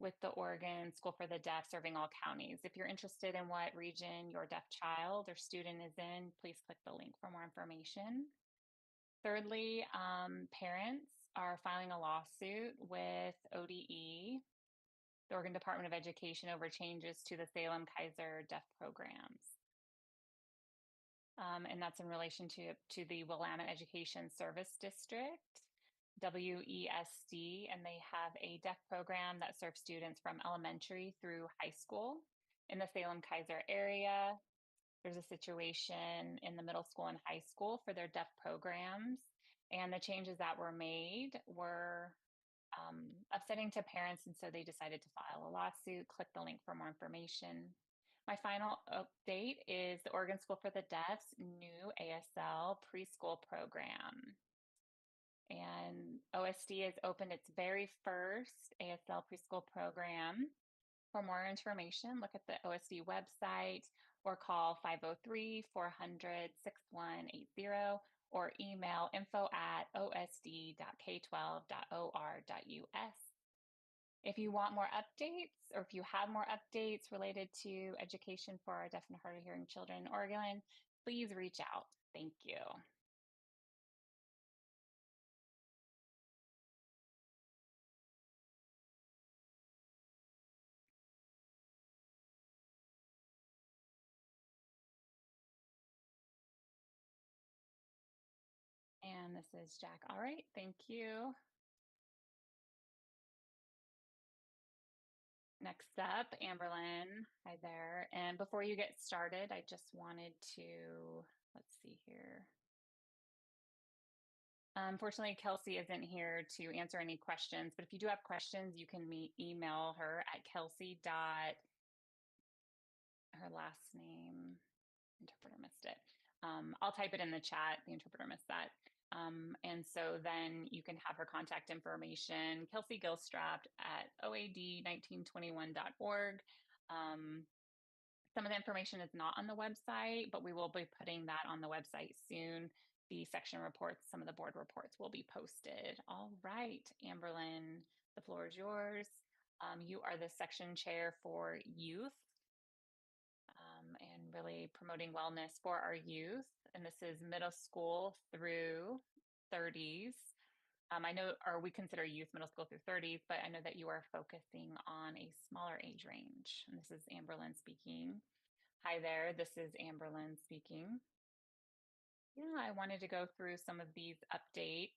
with the Oregon School for the Deaf serving all counties. If you're interested in what region your deaf child or student is in, please click the link for more information. Thirdly, parents are filing a lawsuit with ODE, the Oregon Department of Education, over changes to the Salem-Keizer deaf programs. And that's in relation to the Willamette Education Service District, WESD, and they have a deaf program that serves students from elementary through high school in the Salem-Keizer area. There's a situation in the middle school and high school for their deaf programs, and the changes that were made were upsetting to parents, and so they decided to file a lawsuit. Click the link for more information. My final update is the Oregon School for the Deaf's new ASL preschool program. And OSD has opened its very first ASL preschool program. For more information, look at the OSD website or call 503-400-6180 or email info@osd.k12.or.us. If you want more updates or if you have more updates related to education for our deaf and hard of hearing children in Oregon, please reach out. Thank you. And this is Jack. All right, thank you. Next up, Amberlyn. Hi there. And before you get started, I just wanted to, let's see here. Unfortunately, Kelsey isn't here to answer any questions, but if you do have questions, you can email her at Kelsey. Her last name, interpreter missed it. I'll type it in the chat. The interpreter missed that. And so then you can have her contact information, Kelsey Gilstrap at oad1921.org. Some of the information is not on the website, but we will be putting that on the website soon. The section reports, some of the board reports will be posted. All right, Amberlyn, the floor is yours. You are the section chair for youth and really promoting wellness for our youth. And this is middle school through 30s. I know, or we consider youth middle school through 30s, but I know that you are focusing on a smaller age range. And this is Amberlyn speaking. Hi there, this is Amberlyn speaking. Yeah, I wanted to go through some of these updates,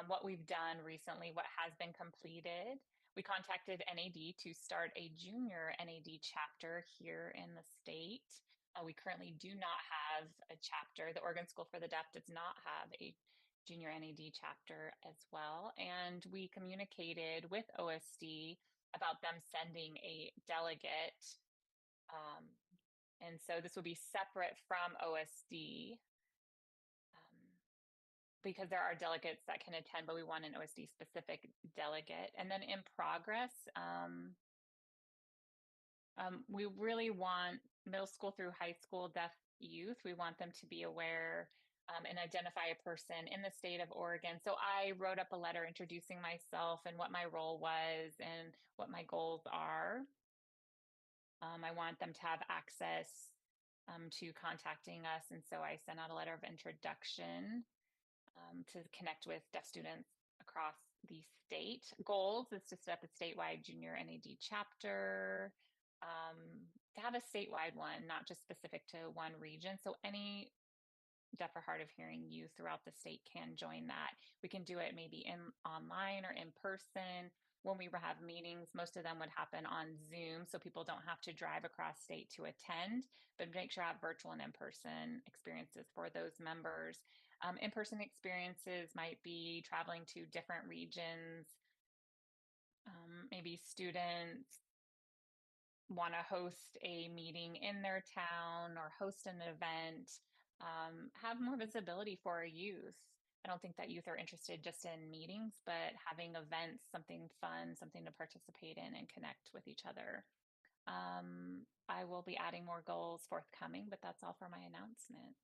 what we've done recently, what has been completed. We contacted NAD to start a junior NAD chapter here in the state. We currently do not have a chapter. The Oregon School for the Deaf does not have a junior NAD chapter as well. And we communicated with OSD about them sending a delegate. And so this will be separate from OSD because there are delegates that can attend, but we want an OSD specific delegate. And then in progress, we really want middle school through high school deaf youth. We want them to be aware and identify a person in the state of Oregon. So I wrote up a letter introducing myself and what my role was and what my goals are. I want them to have access to contacting us. And so I sent out a letter of introduction to connect with deaf students across the state. Goals is to set up a statewide junior NAD chapter, to have a statewide one, not just specific to one region. So any deaf or hard of hearing youth throughout the state can join that. We can do it maybe online or in person. When we have meetings, most of them would happen on Zoom, so people don't have to drive across state to attend, but make sure I have virtual and in-person experiences for those members. In-person experiences might be traveling to different regions. Maybe students want to host a meeting in their town or host an event, have more visibility for our youth. I don't think that youth are interested just in meetings, but having events, something fun, something to participate in and connect with each other. I will be adding more goals forthcoming, but that's all for my announcement.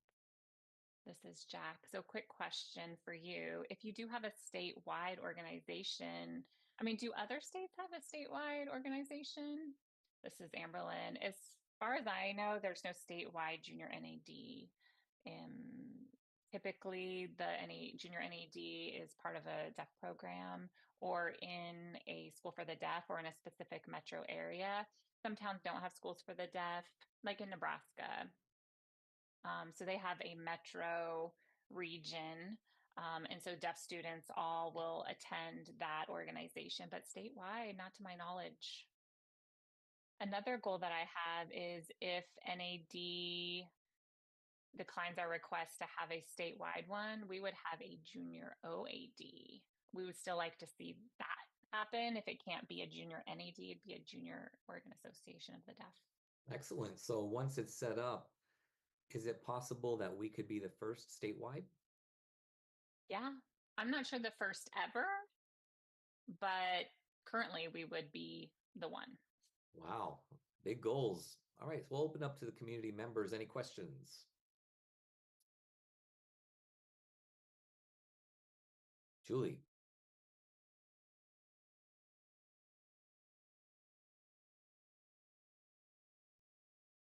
This is Jack. So quick question for you. If you do have a statewide organization, I mean, do other states have a statewide organization? This is Amberlyn. As far as I know, there's no statewide junior NAD. Typically, the junior NAD is part of a deaf program or in a school for the deaf or in a specific metro area. Some towns don't have schools for the deaf, like in Nebraska. So they have a metro region. And so deaf students all will attend that organization, but statewide, not to my knowledge. Another goal that I have is if NAD declines our request to have a statewide one, we would have a junior OAD. We would still like to see that happen. If it can't be a junior NAD, it'd be a junior Oregon Association of the Deaf. Excellent. So once it's set up, is it possible that we could be the first statewide? Yeah, I'm not sure the first ever, but currently we would be the one. Wow, big goals. All right, so we'll open up to the community members. Any questions? Julie.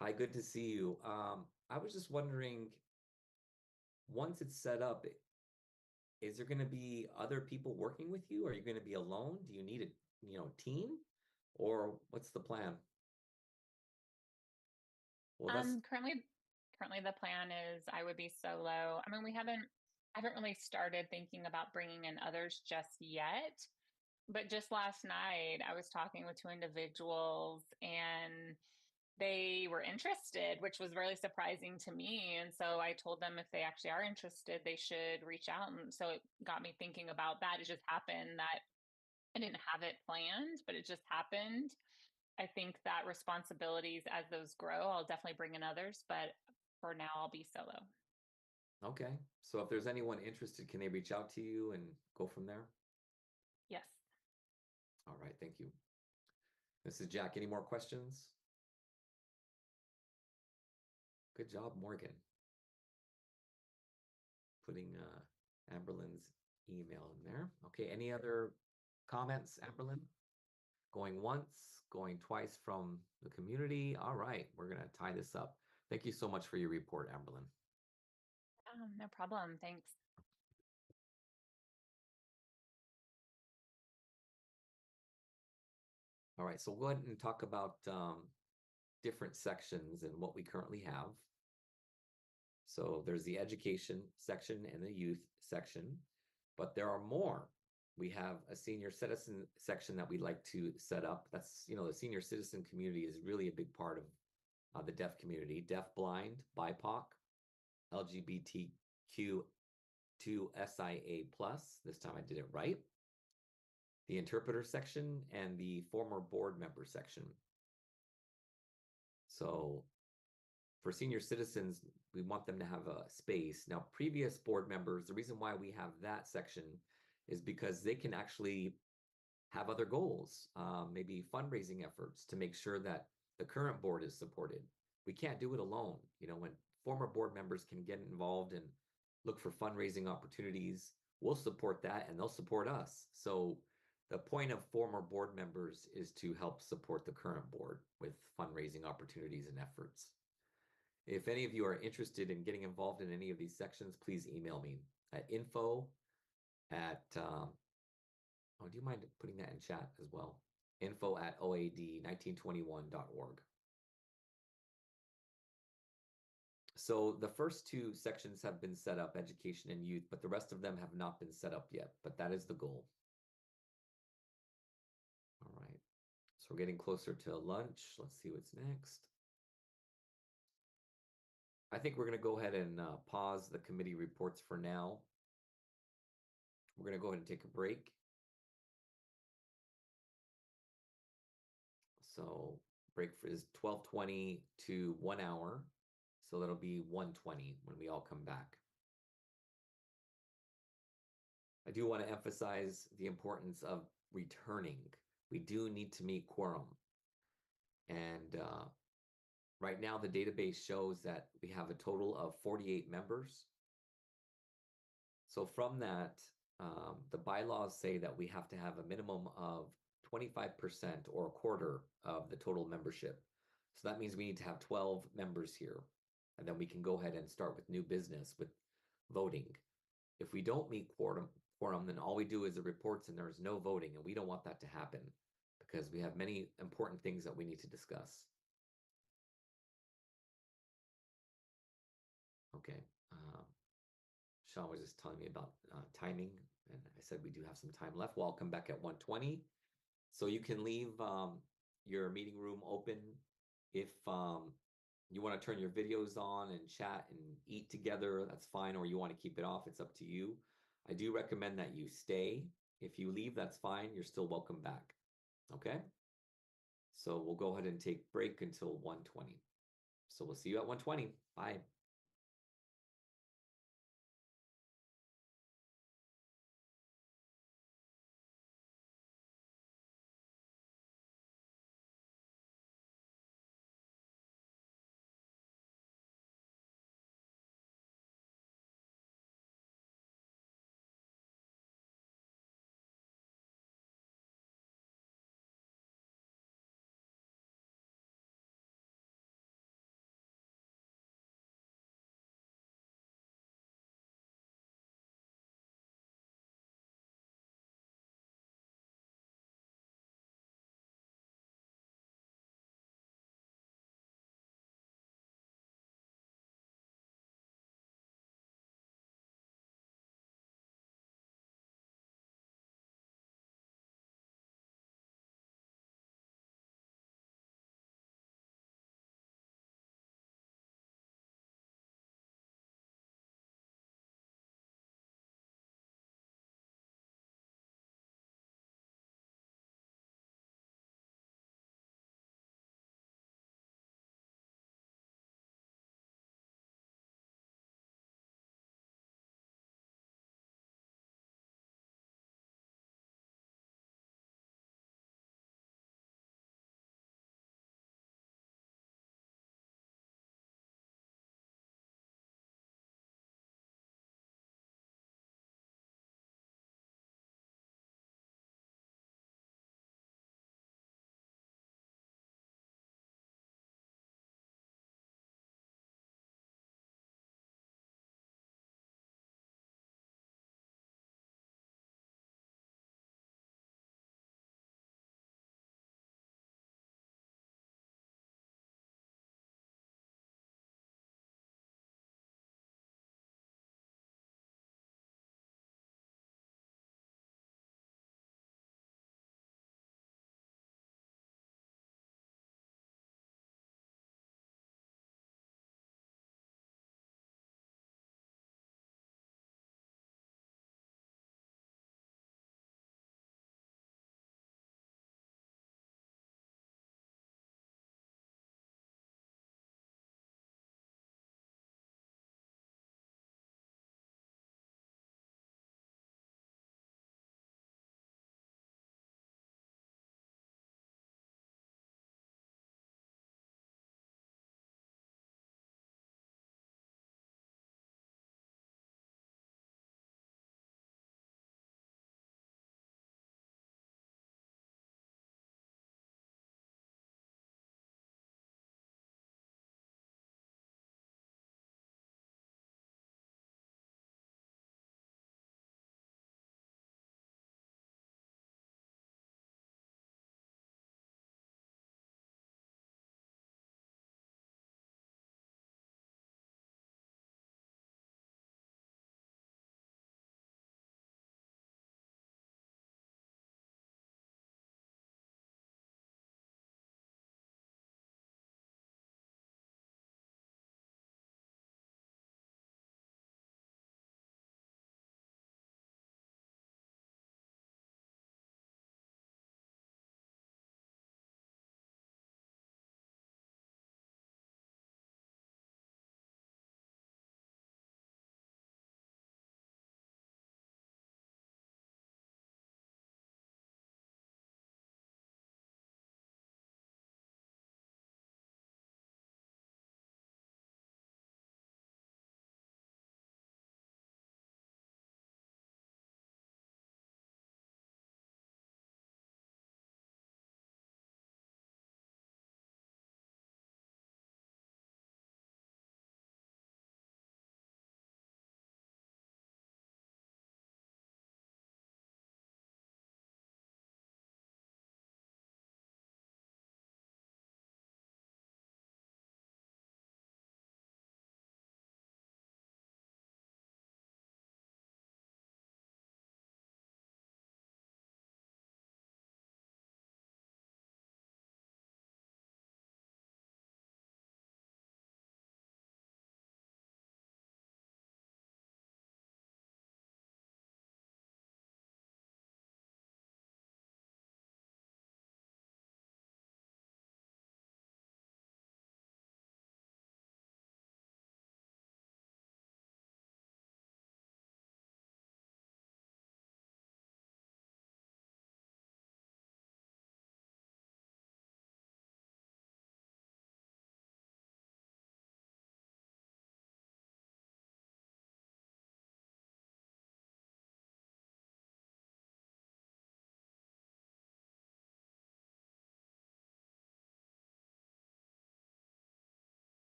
Hi, good to see you. I was just wondering, once it's set up, is there going to be other people working with you? Are you going to be alone? Do you need a team, or what's the plan? Well, that's Currently the plan is I would be solo. I mean, I haven't really started thinking about bringing in others just yet. But just last night, I was talking with two individuals and they were interested, which was really surprising to me. And so I told them if they actually are interested, they should reach out. And so it got me thinking about that. It just happened that I didn't have it planned, but it just happened. I think that responsibilities as those grow, I'll definitely bring in others, but for now, I'll be solo. okay. So if there's anyone interested, can they reach out to you and go from there? Yes. All right, thank you. Mrs. Jack, any more questions? Good job, Morgan. Putting Amberlynn's email in there. Okay, any other comments, Amberlynn? Going once, going twice from the community. All right, we're going to tie this up. Thank you so much for your report, Amberlynn. No problem. Thanks. All right, so we'll go ahead and talk about different sections and what we currently have. So there's the education section and the youth section, but there are more. We have a senior citizen section that we'd like to set up. That's, the senior citizen community is really a big part of the deaf community, deaf, blind, BIPOC, LGBTQ2SIA+. This time I did it right. The interpreter section and the former board member section. So for senior citizens, we want them to have a space. Now, previous board members, the reason why we have that section is because they can actually have other goals, maybe fundraising efforts to make sure that the current board is supported. We can't do it alone. When former board members can get involved and look for fundraising opportunities, we'll support that and they'll support us. So the point of former board members is to help support the current board with fundraising opportunities and efforts. If any of you are interested in getting involved in any of these sections, please email me at info@, do you mind putting that in chat as well? info@oad1921.org. So the first two sections have been set up, education and youth, but the rest of them have not been set up yet, but that is the goal. All right, so we're getting closer to lunch. Let's see what's next. I think we're going to go ahead and pause the committee reports for now. We're going to go ahead and take a break. So break is 12:20 to 1 hour. So that'll be 1:20 when we all come back. I do want to emphasize the importance of returning. We do need to meet quorum. And right now, the database shows that we have a total of 48 members. So from that, the bylaws say that we have to have a minimum of 25% or a quarter of the total membership. So that means we need to have 12 members here. And then we can go ahead and start with new business with voting. If we don't meet quorum, then all we do is the reports and there's no voting. And we don't want that to happen because we have many important things that we need to discuss. Okay. Sean was just telling me about timing, and I said we do have some time left. Well, I'll come back at 1:20. So you can leave your meeting room open if you want to turn your videos on and chat and eat together, that's fine, or you want to keep it off, it's up to you. I do recommend that you stay. If you leave, that's fine. You're still welcome back. Okay? So we'll go ahead and take break until 1:20. So we'll see you at 1:20. Bye.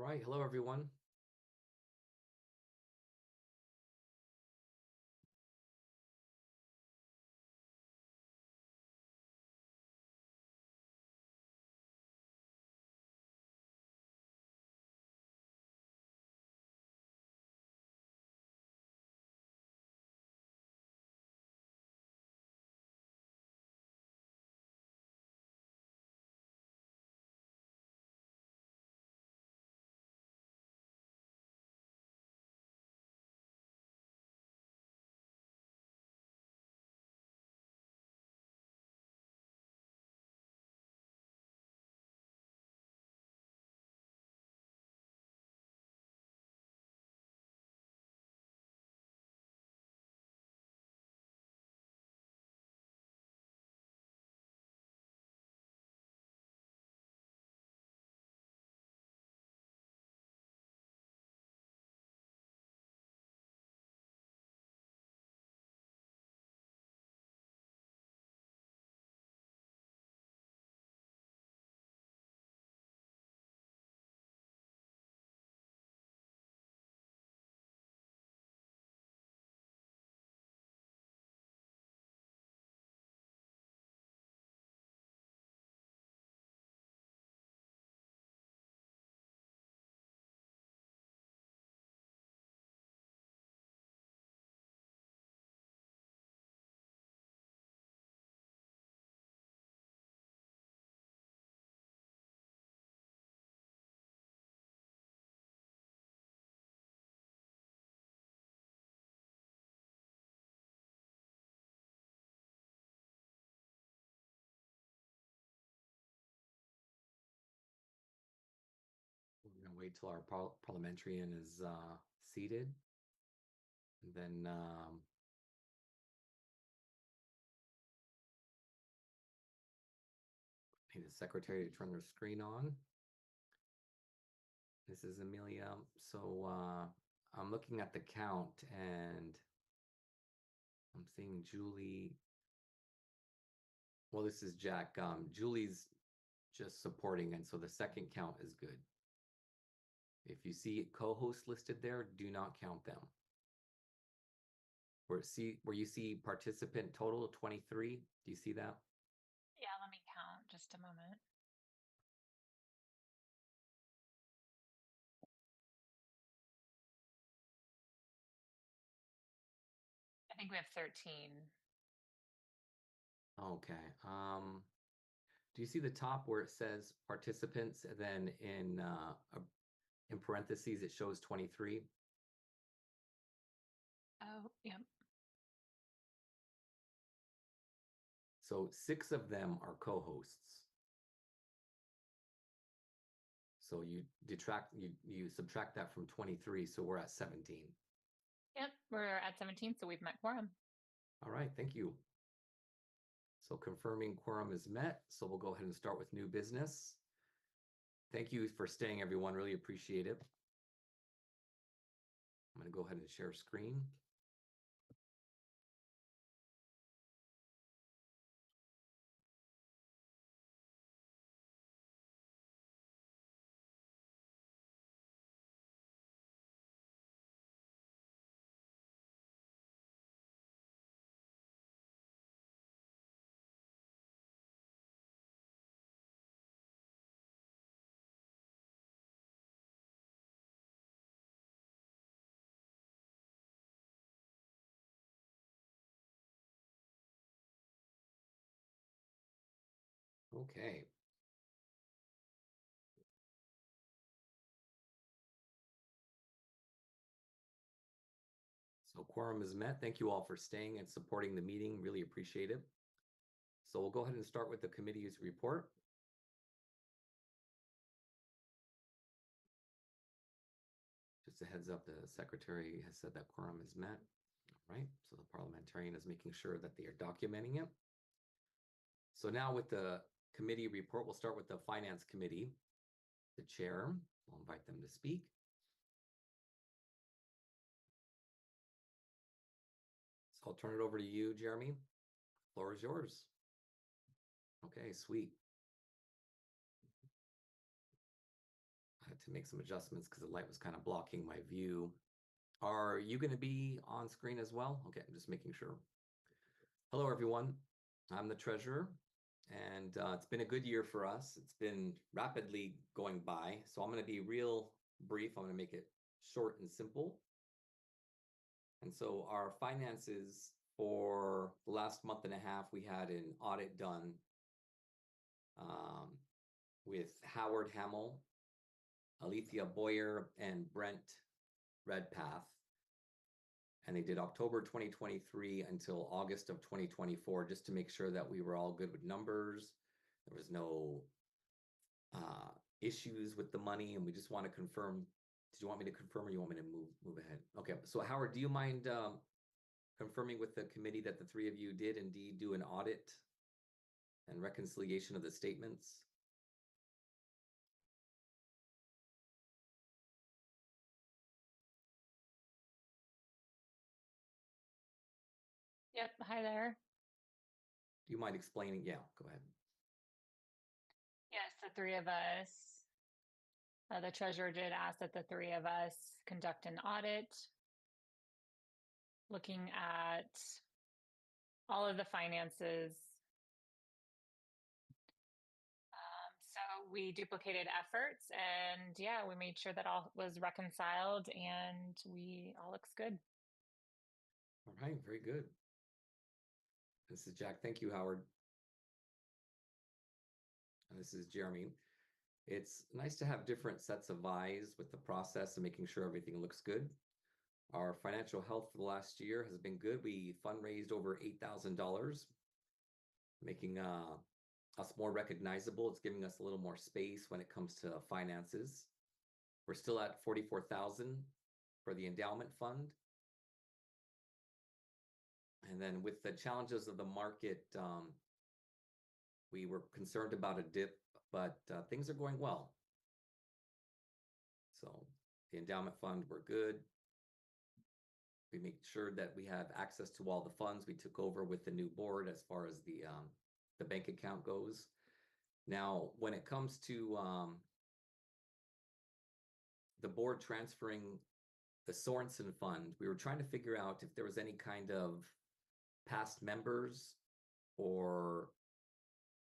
right. Hello, everyone. We're gonna wait till our parliamentarian is seated. And then need the secretary to turn their screen on. This is Amelia. So I'm looking at the count and I'm seeing Julie. Well, this is Jack. Julie's just supporting, and so the second count is good. If you see co-hosts listed there, do not count them. Where you see participant total 23, do you see that? Yeah, let me count just a moment. I think we have 13. Okay. Do you see the top where it says participants, and then in parentheses it shows 23? Oh, yep. So 6 of them are co-hosts. So you subtract that from 23, so we're at 17. Yep, we're at 17, so we've met quorum. All right, thank you. So confirming quorum is met. So we'll go ahead and start with new business. Thank you for staying, everyone. Really appreciate it. I'm going to go ahead and share screen. Okay. So quorum is met. Thank you all for staying and supporting the meeting. Really appreciate it. So we'll go ahead and start with the committee's report. Just a heads up, the secretary has said that quorum is met. All right, so the parliamentarian is making sure that they are documenting it. So now with the committee report, we'll start with the finance committee. The chair, I'll invite them to speak. So I'll turn it over to you, Jeremy. Floor is yours. Okay, sweet. to make some adjustments because the light was kind of blocking my view. Are you going to be on screen as well? Okay, I'm just making sure. Hello, everyone. I'm the treasurer, and it's been a good year for us. It's been rapidly going by, so I'm going to be real brief. I'm going to make it short and simple. And so our finances for the last month and a half, we had an audit done with Howard Hamill, Alethea Boyer, and Brent Redpath. And they did October 2023 until August of 2024, just to make sure that we were all good with numbers. There was no issues with the money, and we just want to confirm. Did you want me to confirm, or you want me to move ahead? Okay, so Howard, do you mind confirming with the committee that the three of you did indeed do an audit and reconciliation of the statements? Yep. Hi there. Do you mind explaining? Yeah, go ahead. Yes, the three of us. The treasurer did ask that the three of us conduct an audit, looking at all of the finances. So we duplicated efforts, and yeah, we made sure that all was reconciled, and all looks good. All right, very good. This is Jack. Thank you, Howard. And this is Jeremy. It's nice to have different sets of eyes with the process and making sure everything looks good. Our financial health for the last year has been good. We fundraised over $8,000, making us more recognizable. It's giving us a little more space when it comes to finances. We're still at $44,000 for the endowment fund. And then with the challenges of the market, we were concerned about a dip, but things are going well. So the endowment fund, we're good. We make sure that we have access to all the funds we took over with the new board as far as the bank account goes. Now, when it comes to the board transferring the Sorensen fund, we were trying to figure out if there was any kind of past members or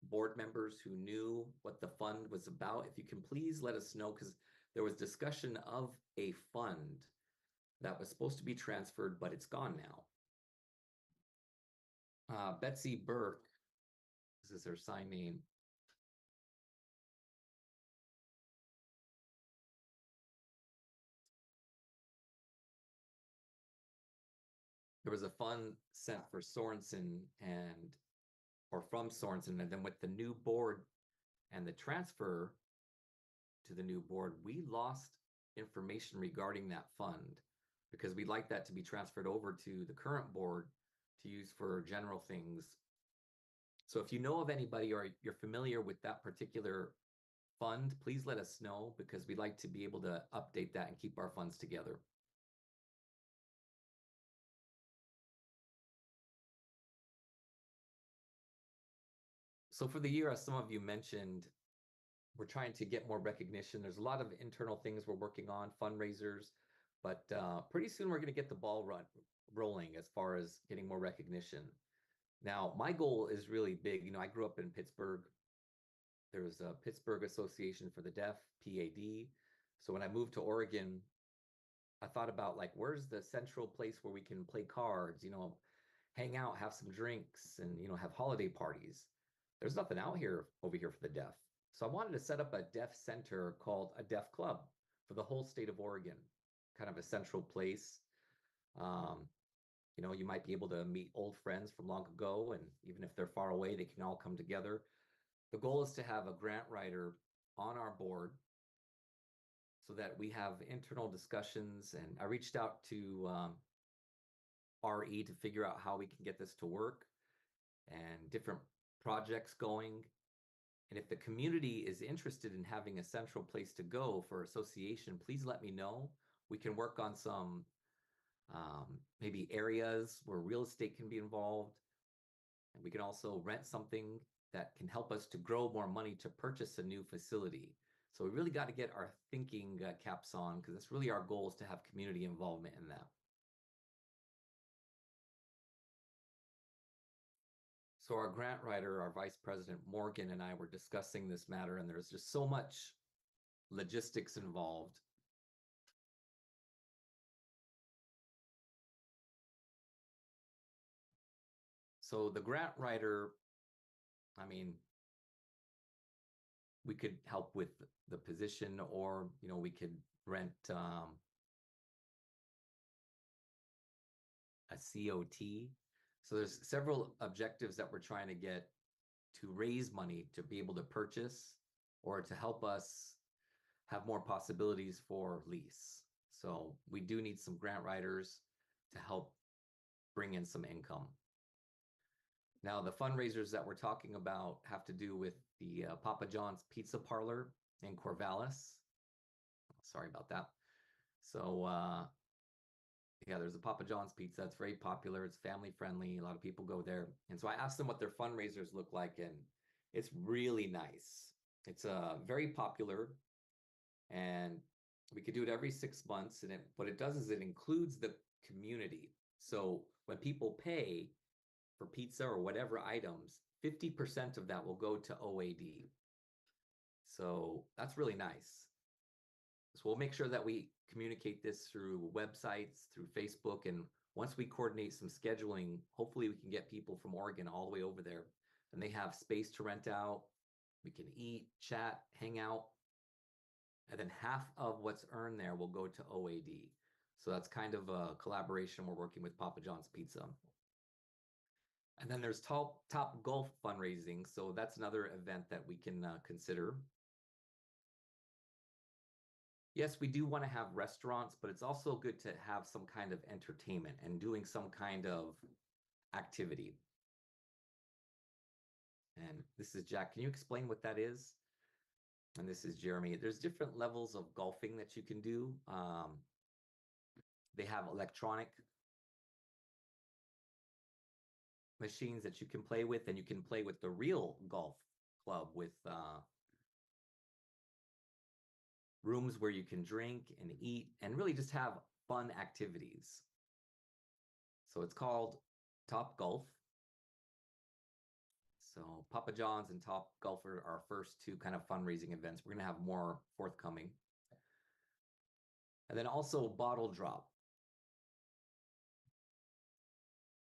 board members who knew what the fund was about. If you can please let us know, because there was discussion of a fund that was supposed to be transferred, but it's gone now. Betsy Burke, this is her sign name. There was a fund sent for Sorensen or from Sorensen, and then with the new board and the transfer to the new board, we lost information regarding that fund because we'd like that to be transferred over to the current board to use for general things. So if you know of anybody or you're familiar with that particular fund, please let us know, because we'd like to be able to update that and keep our funds together. So for the year, as some of you mentioned, we're trying to get more recognition. There's a lot of internal things we're working on, fundraisers, but pretty soon we're going to get the ball rolling as far as getting more recognition. Now, my goal is really big. You know, I grew up in Pittsburgh. There's a Pittsburgh Association for the Deaf, PAD. So when I moved to Oregon, I thought about, like, where's the central place where we can play cards, you know, hang out, have some drinks, and, you know, have holiday parties. There's nothing out here over here for the deaf. So I wanted to set up a deaf center called a Deaf Club for the whole state of Oregon, kind of a central place. You know, you might be able to meet old friends from long ago, and even if they're far away, they can all come together. The goal is to have a grant writer on our board so that we have internal discussions. And I reached out to RE to figure out how we can get this to work and different projects going. And if the community is interested in having a central place to go for association, please let me know. We can work on some maybe areas where real estate can be involved. And we can also rent something that can help us to grow more money to purchase a new facility. So we really got to get our thinking caps on, because that's really our goal, is to have community involvement in that. So our grant writer, our Vice President Morgan, and I were discussing this matter, and there's just so much logistics involved. So the grant writer, I mean, we could help with the position, or, you know, we could rent a COT. So there's several objectives that we're trying to get to raise money to be able to purchase, or to help us have more possibilities for lease. So we do need some grant writers to help bring in some income. Now, the fundraisers that we're talking about have to do with the Papa John's Pizza Parlor in Corvallis. Sorry about that. So yeah, there's a Papa John's Pizza. It's very popular. It's family friendly. A lot of people go there. And so I asked them what their fundraisers look like, and it's really nice. It's very popular, and we could do it every 6 months. And what it does is it includes the community. So when people pay for pizza or whatever items, 50% of that will go to OAD. So that's really nice. So we'll make sure that we communicate this through websites, through Facebook, and once we coordinate some scheduling, hopefully we can get people from Oregon all the way over there, and they have space to rent out. We can eat, chat, hang out, and then half of what's earned there will go to OAD. So that's kind of a collaboration we're working with Papa John's Pizza. And then there's Top Golf fundraising. So that's another event that we can consider. Yes, we do want to have restaurants, but it's also good to have some kind of entertainment and doing some kind of activity. And this is Jack. Can you explain what that is? And this is Jeremy. There's different levels of golfing that you can do. They have electronic machines that you can play with, and you can play with the real golf club with rooms where you can drink and eat and really just have fun activities. So it's called Top Golf. So Papa John's and Top Golf are our first two kind of fundraising events. We're going to have more forthcoming. And then also Bottle Drop.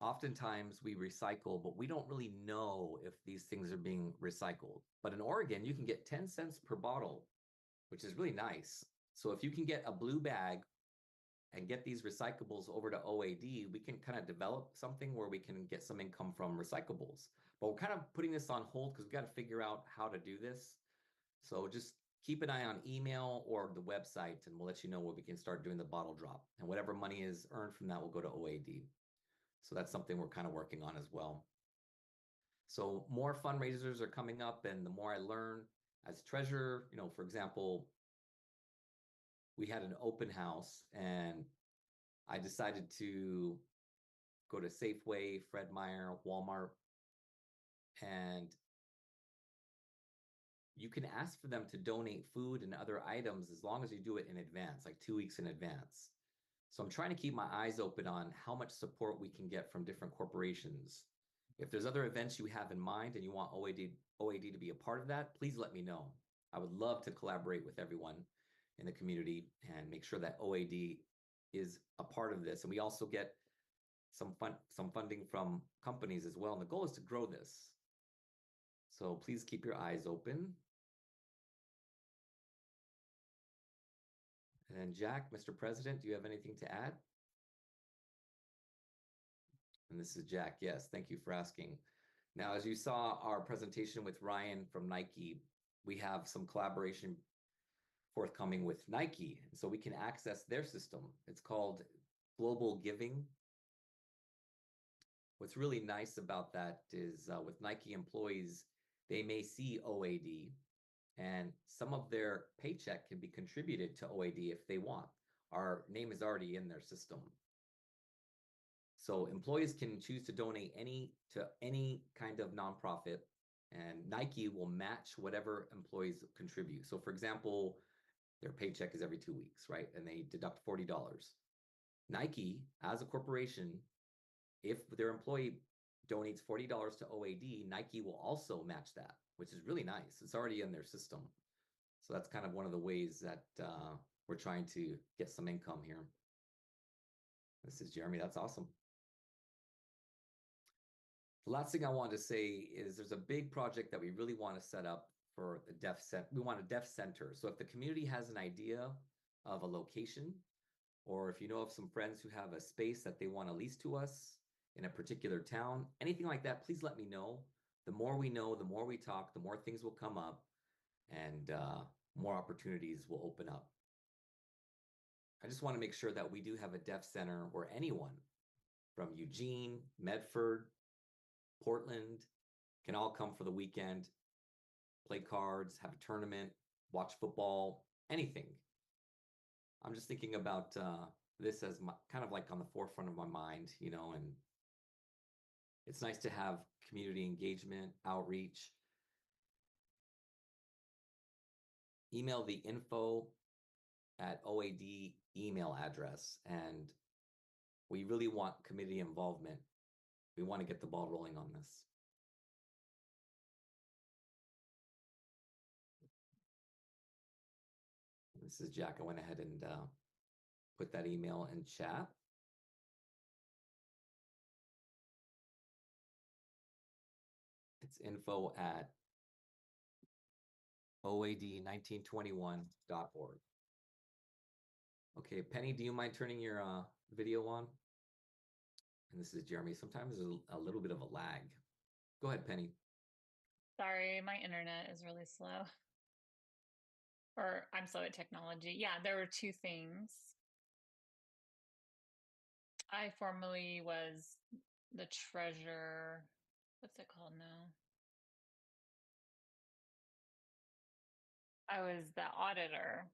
Oftentimes we recycle, but we don't really know if these things are being recycled. But in Oregon, you can get 10 cents per bottle, which is really nice. So if you can get a blue bag and get these recyclables over to OAD, we can kind of develop something where we can get some income from recyclables. But we're kind of putting this on hold because we've got to figure out how to do this. So just keep an eye on email or the website, and we'll let you know when we can start doing the bottle drop. And whatever money is earned from that will go to OAD. So that's something we're kind of working on as well. So more fundraisers are coming up, and the more I learn as treasurer, you know, for example, we had an open house and I decided to go to Safeway, Fred Meyer, Walmart, and you can ask for them to donate food and other items as long as you do it in advance, like 2 weeks in advance. So I'm trying to keep my eyes open on how much support we can get from different corporations. If there's other events you have in mind and you want OAD to be a part of that, please let me know. I would love to collaborate with everyone in the community and make sure that OAD is a part of this. And we also get some funding from companies as well. And the goal is to grow this. So please keep your eyes open. And Jack, Mr. President, do you have anything to add? And this is Jack. Yes, thank you for asking. Now, as you saw our presentation with Ryan from Nike, we have some collaboration forthcoming with Nike. So we can access their system. It's called Global Giving. What's really nice about that is with Nike employees, they may see OAD, and some of their paycheck can be contributed to OAD if they want. Our name is already in their system. So employees can choose to donate to any kind of nonprofit, and Nike will match whatever employees contribute. So for example, their paycheck is every 2 weeks, right? And they deduct $40. Nike, as a corporation, if their employee donates $40 to OAD, Nike will also match that, which is really nice. It's already in their system. So that's kind of one of the ways that we're trying to get some income here. This is Jeremy. That's awesome. The last thing I want to say is there's a big project that we really want to set up for the deaf center. We want a deaf center. So if the community has an idea of a location, or if you know of some friends who have a space that they want to lease to us in a particular town, anything like that, please let me know. The more we know, the more we talk, the more things will come up, and more opportunities will open up. I just want to make sure that we do have a deaf center where anyone from Eugene, Medford, Portland can all come for the weekend, play cards, have a tournament, watch football, anything. I'm just thinking about this as kind of like on the forefront of my mind, you know, and it's nice to have community engagement, outreach. Email the info at OAD email address, and we really want community involvement. We want to get the ball rolling on this. This is Jack. I went ahead and put that email in chat. It's info at oad1921.org. Okay, Penny, do you mind turning your video on? And this is Jeremy. Sometimes there's a little bit of a lag. Go ahead, Penny. Sorry, my internet is really slow. Or I'm slow at technology. Yeah, there were two things. I formerly was the treasurer. What's it called now? I was the auditor.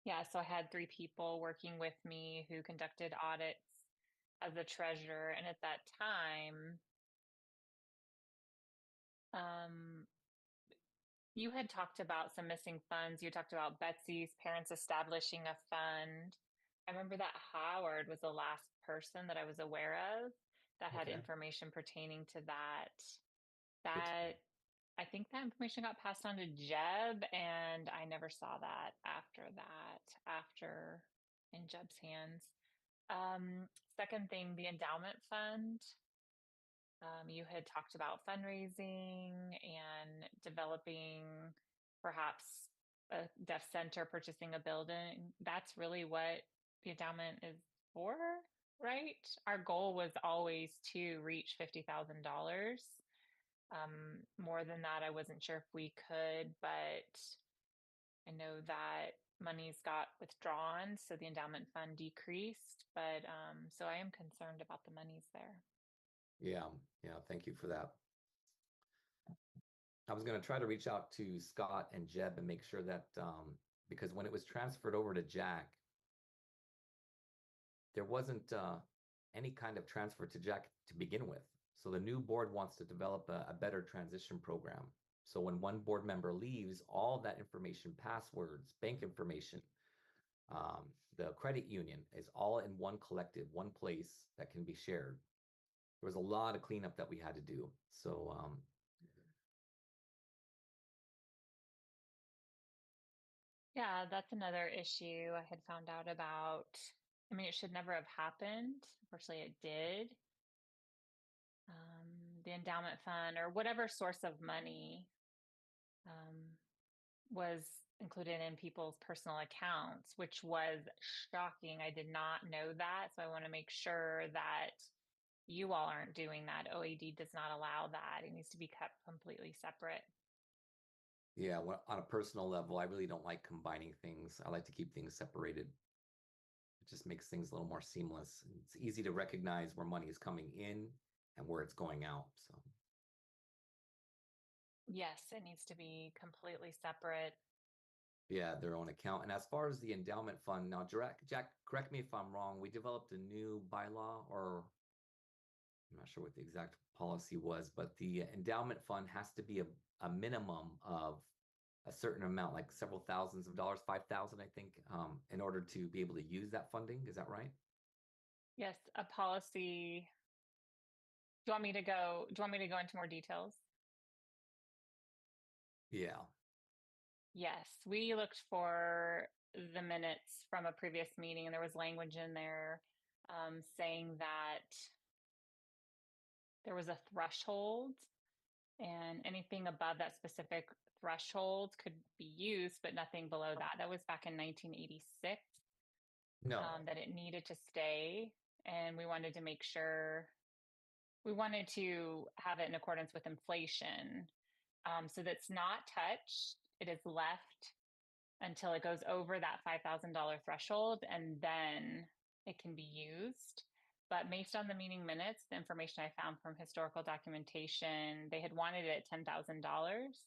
Yeah, so I had 3 people working with me who conducted audits as a treasurer. And at that time, you had talked about some missing funds. You talked about Betsy's parents establishing a fund. I remember that Howard was the last person that I was aware of that had Okay. information pertaining to that. I think that information got passed on to Jeb, and I never saw that after in Jeb's hands. Second thing, the endowment fund. You had talked about fundraising and developing perhaps a deaf center, purchasing a building. That's really what the endowment is for, right? Our goal was always to reach $50,000. More than that, I wasn't sure if we could, but I know that monies got withdrawn, so the endowment fund decreased. But so I am concerned about the monies there. Yeah, thank you for that. I was going to try to reach out to Scott and Jeb and make sure that, because when it was transferred over to Jack, there wasn't any kind of transfer to Jack to begin with. So the new board wants to develop a better transition program. So when one board member leaves, all that information, passwords, bank information, the credit union is all in one collective, one place that can be shared. There was a lot of cleanup that we had to do. So yeah, that's another issue I had found out about. I mean, it should never have happened. Unfortunately, it did. The endowment fund or whatever source of money was included in people's personal accounts, which was shocking. I did not know that. So I want to make sure that you all aren't doing that. OAD does not allow that. It needs to be kept completely separate. yeah, on a personal level, I really don't like combining things. I like to keep things separated. It just makes things a little more seamless. It's easy to recognize where money is coming in and where it's going out. So Yes, it needs to be completely separate. yeah, their own account. And as far as the endowment fund, now, Jack, correct me if I'm wrong. We developed a new bylaw, or not sure what the exact policy was, but the endowment fund has to be a minimum of a certain amount, like several thousands of dollars, 5,000, I think, in order to be able to use that funding. Is that right? Yes, a policy. Do you want me to go? Do you want me to go into more details? Yeah. Yes, we looked for the minutes from a previous meeting, and there was language in there saying that there was a threshold, and anything above that specific threshold could be used, but nothing below that. That was back in 1986 No. that it needed to stay, and we wanted to make sure we wanted to have it in accordance with inflation, so that's not touched. It is left until it goes over that $5,000 threshold, and then it can be used. But based on the meeting minutes, the information I found from historical documentation, they had wanted it at $10,000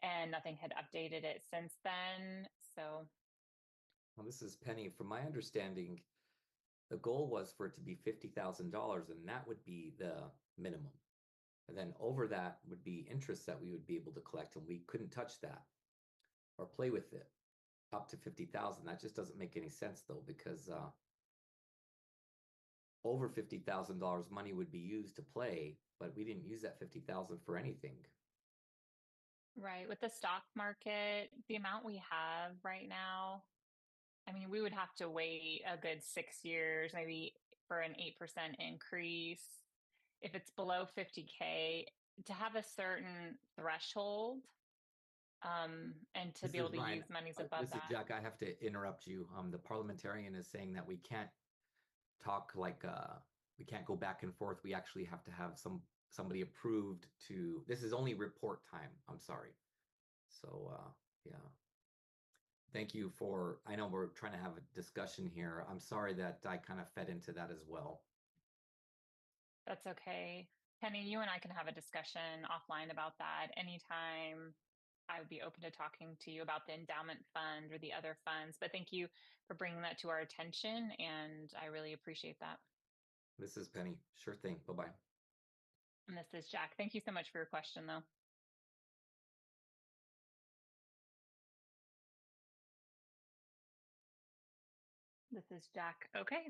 and nothing had updated it since then. So, Well, this is Penny. From my understanding, the goal was for it to be $50,000, and that would be the minimum. And then over that would be interest that we would be able to collect, and we couldn't touch that or play with it up to 50,000. That just doesn't make any sense though, because over $50,000 money would be used to play, but we didn't use that 50,000 for anything. right, with the stock market, the amount we have right now, I mean, we would have to wait a good 6 years, maybe for an 8% increase. If it's below 50K, to have a certain threshold, and to This be able is to Ryan. use monies above This is that. Jack. I have to interrupt you. The parliamentarian is saying that we can't talk like we can't go back and forth. We actually have to have somebody approved to. This is only report time. I'm sorry. So yeah. Thank you for. I know we're trying to have a discussion here. I'm sorry that I kind of fed into that as well. That's okay. Penny, you and I can have a discussion offline about that anytime. I would be open to talking to you about the endowment fund or the other funds, but thank you for bringing that to our attention, and I really appreciate that. This is Penny. Sure thing. Bye-bye. And this is Jack. Thank you so much for your question, though. This is Jack. Okay,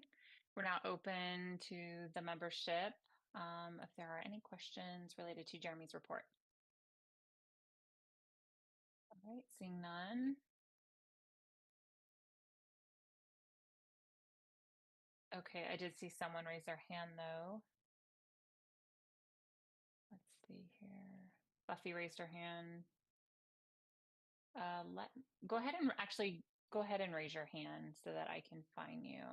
we're now open to the membership. If there are any questions related to Jeremy's report. All right, seeing none. Okay, I did see someone raise their hand though. Let's see here. Buffy raised her hand. Go ahead and actually go ahead and raise your hand so that I can find you.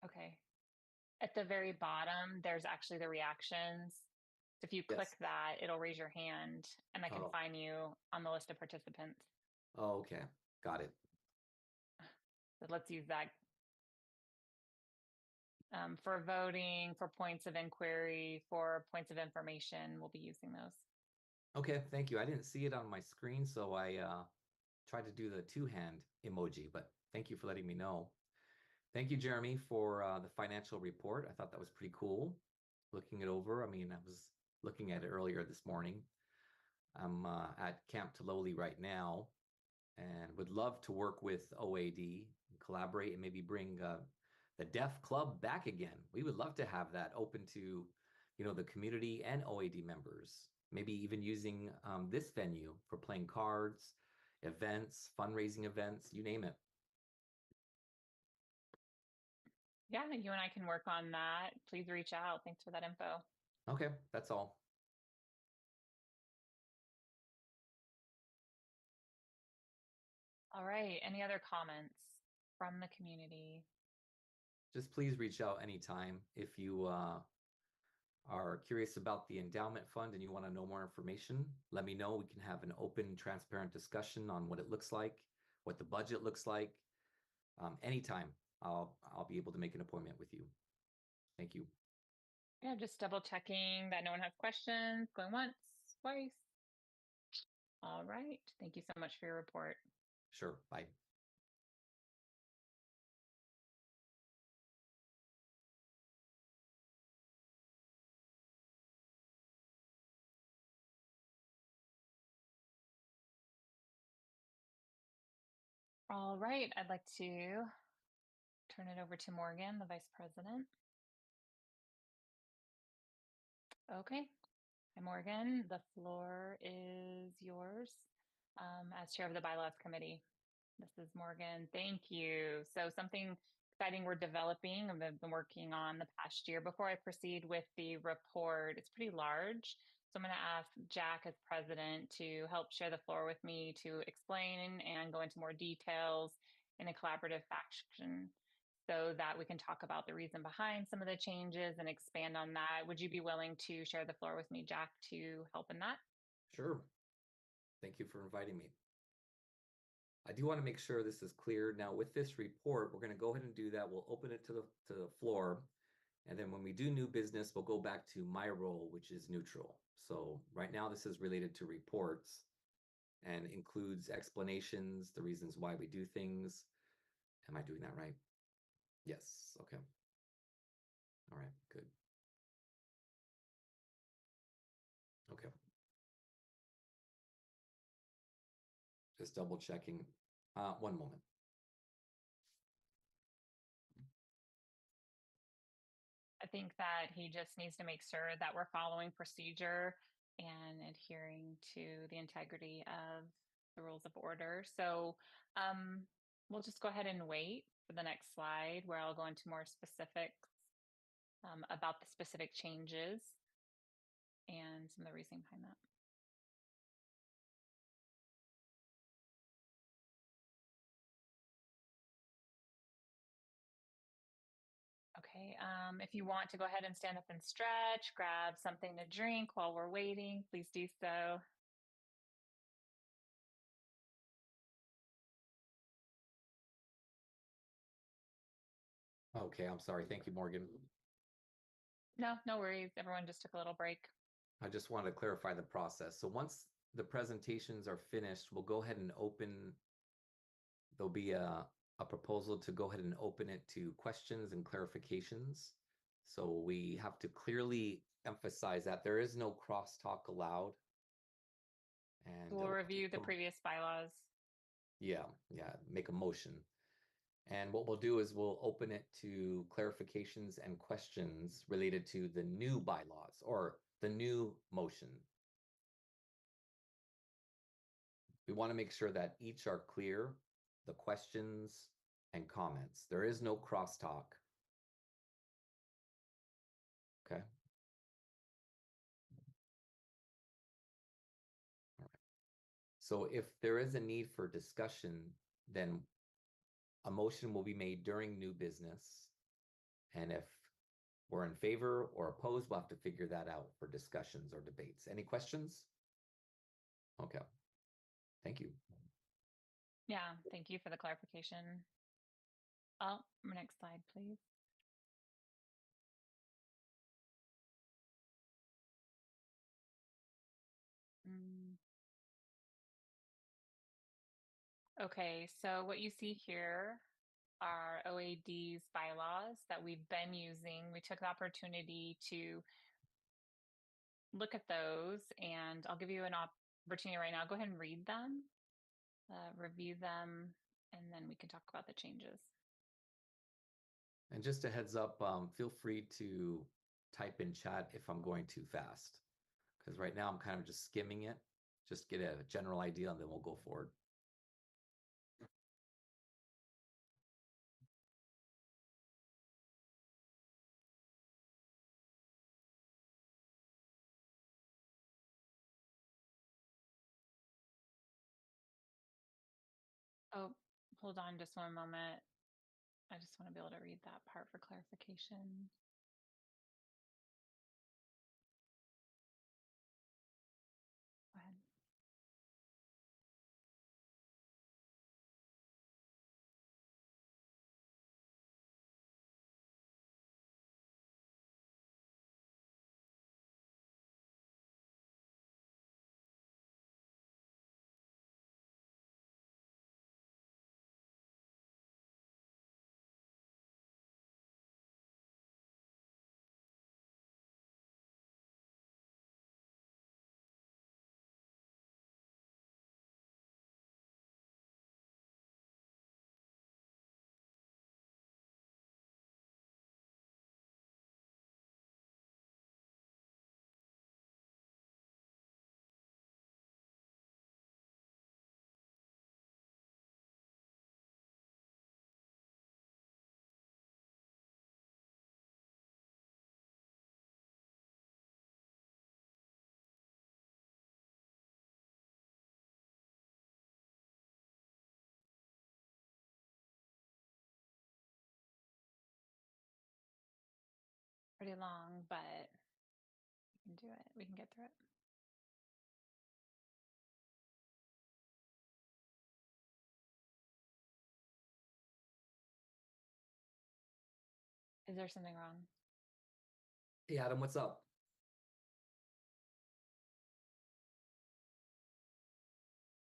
Okay. At the very bottom, there's actually the reactions. So if you click Yes. that, it'll raise your hand and I can Oh. find you on the list of participants. Oh, okay. Got it. So let's use that for voting, for points of inquiry, for points of information. We'll be using those. Okay, thank you. I didn't see it on my screen, so I tried to do the two-hand emoji, but thank you for letting me know. Thank you, Jeremy, for the financial report. I thought that was pretty cool. Looking it over. I mean, I was looking at it earlier this morning. I'm at Camp Tololi right now and would love to work with OAD and collaborate and maybe bring the Deaf Club back again. We would love to have that open to, the community and OAD members. Maybe even using this venue for playing cards, events, fundraising events, you name it. Yeah, you and I can work on that. Please reach out. Thanks for that info. Okay, that's all. All right. Any other comments from the community? Just please reach out anytime if you are curious about the endowment fund and you want to know more information. Let me know. We can have an open, transparent discussion on what it looks like, what the budget looks like. Anytime, I'll be able to make an appointment with you. Thank you. Yeah, just double checking that no one has questions. Going once, twice. All right. Thank you so much for your report. Sure. Bye. All right. I'd like to turn it over to Morgan, the Vice President. Okay. Hi, Morgan. The floor is yours as chair of the Bylaws Committee. This is Morgan. Thank you. So something exciting we're developing and I've been working on the past year. Before I proceed with the report, it's pretty large. So I'm going to ask Jack as president to help share the floor with me to explain and go into more details in a collaborative fashion so that we can talk about the reason behind some of the changes and expand on that. Would you be willing to share the floor with me, Jack, to help in that? Sure. Thank you for inviting me. I do want to make sure this is clear. Now, with this report, we're going to go ahead and do that. We'll open it to the floor. And then when we do new business, we'll go back to my role, which is neutral. So right now, this is related to reports and includes explanations, the reasons why we do things. Am I doing that right? Yes. Okay. All right. Good. Okay. Just double checking. One moment. I think that he just needs to make sure that we're following procedure and adhering to the integrity of the rules of order. So we'll just go ahead and wait for the next slide where I'll go into more specifics about the specific changes and some of the reasoning behind that. Okay, if you want to go ahead and stand up and stretch, grab something to drink while we're waiting, please do so. Okay, I'm sorry. Thank you, Morgan. No, no worries. Everyone just took a little break. I just wanted to clarify the process. So once the presentations are finished, we'll go ahead and open, there'll be a proposal to go ahead and open it to questions and clarifications. So we have to clearly emphasize that there is no crosstalk allowed. And We'll review the previous bylaws. Yeah, make a motion. And what we'll do is we'll open it to clarifications and questions related to the new bylaws or the new motion. We want to make sure that each are clear, the questions and comments. There is no crosstalk. Okay. All right. So if there is a need for discussion, then a motion will be made during new business. And if we're in favor or opposed, we'll have to figure that out for discussions or debates. Any questions? Okay. Thank you. Yeah, thank you for the clarification. Oh, next slide, please. Okay, so what you see here are OAD's bylaws that we've been using. We took the opportunity to look at those, and I'll give you an opportunity right now. Go ahead and read them, review them, and then we can talk about the changes. And just a heads up, feel free to type in chat if I'm going too fast, because right now I'm kind of just skimming it, just get a general idea, and then we'll go forward. Oh, hold on just one moment. I just want to be able to read that part for clarification. Go ahead. pretty long, but we can do it. We can get through it. Is there something wrong? Hey, Adam, what's up?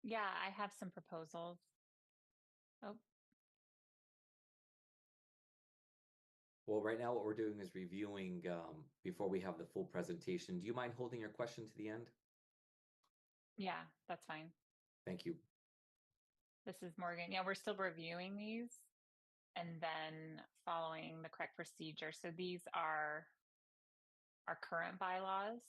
Yeah, I have some proposals. Oh, Well, right now what we're doing is reviewing before we have the full presentation. Do you mind holding your question to the end? yeah, that's fine. Thank you. This is Morgan. Yeah, we're still reviewing these and then following the correct procedure. So these are our current bylaws.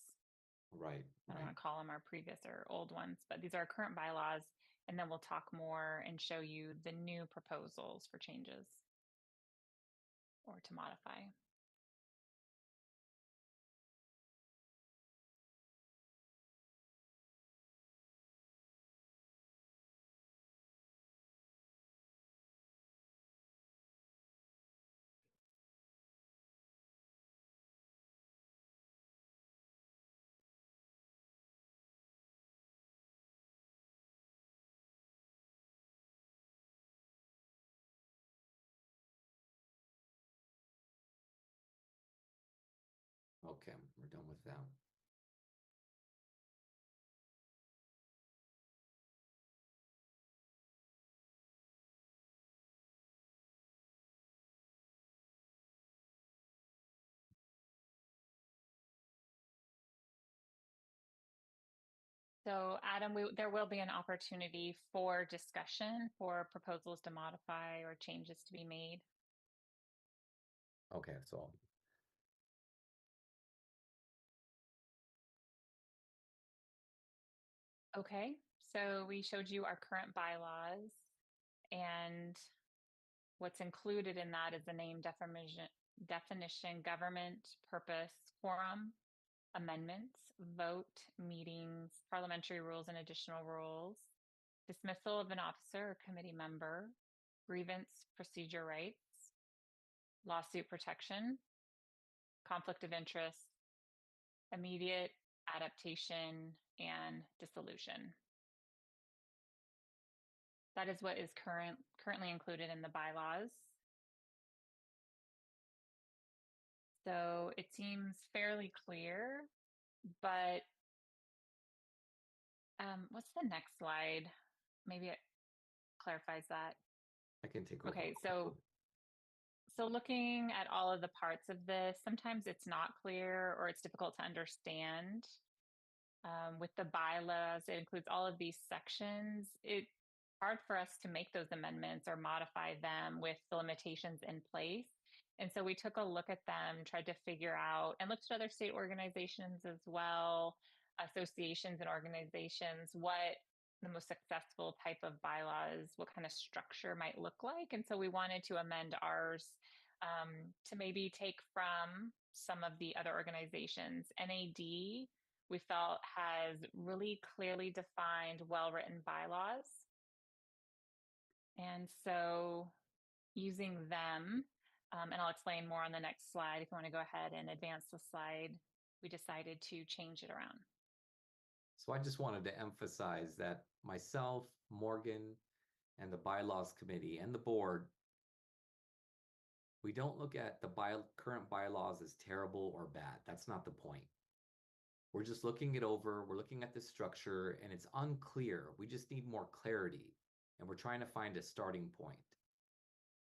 Right. I don't want to call them our previous or old ones, but these are our current bylaws. And then we'll talk more and show you the new proposals for changes or to modify. Okay, we're done with that. So Adam, there will be an opportunity for discussion for proposals to modify or changes to be made. Okay, so Okay, so we showed you our current bylaws, and what's included in that is the name definition, government, purpose, quorum, amendments, vote, meetings, parliamentary rules and additional rules, dismissal of an officer or committee member, grievance procedure rights, lawsuit protection, conflict of interest, immediate adaptation, and dissolution. That is what is currently included in the bylaws. So it seems fairly clear, but what's the next slide? Maybe it clarifies that. I can take over. Okay, so looking at all of the parts of this, sometimes it's not clear or it's difficult to understand. With the bylaws, it includes all of these sections. It's hard for us to make those amendments or modify them with the limitations in place. And so we took a look at them, tried to figure out, and looked at other state organizations as well, associations and organizations, what the most successful type of bylaws, what kind of structure might look like. And so we wanted to amend ours to maybe take from some of the other organizations. NAD, we felt, has really clearly defined, well-written bylaws. And so using them, and I'll explain more on the next slide. If you want to go ahead and advance the slide, we decided to change it around. So I just wanted to emphasize that myself, Morgan, and the bylaws committee and the board, we don't look at the current bylaws as terrible or bad. That's not the point. We're just looking it over. We're looking at the structure and it's unclear. We just need more clarity and we're trying to find a starting point.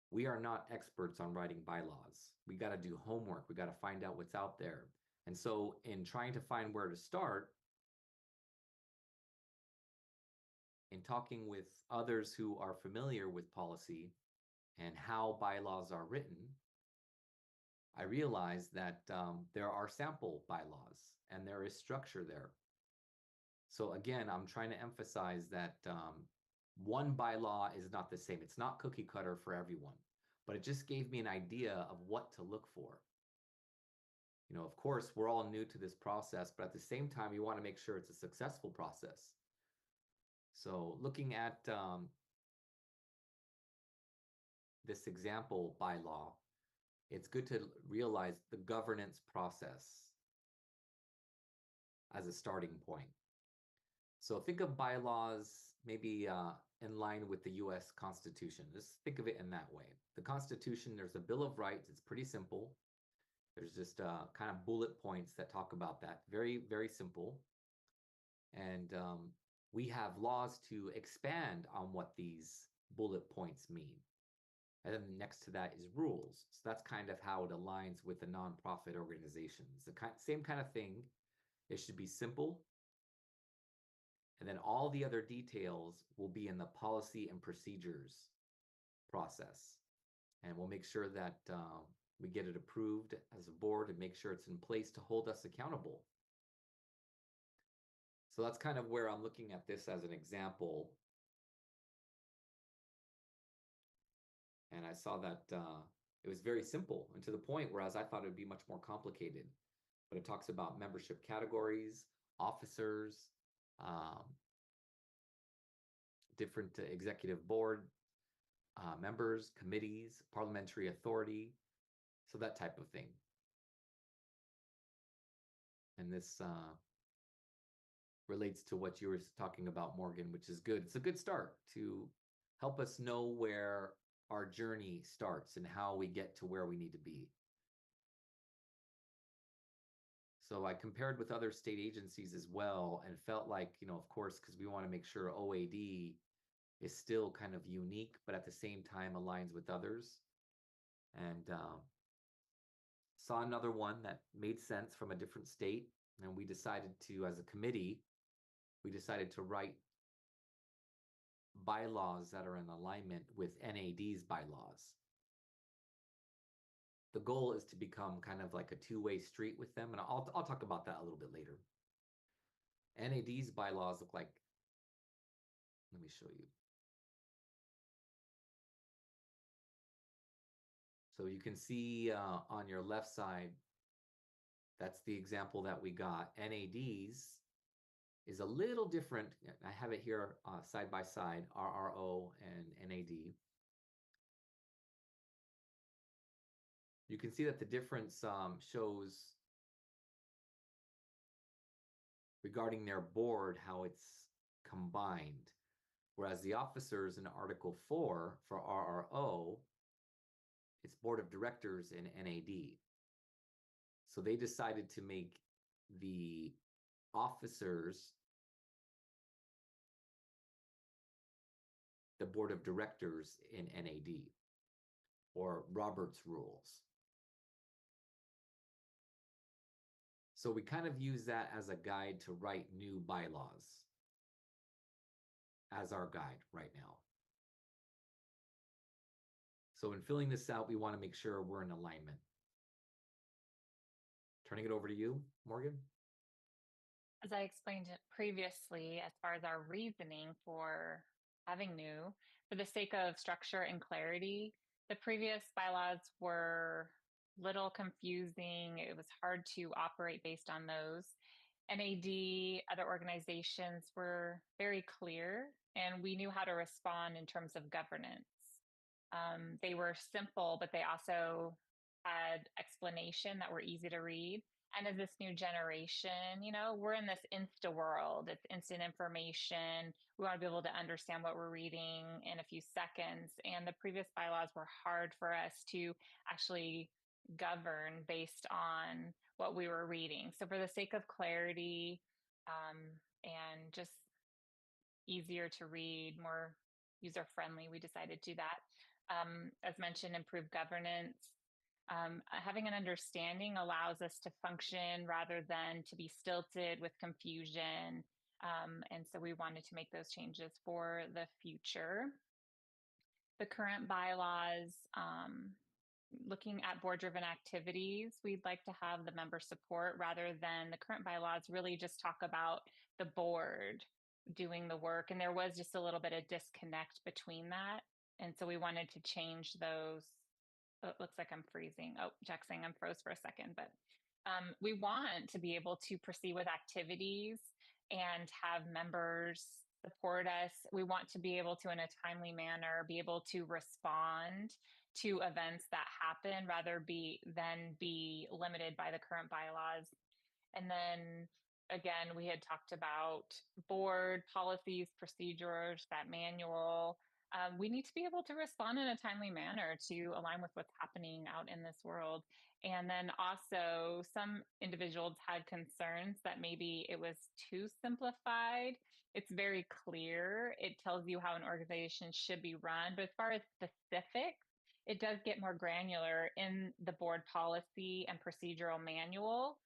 We are not experts on writing bylaws. We got to do homework. We got to find out what's out there. And so in trying to find where to start, in talking with others who are familiar with policy and how bylaws are written, I realized that there are sample bylaws and there is structure there. So again, I'm trying to emphasize that one bylaw is not the same. It's not cookie cutter for everyone, but it just gave me an idea of what to look for. You know, of course, we're all new to this process, but at the same time, you want to make sure it's a successful process. So looking at this example bylaw, it's good to realize the governance process as a starting point. So think of bylaws maybe in line with the US Constitution. Just think of it in that way. The Constitution, there's a Bill of Rights. It's pretty simple. There's just kind of bullet points that talk about that. Very, very simple. And we have laws to expand on what these bullet points mean. And then next to that is rules. So that's kind of how it aligns with the nonprofit organizations. The same kind of thing. It should be simple. And then all the other details will be in the policy and procedures process. And we'll make sure that we get it approved as a board and make sure it's in place to hold us accountable. So that's kind of where I'm looking at this as an example. And I saw that it was very simple and to the point, whereas I thought it would be much more complicated. But it talks about membership categories, officers, different executive board members, committees, parliamentary authority, so that type of thing. And this relates to what you were talking about, Morgan, which is good. It's a good start to help us know where our journey starts and how we get to where we need to be. So I compared with other state agencies as well and felt like, you know, of course, because we want to make sure OAD is still kind of unique, but at the same time aligns with others. And saw another one that made sense from a different state. And we decided to, as a committee, we decided to write bylaws that are in alignment with NAD's bylaws. The goal is to become kind of like a two-way street with them, and I'll talk about that a little bit later. NAD's bylaws look like, let me show you. So you can see on your left side, that's the example that we got. NAD's is a little different. I have it here side by side, RRO and NAD. You can see that the difference shows regarding their board, how it's combined. Whereas the officers in Article 4 for RRO, it's board of directors in NAD. So they decided to make the officers the board of directors in NAD, or Robert's rules. So we kind of use that as a guide to write new bylaws as our guide right now. So in filling this out, we want to make sure we're in alignment. Turning it over to you, Morgan. As I explained previously, as far as our reasoning for having new, for the sake of structure and clarity, the previous bylaws were little confusing. It was hard to operate based on those. NAD, other organizations were very clear, and we knew how to respond in terms of governance. They were simple, but they also had explanation that were easy to read. And as this new generation, you know, we're in this Insta world. It's instant information. We want to be able to understand what we're reading in a few seconds. And the previous bylaws were hard for us to actually govern based on what we were reading. So for the sake of clarity and just easier to read, more user-friendly, we decided to do that. As mentioned, improved governance. Having an understanding allows us to function rather than to be stilted with confusion. And so we wanted to make those changes for the future. The current bylaws, looking at board-driven activities, we'd like to have the member support rather than the current bylaws really just talk about the board doing the work. And there was just a little bit of disconnect between that. And so we wanted to change those. Oh, it looks like I'm freezing. Oh, Jack's saying I'm froze for a second, but we want to be able to proceed with activities and have members support us. We want to be able to, in a timely manner, be able to respond to events that happen rather than be limited by the current bylaws. And then again, we had talked about board policies, procedures, that manual. We need to be able to respond in a timely manner to align with what's happening out in this world. And then also, some individuals had concerns that maybe it was too simplified. It's very clear. It tells you how an organization should be run. But as far as specifics, it does get more granular in the board policy and procedural manual,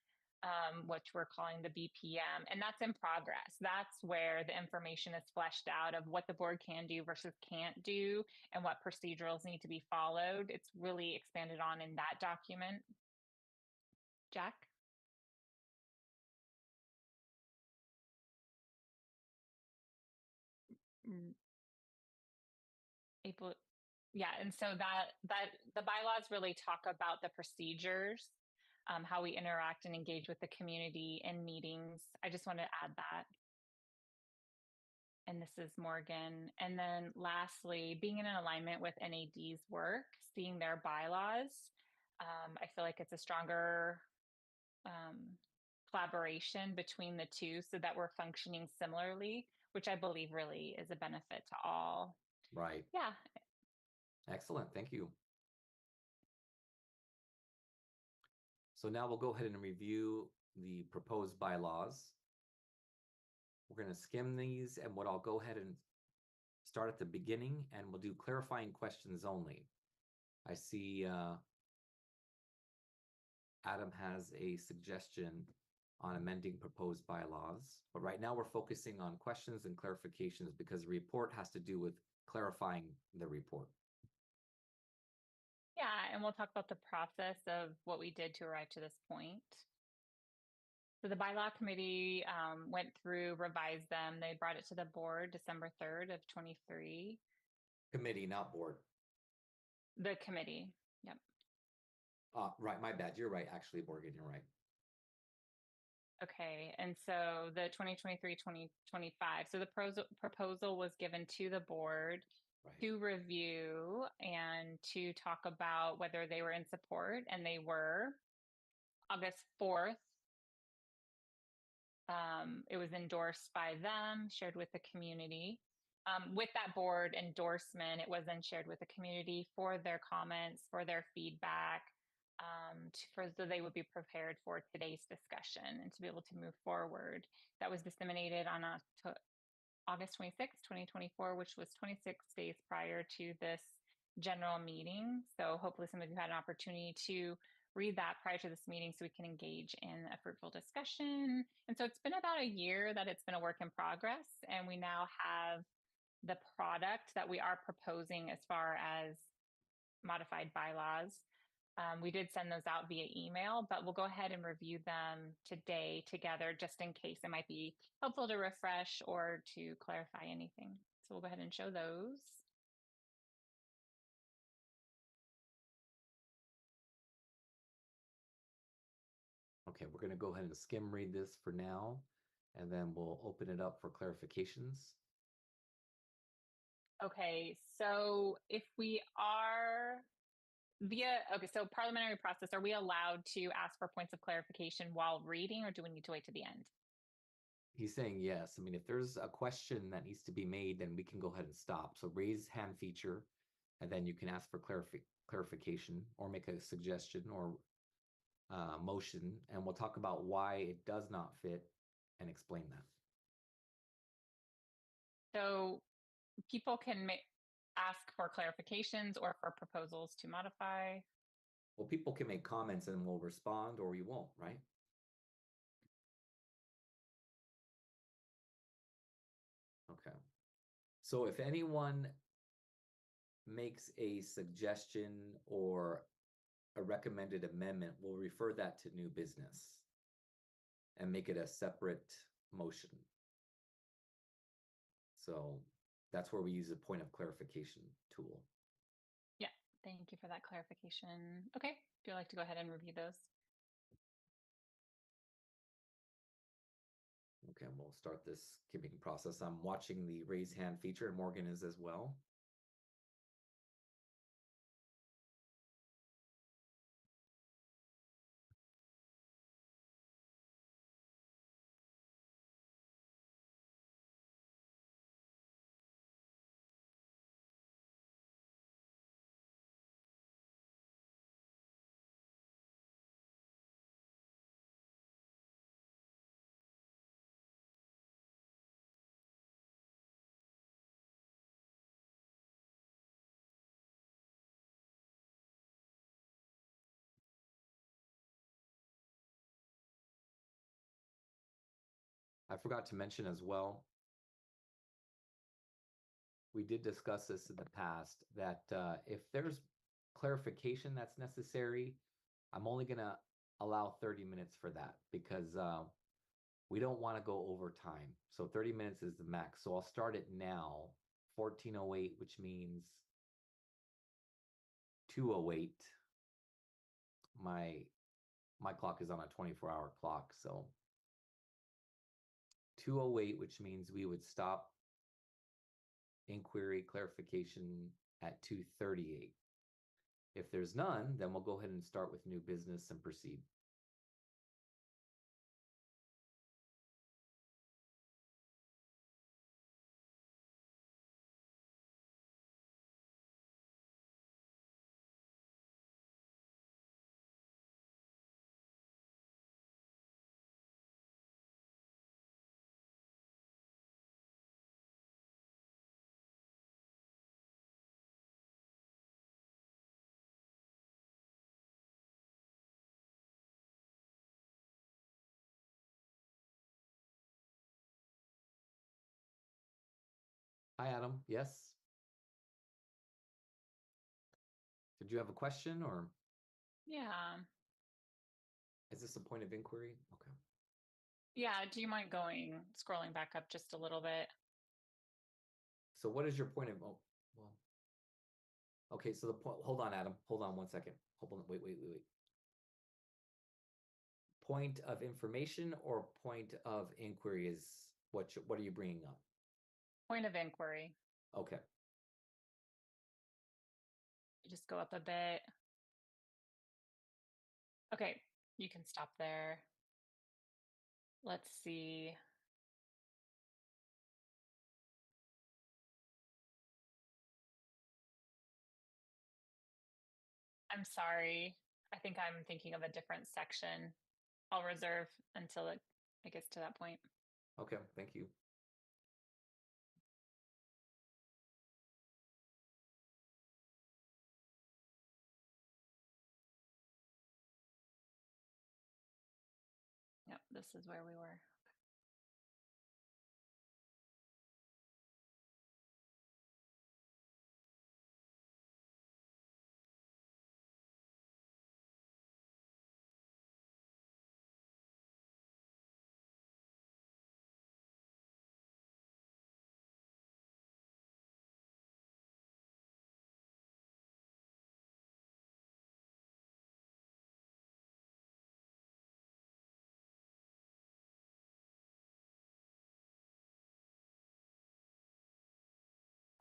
which we're calling the BPM, and that's in progress. That's where the information is fleshed out of what the board can do versus can't do and what procedurals need to be followed. It's really expanded on in that document. Jack? April. Yeah, and so that the bylaws really talk about the procedures, how we interact and engage with the community in meetings. I just want to add that. And this is Morgan. And then lastly, being in alignment with NAD's work, seeing their bylaws. I feel like it's a stronger collaboration between the two so that we're functioning similarly, which I believe really is a benefit to all. Right. Yeah. Excellent. Thank you. So now we'll go ahead and review the proposed bylaws. We're going to skim these, and what I'll go ahead and start at the beginning, and we'll do clarifying questions only. I see Adam has a suggestion on amending proposed bylaws, but right now we're focusing on questions and clarifications because the report has to do with clarifying the report. Yeah, and we'll talk about the process of what we did to arrive to this point. So the bylaw committee went through, revised them. They brought it to the board December 3rd of 23. Committee, not board. The committee, yep. Right, my bad. You're right, actually, Morgan, you're right. Okay, and so the 2023-2025, so the proposal was given to the board to review and to talk about whether they were in support, and they were. August 4th, it was endorsed by them, shared with the community. With that board endorsement, it was then shared with the community for their comments, for their feedback, so they would be prepared for today's discussion and to be able to move forward. That was disseminated on August 26, 2024, which was 26 days prior to this general meeting. So hopefully some of you had an opportunity to read that prior to this meeting so we can engage in a fruitful discussion. And so it's been about a year that it's been a work in progress, and we now have the product that we are proposing as far as modified bylaws. We did send those out via email, but we'll go ahead and review them today together just in case it might be helpful to refresh or to clarify anything. So we'll go ahead and show those. Okay, we're going to go ahead and skim read this for now, and then we'll open it up for clarifications. Okay, so if we are so parliamentary process, are we allowed to ask for points of clarification while reading, or do we need to wait to the end? He's saying yes. I mean, if there's a question that needs to be made, then we can go ahead and stop. So raise hand feature, and then you can ask for clarification or make a suggestion or motion, and we'll talk about why it does not fit and explain that. So people can ask for clarifications or for proposals to modify. Well, people can make comments and we'll respond, or we won't, right? Okay. So if anyone makes a suggestion or a recommended amendment, we'll refer that to new business and make it a separate motion. So that's where we use a point of clarification tool. Yeah, thank you for that clarification. Okay, if you'd like to go ahead and review those. Okay, we'll start this giving process. I'm watching the raise hand feature, and Morgan is as well. I forgot to mention as well, we did discuss this in the past, that if there's clarification that's necessary, I'm only going to allow 30 minutes for that because we don't want to go over time. So 30 minutes is the max. So I'll start it now, 14:08, which means 2:08. My clock is on a 24-hour clock, so 2:08, which means we would stop inquiry clarification at 2:38. If there's none, then we'll go ahead and start with new business and proceed. Hi, Adam. Yes. Did you have a question, or Yeah. is this a point of inquiry? Okay. Yeah. Do you mind scrolling back up just a little bit? So what is your point of, oh, well, okay, so the point, hold on, Adam. Hold on 1 second. Hold on, wait. Point of information or point of inquiry is what are you bringing up? Point of inquiry. Okay. Just go up a bit. Okay, you can stop there. Let's see. I'm sorry. I think I'm thinking of a different section. I'll reserve until it gets to that point. Okay, thank you. Yep, this is where we were.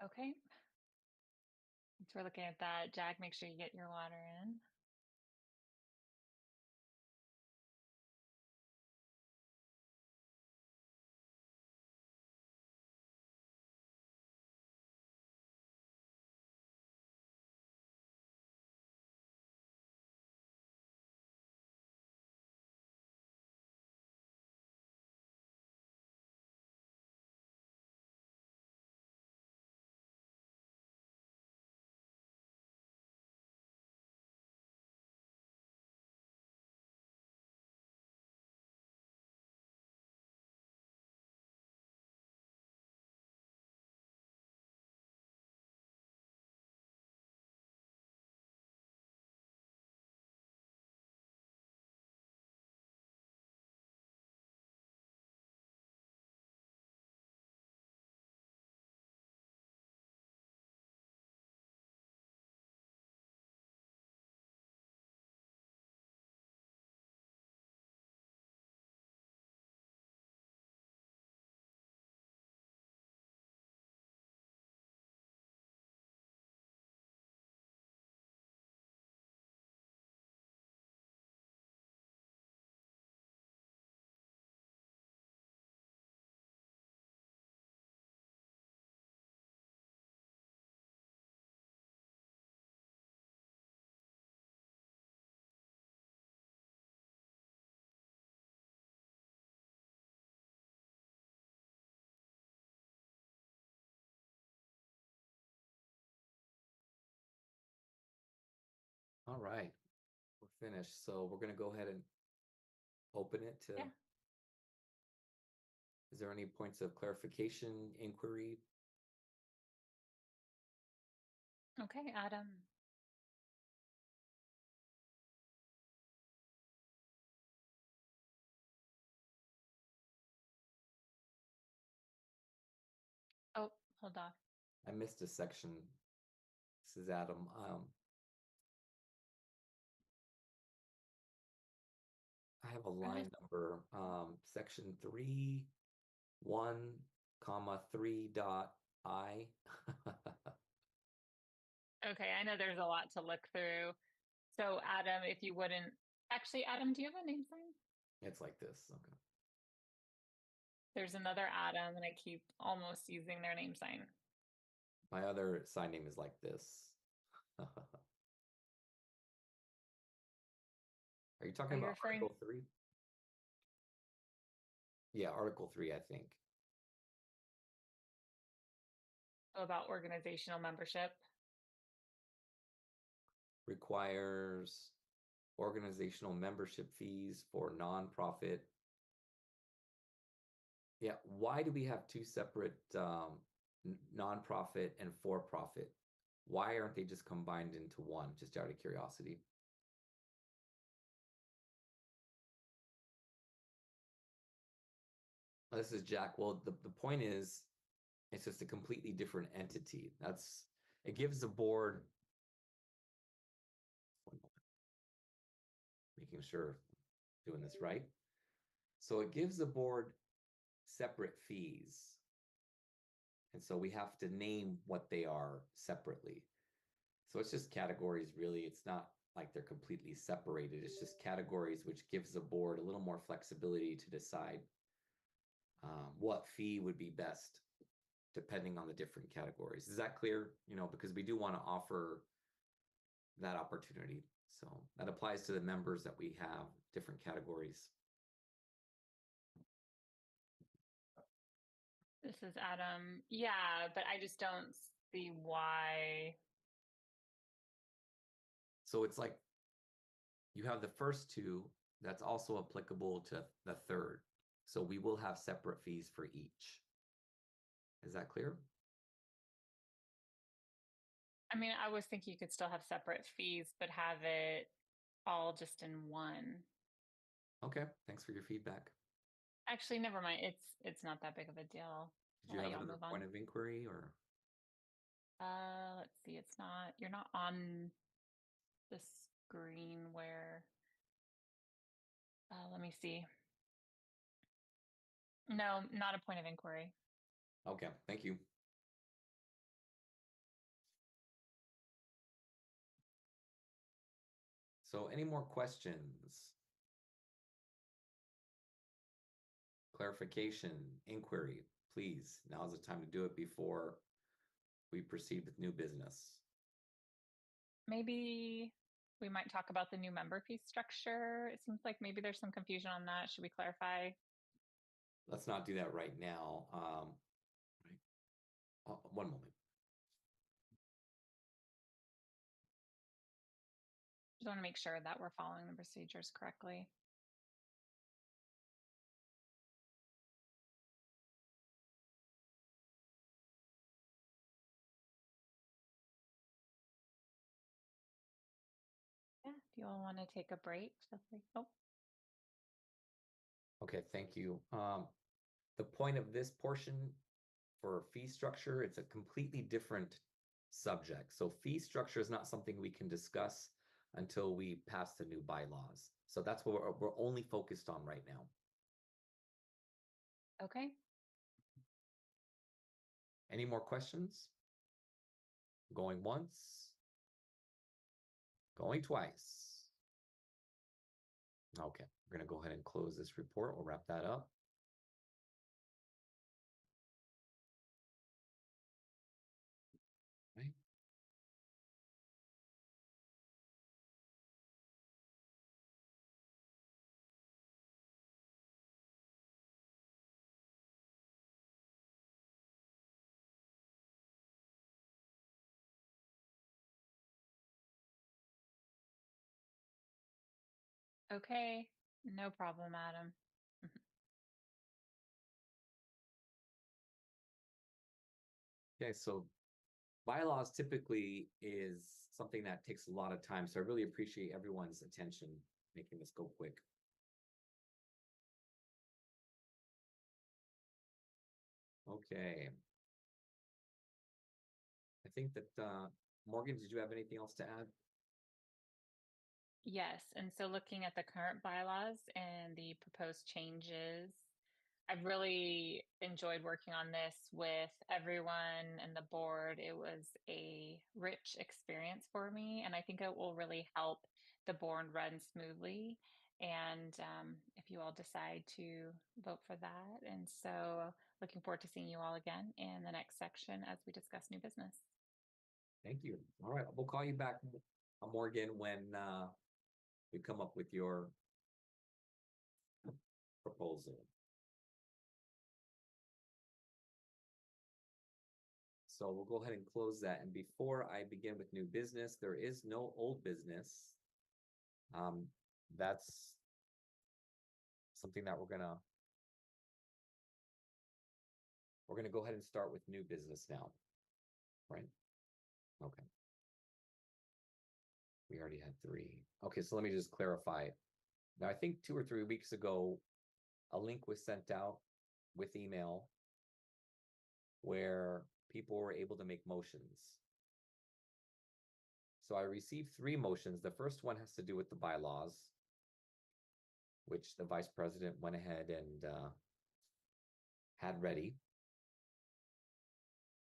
Okay. Since we're looking at that, Jack, make sure you get your water in. right, we're finished. So we're gonna go ahead and open it to. Yeah. Is there any points of clarification, inquiry? Okay, Adam. Oh, hold on. I missed a section. This is Adam. I have a line number, section 3, 1, comma 3 dot I. Okay, I know there's a lot to look through. So Adam, if you wouldn't actually, Adam, do you have a name sign? It's like this. Okay. There's another Adam, and I keep almost using their name sign. My other sign name is like this. Are you talking Are you about referring- Article 3? Yeah, Article 3, I think. About organizational membership. Requires organizational membership fees for nonprofit. Yeah, why do we have two separate nonprofit and for-profit? Why aren't they just combined into one? Just out of curiosity. This is Jack. Well, the point is, it's just a completely different entity. It gives the board. One moment. Making sure I'm doing this right. So it gives the board separate fees. And so we have to name what they are separately. So it's just categories, really. It's not like they're completely separated. It's just categories, which gives the board a little more flexibility to decide what fee would be best depending on the different categories. Is that clear? Because we do want to offer that opportunity. So that applies to the members that we have, different categories. This is Adam. Yeah, but I just don't see why. So it's like you have the first two, that's also applicable to the third. So we will have separate fees for each. Is that clear? I mean, I was thinking you could still have separate fees, but have it all just in one. Okay, thanks for your feedback. Actually, never mind. It's not that big of a deal. Did you I'll let have y'all another move on. point of inquiry or? Let's see. You're not on the screen where. Let me see. No, not a point of inquiry. Okay, thank you. So any more questions? Clarification, inquiry, please. Now's the time to do it before we proceed with new business. Maybe we might talk about the new member fee structure. It seems like maybe there's some confusion on that. Should we clarify? Let's not do that right now. One moment. Just want to make sure that we're following the procedures correctly. Yeah, do you all want to take a break? Oh. Okay, thank you. The point of this portion for fee structure, it's a completely different subject. So fee structure is not something we can discuss until we pass the new bylaws. So that's what we're only focused on right now. Okay. Any more questions? Going once? Going twice? Okay, we're going to go ahead and close this report. We'll wrap that up. Right. Okay, no problem, Adam. Okay, so bylaws typically is something that takes a lot of time, so I really appreciate everyone's attention making this go quick. Okay. I think that Morgan, did you have anything else to add? Yes, and so looking at the current bylaws and the proposed changes, I've really enjoyed working on this with everyone and the board. It was a rich experience for me, and I think it will really help the board run smoothly. And if you all decide to vote for that, and so looking forward to seeing you all again in the next section as we discuss new business. Thank you. All right, we'll call you back, Morgan, when we come up with your proposal. So we'll go ahead and close that. And before I begin with new business, there is no old business. That's something that we're gonna go ahead and start with new business now, right? Okay. We already had 3. Okay, so let me just clarify. Now, I think 2 or 3 weeks ago, a link was sent out with email where people were able to make motions. So I received 3 motions. The first one has to do with the bylaws, which the vice president went ahead and had ready.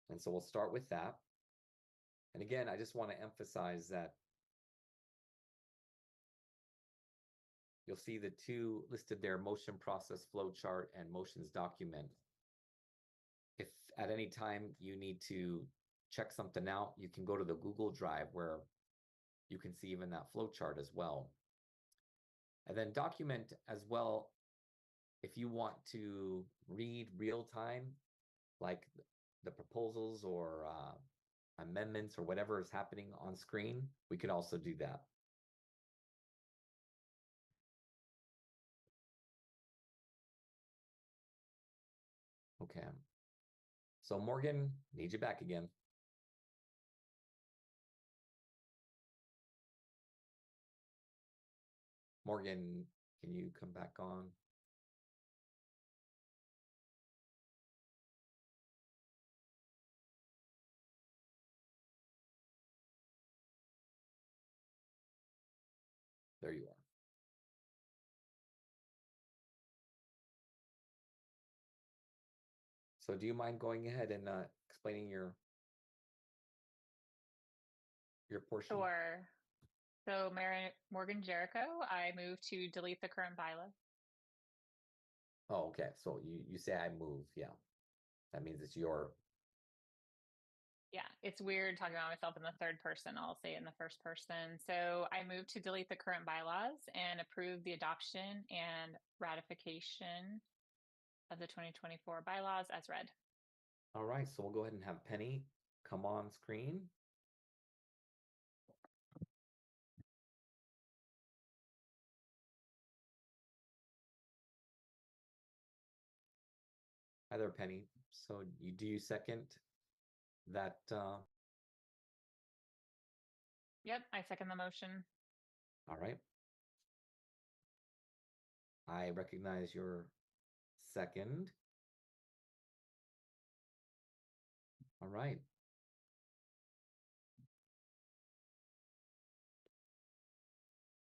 And so we'll start with that. And again, I just want to emphasize that you'll see the 2 listed there, motion process flow chart and motions document. If at any time you need to check something out, you can go to the Google Drive where you can see even that flow chart as well. And then document as well, if you want to read real time, like the proposals or amendments or whatever is happening on screen, we could also do that. Okay. So Morgan, need you back again. Morgan, can you come back on? There you are. So do you mind going ahead and explaining your portion? Sure. So, Mayor Morgan Jericho, I move to delete the current bylaw. Oh, okay. So you say I move, yeah. That means it's your. Yeah, it's weird talking about myself in the third person. I'll say it in the first person. So I move to delete the current bylaws and approve the adoption and ratification of the 2024 bylaws as read. All right, so we'll go ahead and have Penny come on screen. Hi there, Penny. So you second that? Yep, I second the motion. All right. I recognize your second. All right.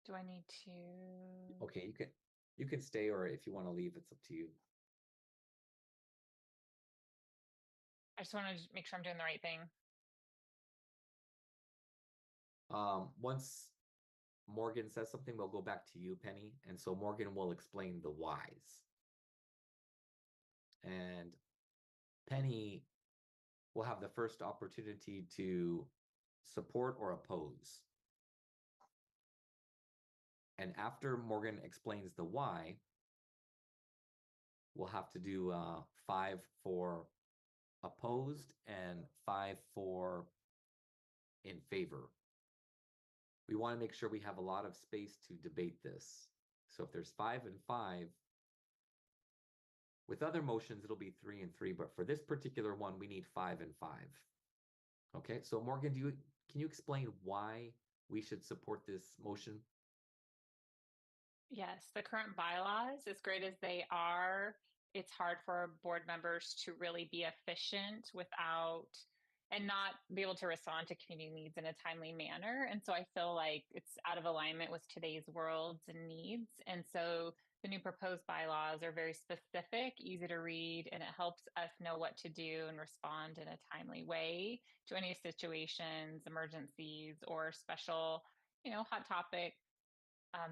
Do I need to? Okay, you can stay, or if you want to leave, it's up to you. I just want to make sure I'm doing the right thing. Once Morgan says something, we'll go back to you, Penny. And so Morgan will explain the whys. And Penny will have the first opportunity to support or oppose. And after Morgan explains the why, we'll have to do 5 for opposed and 5 for in favor. We want to make sure we have a lot of space to debate this. So if there's 5 and 5, with other motions, it'll be 3 and 3, but for this particular one, we need 5 and 5. Okay, so Morgan, can you explain why we should support this motion? Yes, the current bylaws, as great as they are, it's hard for board members to really be efficient without and not be able to respond to community needs in a timely manner. And so I feel like it's out of alignment with today's worlds and needs. And so the new proposed bylaws are very specific, easy to read, and it helps us know what to do and respond in a timely way to any situations, emergencies, or special, hot topic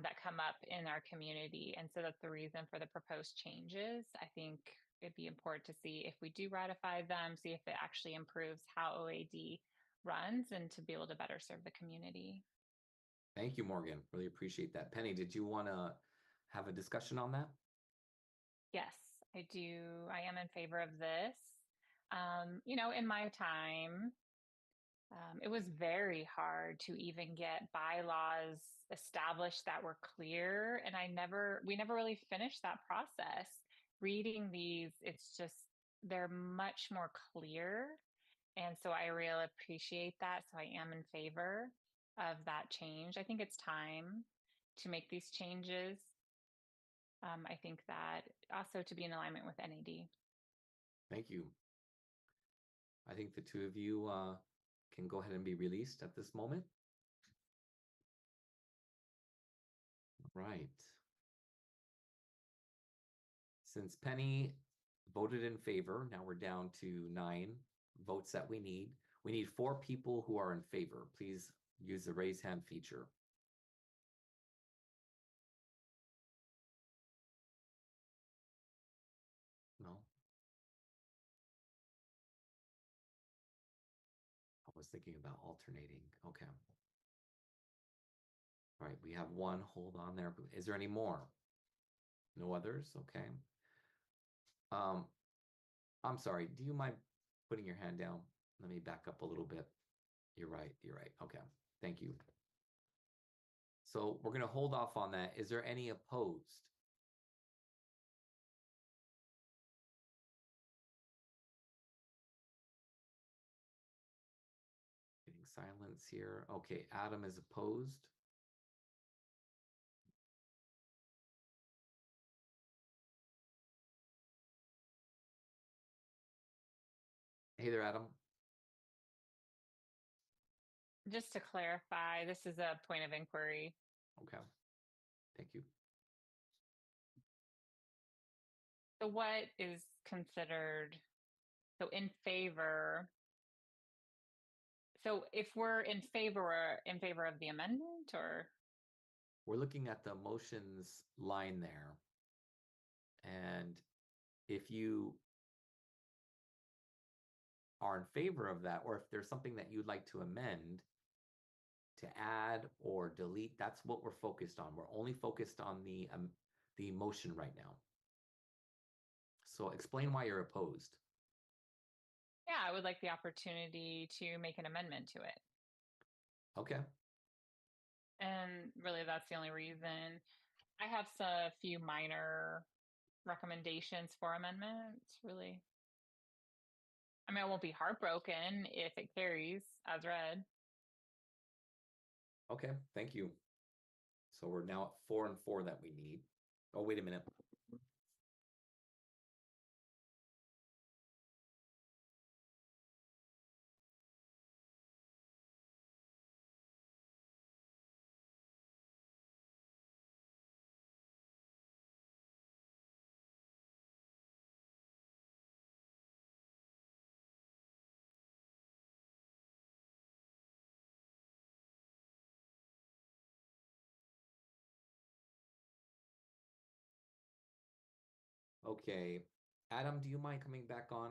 that come up in our community. And so that's the reason for the proposed changes. I think it'd be important to see if we do ratify them, see if it actually improves how OAD runs and to be able to better serve the community. Thank you, Morgan. Really appreciate that. Penny, did you want to have a discussion on that? Yes, I do. I am in favor of this. In my time, it was very hard to even get bylaws established that were clear, and we never really finished that process. Reading these, it's just they're much more clear, and so I really appreciate that. So I am in favor of that change. I think it's time to make these changes. I think that also to be in alignment with NAD. Thank you. I think the two of you can go ahead and be released at this moment. Right. Since Penny voted in favor, now we're down to 9 votes that we need. We need 4 people who are in favor. Please use the raise hand feature. No. I was thinking about alternating. Okay. All right, we have 1. Hold on there. Is there any more? No others? Okay. I'm sorry. Do you mind putting your hand down? Let me back up a little bit. You're right. You're right. Okay. Thank you. So we're going to hold off on that. Is there any opposed? Getting silence here. Okay, Adam is opposed. Hey there, Adam. Just to clarify, this is a point of inquiry. Okay. Thank you. So what is considered, so in favor, so if we're in favor of the amendment, or? We're looking at the motions line there. And if you are in favor of that, or if there's something that you'd like to amend, to add or delete, that's what we're focused on. We're only focused on the motion right now. So explain why you're opposed. Yeah, I would like the opportunity to make an amendment to it. Okay. And really, that's the only reason. I have a few minor recommendations for amendments, really. I mean, I won't be heartbroken if it carries as read. Okay, thank you. So we're now at 4 and 4 that we need. Oh, wait a minute. Okay, Adam, do you mind coming back on?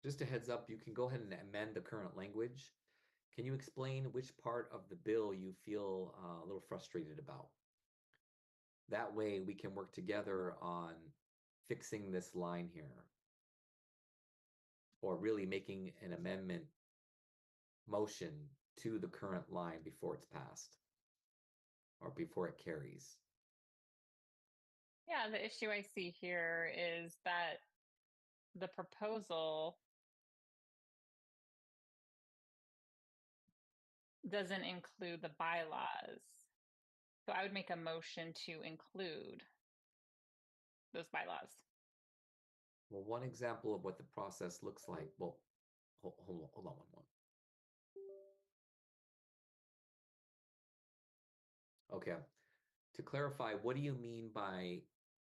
Just a heads up, you can go ahead and amend the current language. Can you explain which part of the bill you feel a little frustrated about? That way we can work together on fixing this line here, or really making an amendment motion to the current line before it's passed or before it carries. Yeah, the issue I see here is that the proposal doesn't include the bylaws. So I would make a motion to include those bylaws. Well, one example of what the process looks like. Well, hold on one moment. Okay. To clarify, what do you mean by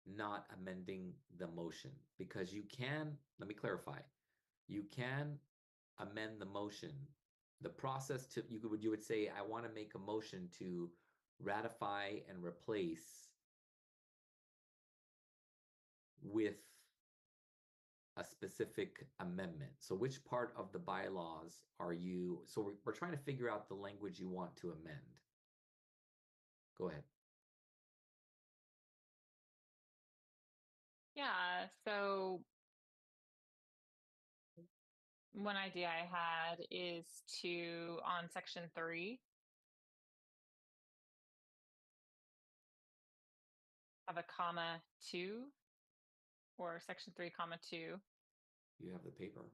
not amending the motion? Because you can, let me clarify, you can amend the motion. The process to, you would say, I want to make a motion to ratify and replace with a specific amendment. So which part of the bylaws are you, so we're trying to figure out the language you want to amend. Go ahead. Yeah, so one idea I had is to, on section 3, have a comma 2, or section 3, comma 2. You have the paper.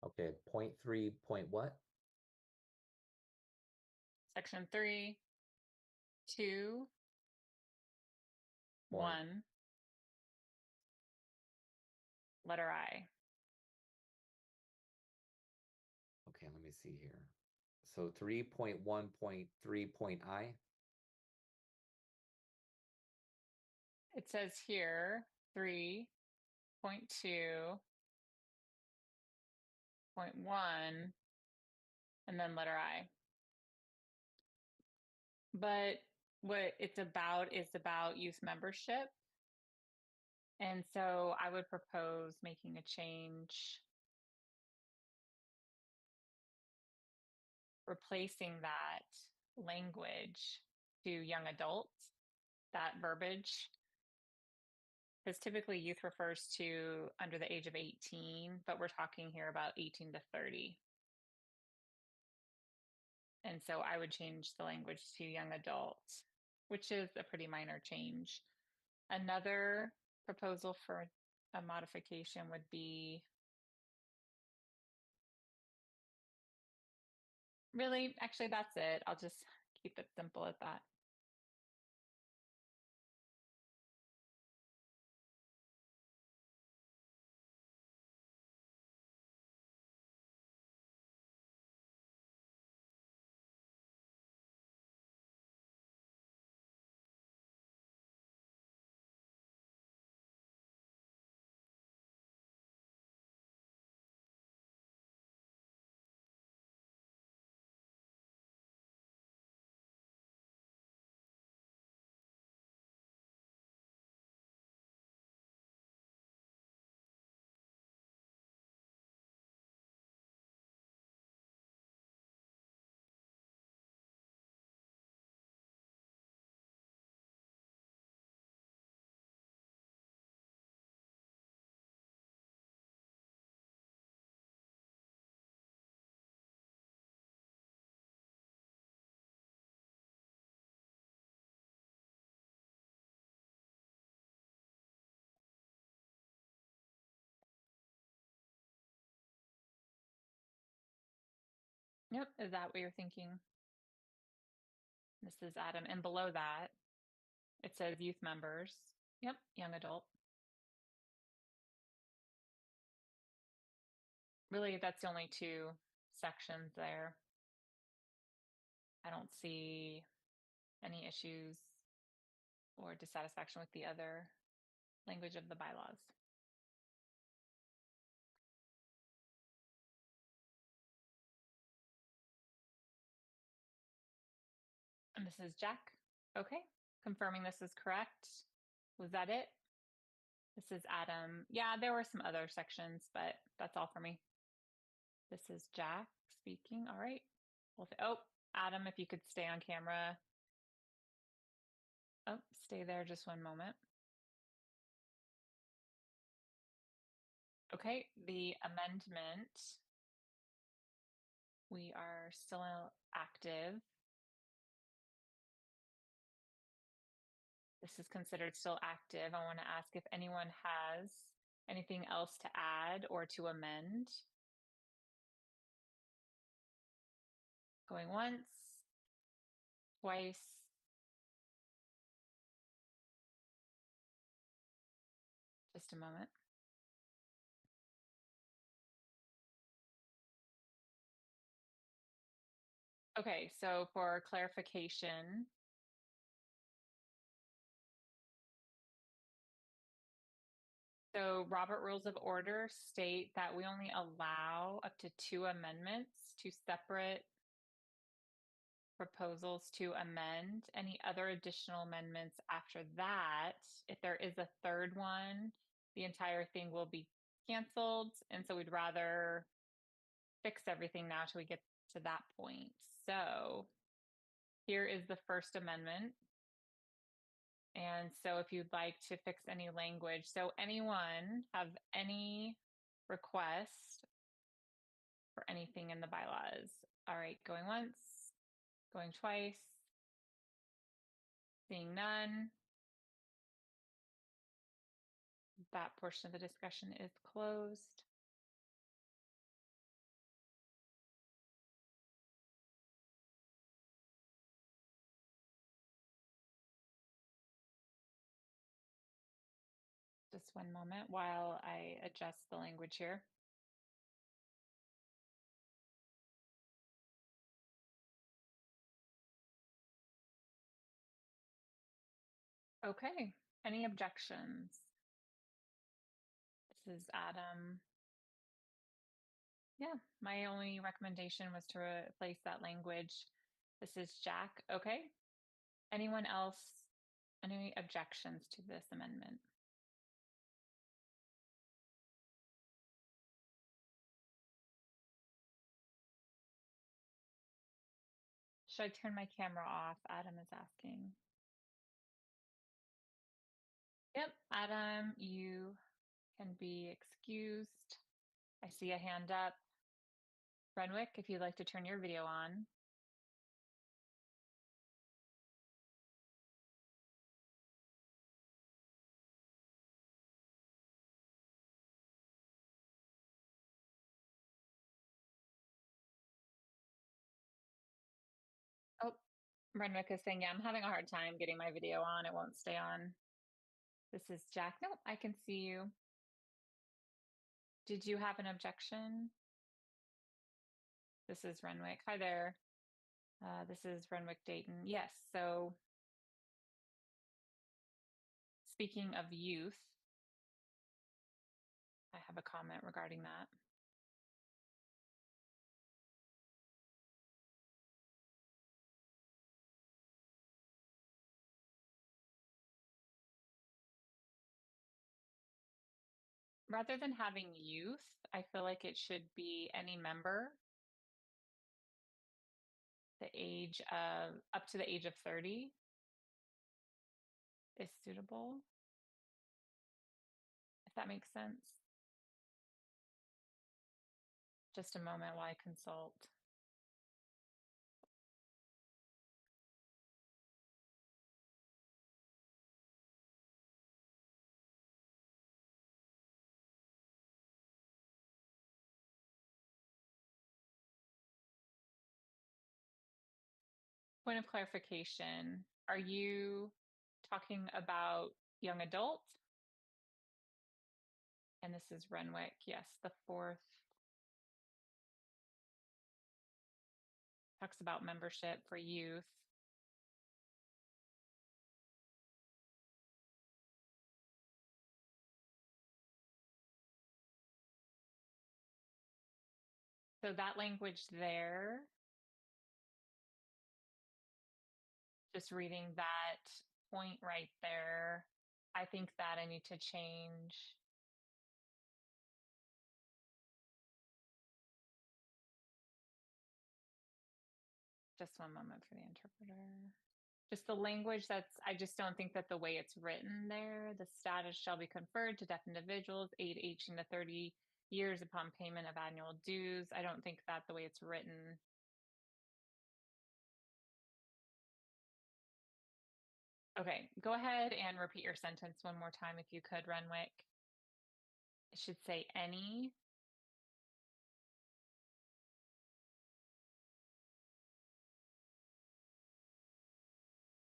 Okay, point 3, point what? Section 3, 2, Point. 1, letter I. Okay, let me see here. So 3.1.3 point I. It says here 3.2.1, and then letter I. But what it's about is about youth membership. And so I would propose making a change, replacing that language to young adults, that verbiage. Because typically youth refers to under the age of 18, but we're talking here about 18 to 30. And so I would change the language to young adults, which is a pretty minor change. Another proposal for a modification would be, really, actually, that's it. I'll just keep it simple at that. Yep. Is that what you're thinking? This is Adam. And below that, it says youth members. Yep. Young adult. Really, that's the only 2 sections there. I don't see any issues or dissatisfaction with the other language of the bylaws. And this is Jack. Okay. Confirming this is correct. Was that it? This is Adam. Yeah, there were some other sections, but that's all for me. This is Jack speaking. All right. Well, oh, Adam, if you could stay on camera. Oh, stay there just one moment. Okay, the amendment. We are still active. This is considered still active. I want to ask if anyone has anything else to add or to amend. Going once, twice. Just a moment. Okay, so for clarification, so Robert Rules of Order state that we only allow up to 2 amendments to separate proposals to amend. Any other additional amendments after that, if there is a third one, the entire thing will be canceled. And so we'd rather fix everything now till we get to that point. So here is the first amendment. And so if you'd like to fix any language, so anyone have any request for anything in the bylaws? All right, going once, going twice, seeing none. That portion of the discussion is closed. Just one moment while I adjust the language here. Okay, any objections? This is Adam. Yeah, my only recommendation was to replace that language. This is Jack. Okay. Anyone else? Any objections to this amendment? Should I turn my camera off? Adam is asking. Yep, Adam, you can be excused. I see a hand up. Renwick, if you'd like to turn your video on. Oh, Renwick is saying, yeah, I'm having a hard time getting my video on. It won't stay on. This is Jack. Nope, I can see you. Did you have an objection? This is Renwick. Hi there. This is Renwick Dayton. Yes, so speaking of youth, I have a comment regarding that. Rather than having youth, I feel like it should be any member. The age of up to the age of 30 is suitable. If that makes sense. Just a moment while I consult. Point of clarification, are you talking about young adult? And this is Renwick. Yes, the 4th talks about membership for youth. So that language there, just reading that point right there, I think that I need to change Just one moment for the interpreter. Just the language I just don't think that the way it's written there, the status shall be conferred to deaf individuals, age 18 to 30 years upon payment of annual dues. I don't think that the way it's written. Okay, go ahead and repeat your sentence one more time if you could, Renwick. It should say any.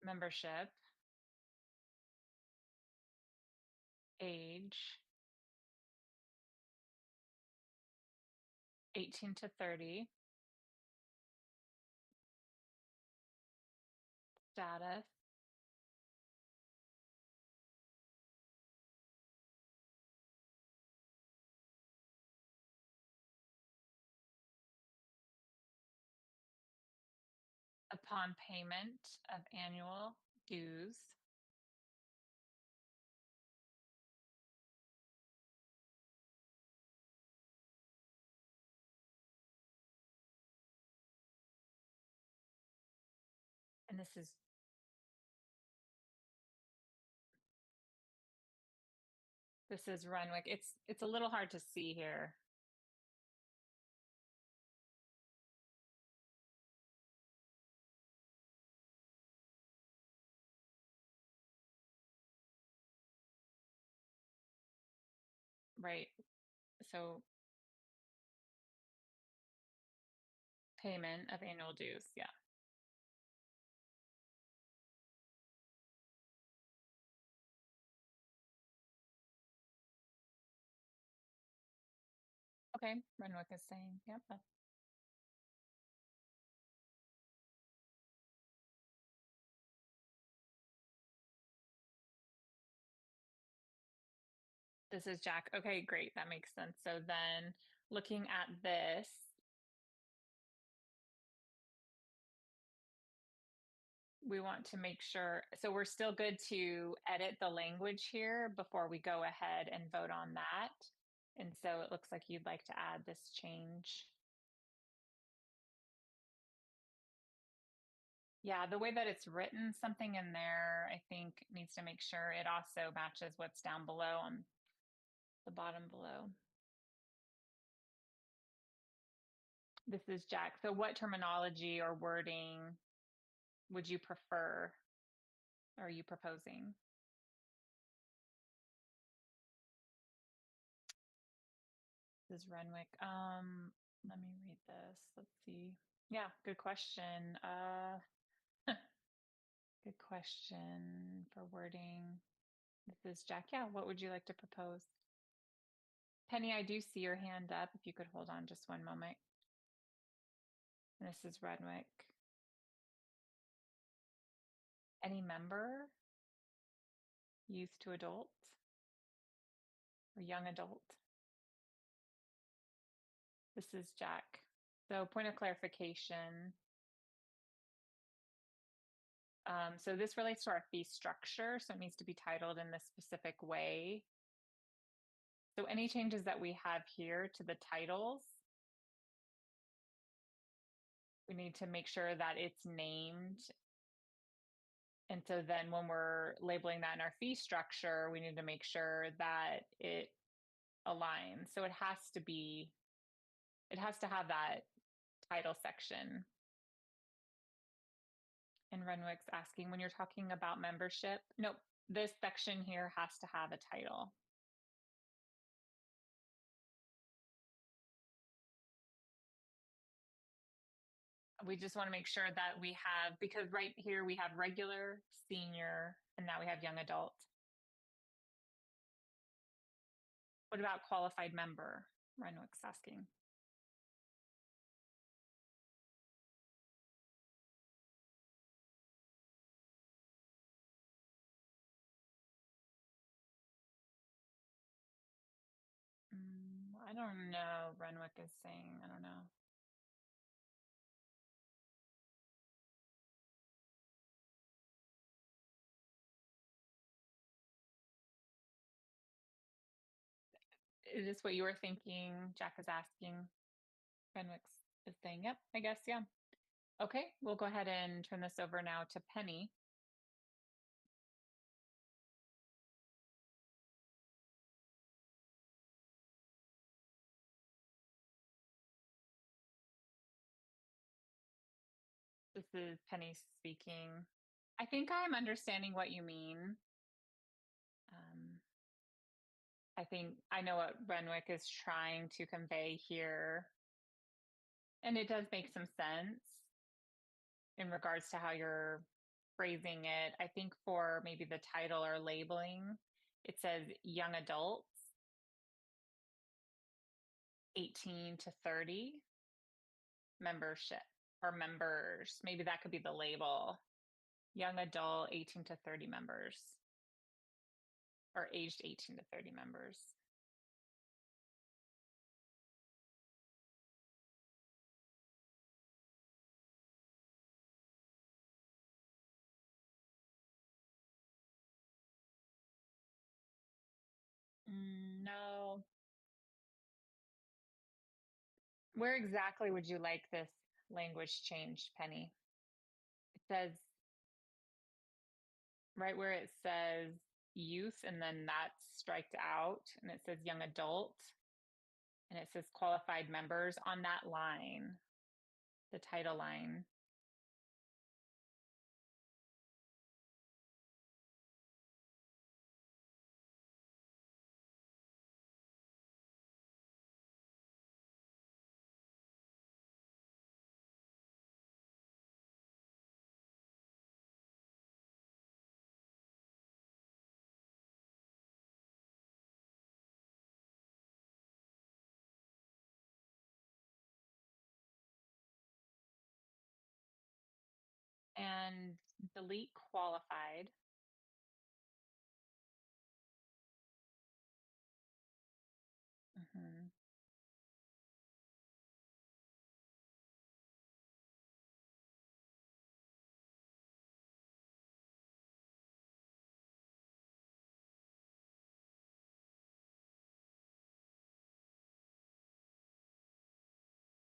Membership. Age. 18 to 30. Status. Upon payment of annual dues. And this is Renwick. It's a little hard to see here. Right. So payment of annual dues. Yeah. Okay. Renwick is saying, yep. This is Jack. Okay, great. That makes sense. So then looking at this, we want to make sure, so we're still good to edit the language here before we go ahead and vote on that. And so it looks like you'd like to add this change. Yeah, the way that it's written, something in there, I think needs to make sure it also matches what's down below on the bottom below. This is Jack. So what terminology or wording would you prefer? Or are you proposing? This is Renwick. Let me read this. Let's see. Yeah, good question. Good question for wording. This is Jack. Yeah, what would you like to propose? Penny, I do see your hand up. If you could hold on just one moment. And this is Renwick. Any member? Youth to adult? Or young adult? This is Jack. So point of clarification. So this relates to our fee structure, so it needs to be titled in this specific way. So any changes that we have here to the titles, we need to make sure that it's named. And so then when we're labeling that in our fee structure, we need to make sure that it aligns. So it has to have that title section. And Renwick's asking, when you're talking about membership, nope, this section here has to have a title. We just want to make sure that we have, because right here we have regular, senior, and now we have young adult. What about qualified member? Renwick's asking. I don't know. Renwick is saying, I don't know. Is this what you were thinking? Jack is asking. Renwick is saying, yep, I guess, yeah. Okay, we'll go ahead and turn this over now to Penny. This is Penny speaking. I think I'm understanding what you mean. I think I know what Renwick is trying to convey here. And it does make some sense in regards to how you're phrasing it. I think for maybe the title or labeling, it says young adults, 18 to 30 membership or members. Maybe that could be the label. Young adult, 18 to 30 members, or aged 18 to 30 members. No. Where exactly would you like this language changed, Penny? It says, right where it says youth, and then that's striked out, and it says young adult, and it says qualified members on that line, the title line. And delete qualified. Mm-hmm.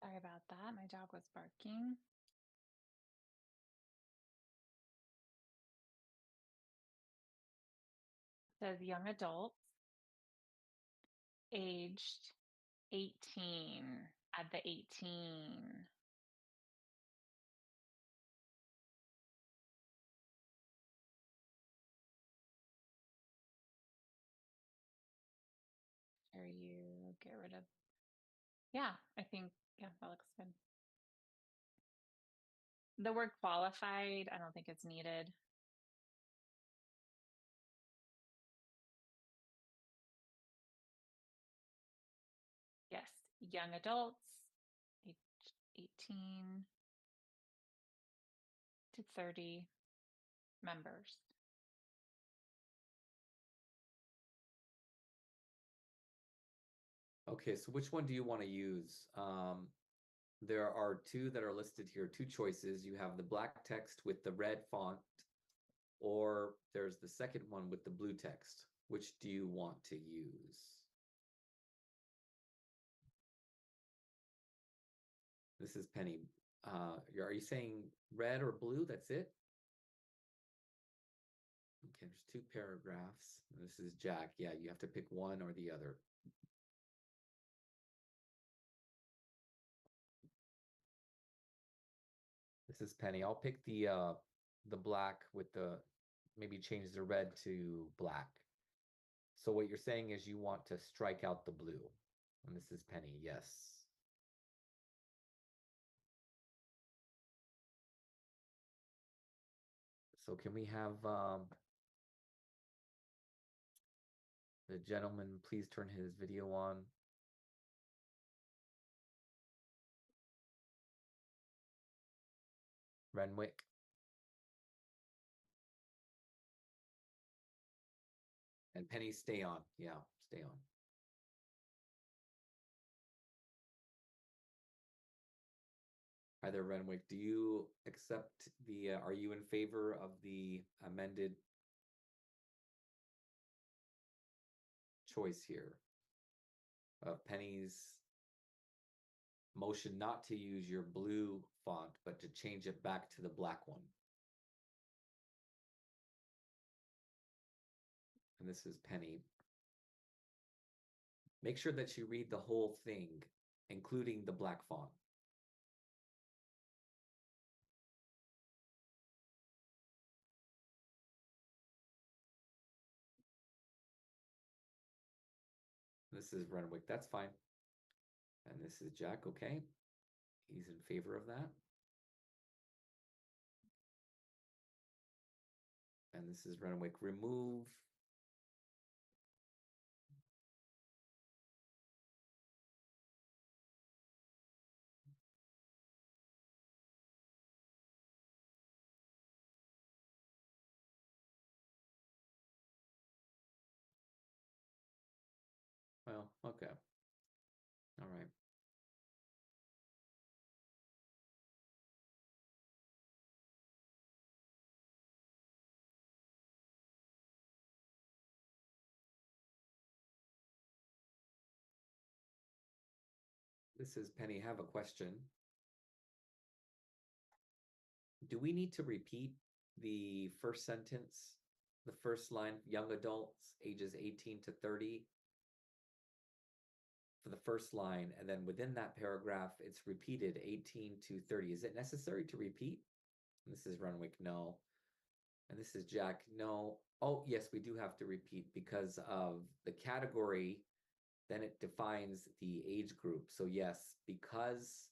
Sorry about that. My dog was barking. It says young adults, aged 18. Add the 18. Are you get rid of? Yeah, I think, yeah, that looks good. The word qualified, I don't think it's needed. Yes, young adults, age 18 to 30 members. Okay, so which one do you want to use? There are two that are listed here, two choices. You have the black text with the red font, or there's the second one with the blue text. Which do you want to use? This is Penny. Are you saying red or blue? That's it? Okay, there's two paragraphs. This is Jack. Yeah, you have to pick one or the other. This is Penny. I'll pick the black with the, maybe change the red to black. So what you're saying is you want to strike out the blue. And this is Penny. Yes. So can we have the gentleman please turn his video on? Renwick. And Penny, stay on. Yeah, stay on. Hi there, Renwick. Do you accept the, are you in favor of the amended choice here of Penny's motion not to use your blue font, but to change it back to the black one. And this is Penny. Make sure that you read the whole thing, including the black font. This is Renwick, that's fine. And this is Jack, okay. He's in favor of that. And this is Renwick, remove. Well, okay. All right. This is Penny, have a question. Do we need to repeat the first sentence, the first line, young adults ages 18 to 30? For the first line, and then within that paragraph, it's repeated 18 to 30. Is it necessary to repeat? And this is Renwick, no. And this is Jack, no. Oh, yes, we do have to repeat because of the category, then it defines the age group. So yes, because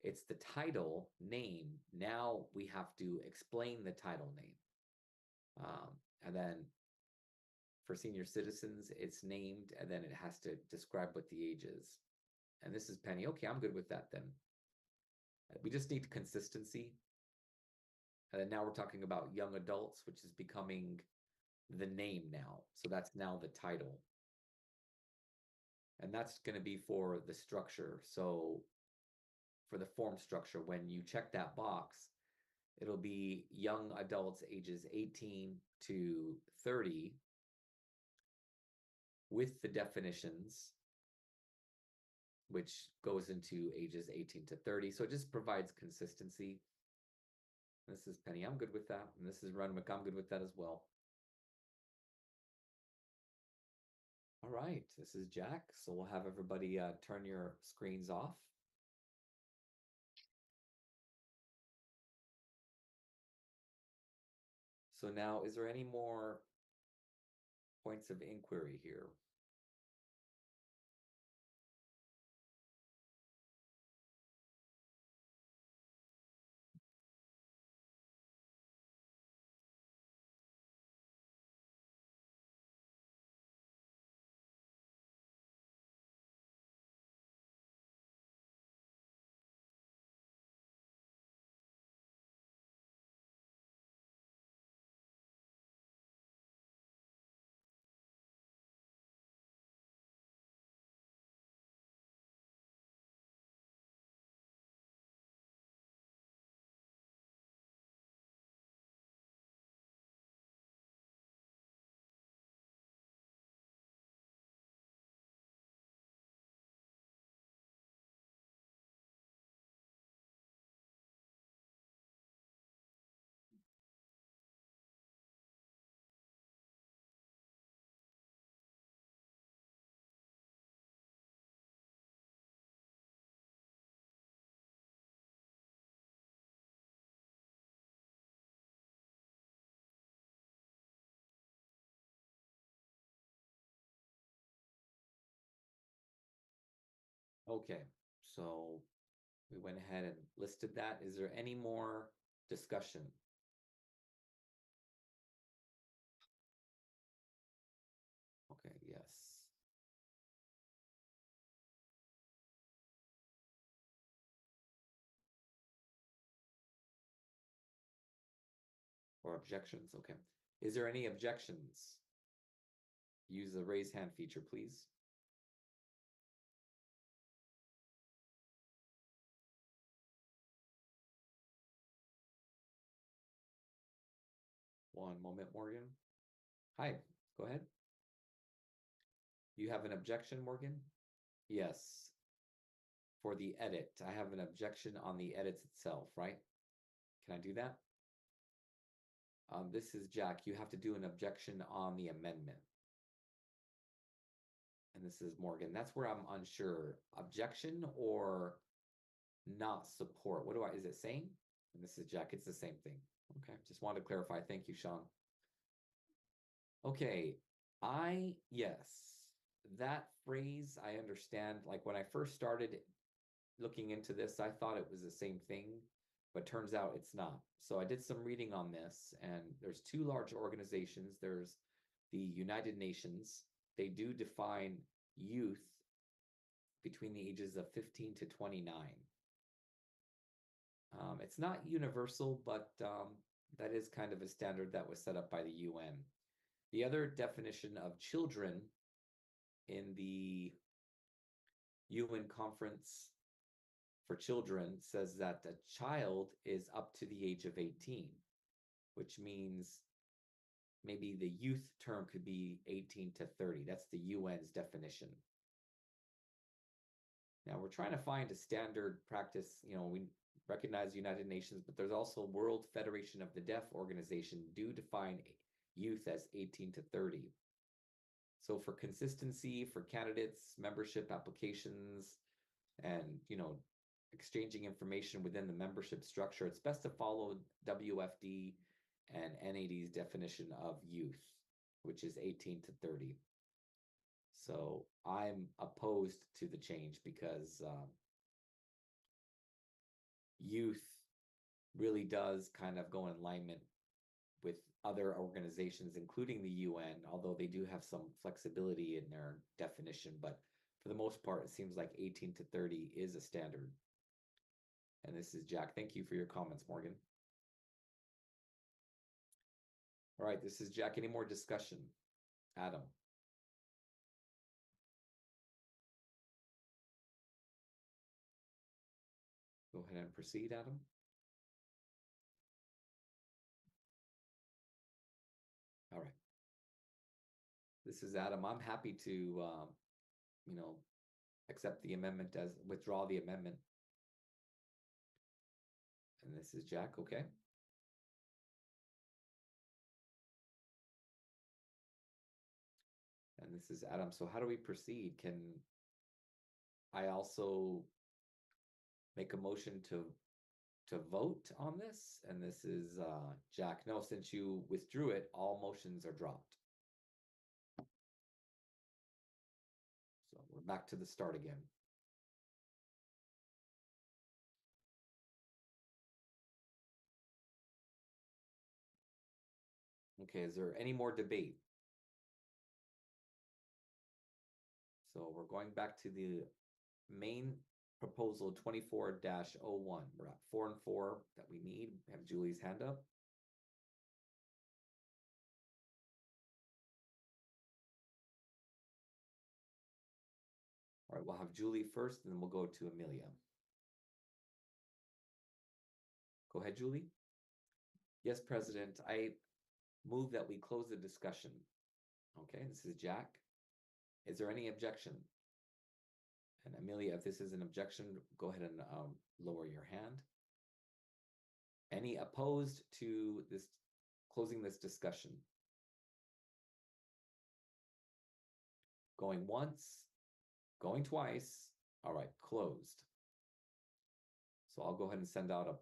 it's the title name, now we have to explain the title name. And then for senior citizens, it's named, and then it has to describe what the age is. And this is Penny. Okay, I'm good with that then. We just need consistency. And then now we're talking about young adults, which is becoming the name now. So that's now the title. And that's going to be for the structure. So for the form structure, when you check that box, it'll be young adults ages 18 to 30 with the definitions, which goes into ages 18 to 30. So it just provides consistency. This is Penny, I'm good with that. And this is Renwick, I'm good with that as well. All right, this is Jack. So we'll have everybody turn your screens off. So now, is there any more points of inquiry here? Okay, so we went ahead and listed that. Is there any more discussion? Okay, yes. Or objections? Okay. Is there any objections? Use the raise hand feature, please. One moment, Morgan. Hi, go ahead. You have an objection, Morgan? Yes. for the edit. I have an objection on the edits itself, right? Can I do that? This is Jack. You have to do an objection on the amendment. And this is Morgan. That's where I'm unsure. Objection or not support? What do I, is it same? And this is Jack. It's the same thing. Okay, just wanted to clarify. Thank you, Sean. Okay, yes, that phrase I understand. Like when I first started looking into this, I thought it was the same thing, but turns out it's not. So I did some reading on this, and there's two large organizations. There's the United Nations. They do define youth between the ages of 15 to 29. It's not universal, but that is kind of a standard that was set up by the UN. The other definition of children in the UN Conference for Children says that a child is up to the age of 18, which means maybe the youth term could be 18 to 30. That's the UN's definition. Now we're trying to find a standard practice. You know, we recognize United Nations, but there's also World Federation of the Deaf organization do define youth as 18 to 30. So for consistency, for candidates, membership applications, and, you know, exchanging information within the membership structure, it's best to follow WFD and NAD's definition of youth, which is 18 to 30. So I'm opposed to the change because youth really does kind of go in alignment with other organizations, including the UN, although they do have some flexibility in their definition. But for the most part, it seems like 18 to 30 is a standard. And this is Jack. Thank you for your comments, Morgan. All right, this is Jack. Any more discussion? Adam. Go ahead and proceed, Adam. All right. This is Adam. I'm happy to, you know, accept the amendment as withdraw the amendment. And this is Jack. Okay. And this is Adam. So how do we proceed? Can I also make a motion to vote on this? And this is Jack. No, since you withdrew it, all motions are dropped. So we're back to the start again. Okay, is there any more debate? So we're going back to the main proposal 24-01. We're at 4 and 4 that we need. We have Julie's hand up. All right, we'll have Julie first, and then we'll go to Amelia. Go ahead, Julie. Yes, President, I move that we close the discussion. Okay, this is Jack. Is there any objection? And Amelia, if this is an objection, go ahead and lower your hand. Any opposed to this closing this discussion? Going once, going twice. All right, closed. So I'll go ahead and send out a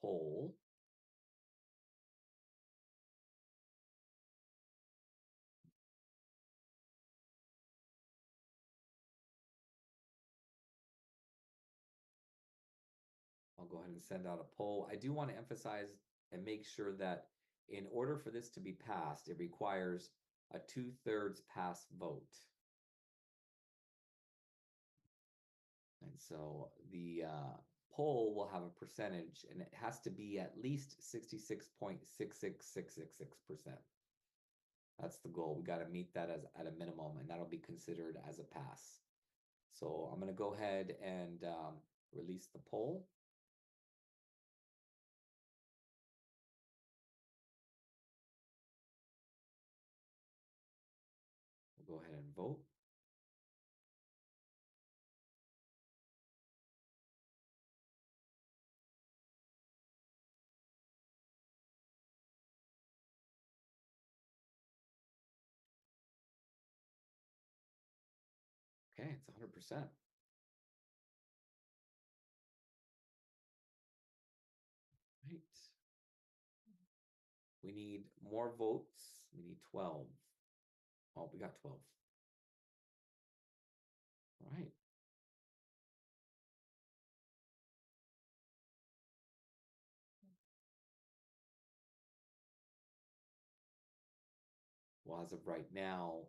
poll. I'll go ahead and send out a poll. I do want to emphasize and make sure that in order for this to be passed, it requires a 2/3 pass vote. And so the poll will have a percentage, and it has to be at least 66.66666%. That's the goal. We got to meet that as at a minimum, and that'll be considered as a pass. So I'm going to go ahead and release the poll. We'll go ahead and vote. Okay, it's 100%. Right. We need more votes. We need 12. Oh, we got 12. All right. Well, as of right now,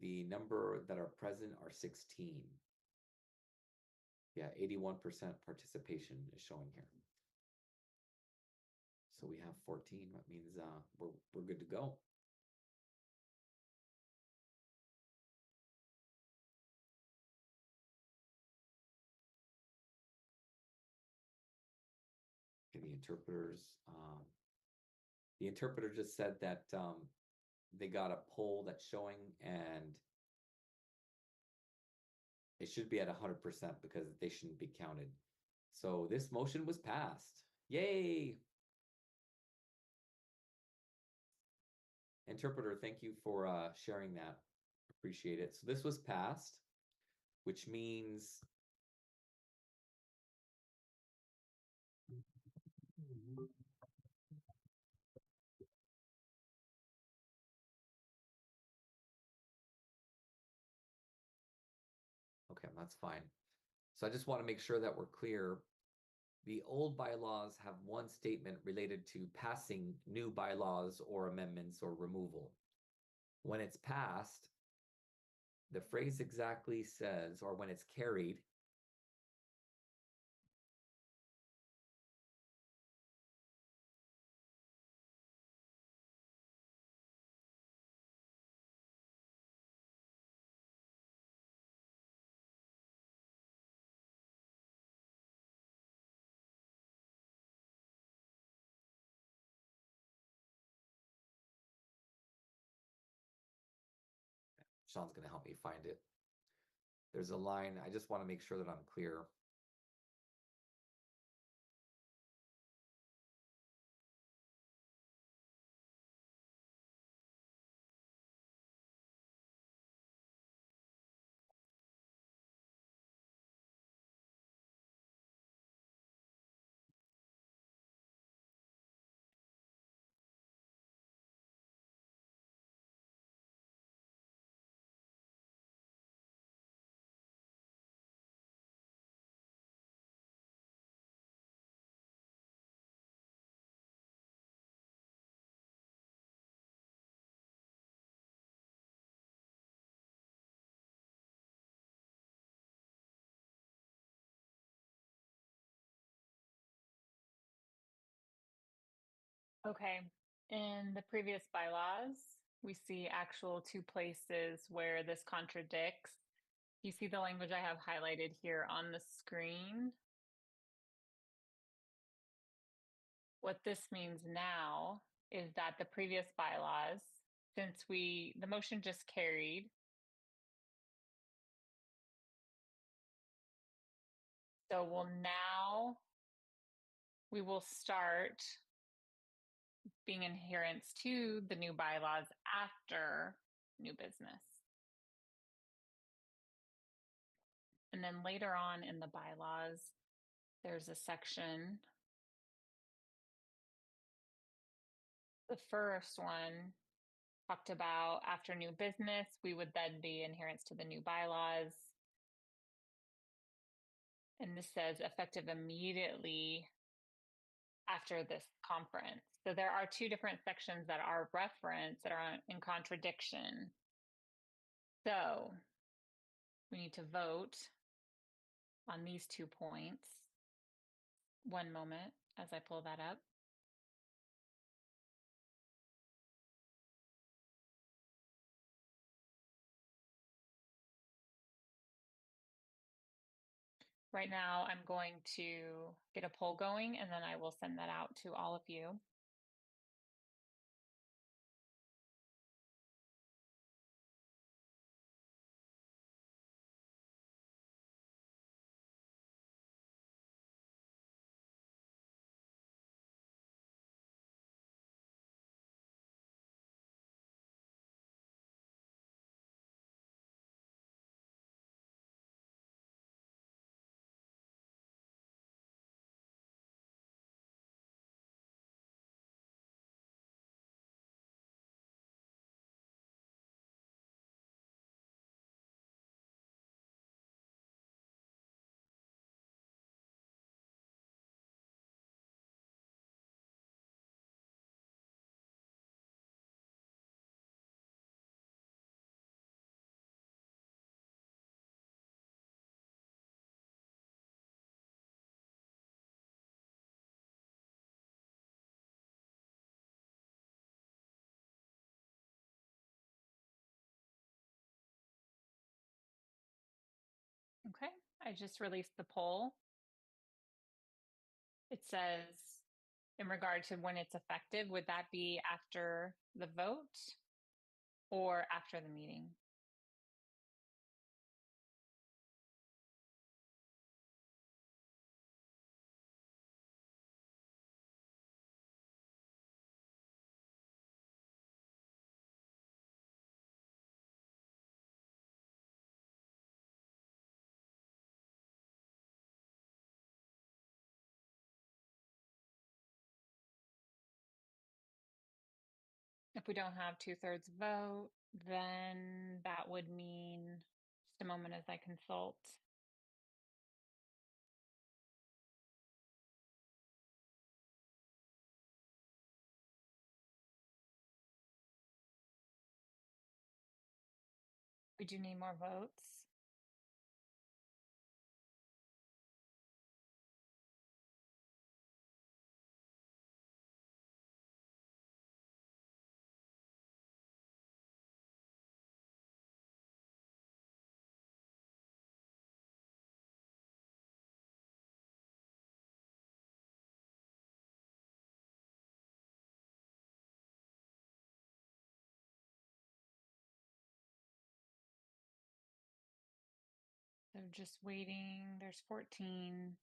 the number that are present are 16. Yeah, 81% participation is showing here. So we have 14. That means we're good to go. Okay, the interpreter just said that they got a poll that's showing, and it should be at 100% because they shouldn't be counted. So this motion was passed. Yay! Interpreter, thank you for sharing that. Appreciate it. So this was passed, which means okay, that's fine. So I just want to make sure that we're clear. The old bylaws have one statement related to passing new bylaws or amendments or removal. When it's passed, the phrase exactly says, or when it's carried, Sean's going to help me find it. There's a line, I just want to make sure that I'm clear. Okay. In the previous bylaws, we see actual two places where this contradicts. You see the language I have highlighted here on the screen. What this means now is that the previous bylaws, since the motion just carried, so we will start being adherence to the new bylaws after new business. And then later on in the bylaws, there's a section. The first one talked about after new business, we would then be adherence to the new bylaws. And this says effective immediately after this conference. So there are two different sections that are referenced that are in contradiction. So we need to vote on these 2 points. One moment as I pull that up. Right now, I'm going to get a poll going and then I will send that out to all of you. I just released the poll. It says, in regard to when it's effective, would that be after the vote or after the meeting? If we don't have 2/3 vote, then that would mean, just a moment as I consult. We do need more votes. So just waiting, there's 14.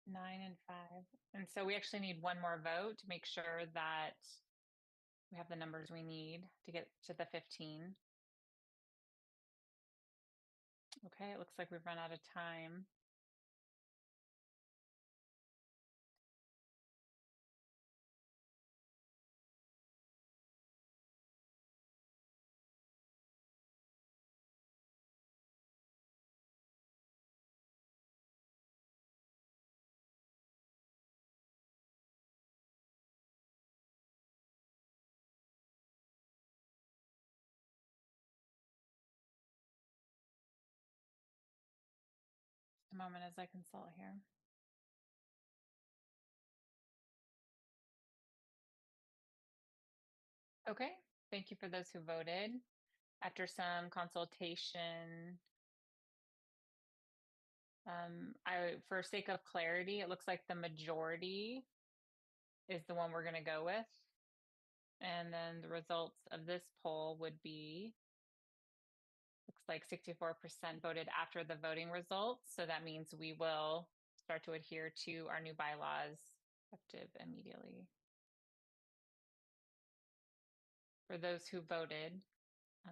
9 and 5. And so we actually need one more vote to make sure that we have the numbers we need to get to the 15. Okay, it looks like we've run out of time. A moment as I consult here. Okay, thank you for those who voted. After some consultation, for sake of clarity, it looks like the majority is the one we're going to go with. And then the results of this poll would be, looks like 64% voted after the voting results. So that means we will start to adhere to our new bylaws effective immediately. For those who voted,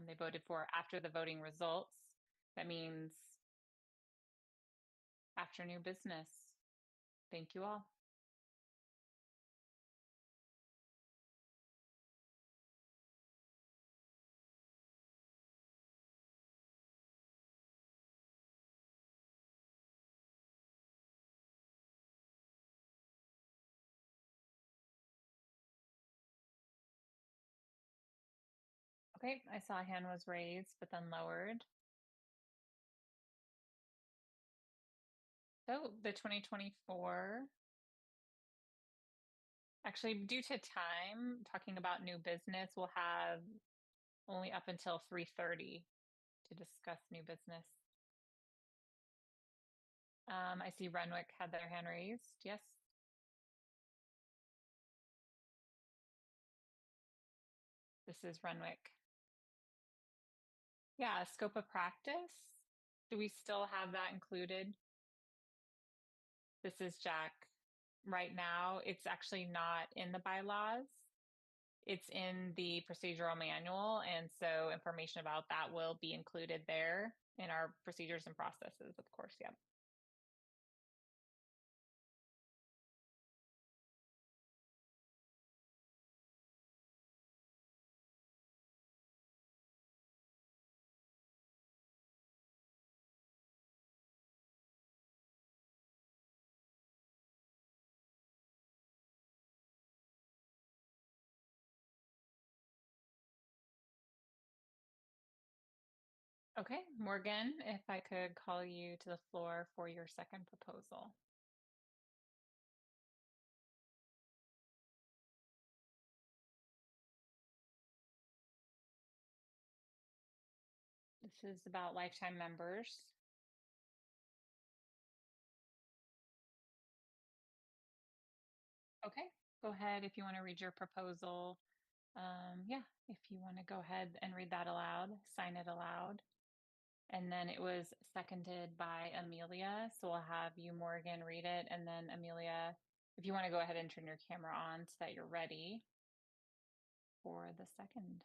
they voted for after the voting results. That means after new business. Thank you all. Okay, I saw a hand was raised, but then lowered. So the 2024, actually due to time, talking about new business, we'll have only up until 3:30 to discuss new business. I see Renwick had their hand raised. Yes. This is Renwick. Yeah, scope of practice. Do we still have that included? This is Jack. Right now, it's actually not in the bylaws. It's in the procedural manual. And so information about that will be included there in our procedures and processes, of course. Yeah. Okay, Morgan, if I could call you to the floor for your second proposal. This is about lifetime members. Okay, go ahead if you want to read your proposal. Yeah, if you want to go ahead and read that aloud, sign it aloud. And then it was seconded by Amelia. So we'll have you, Morgan, read it. And then Amelia, if you want to go ahead and turn your camera on so that you're ready for the second.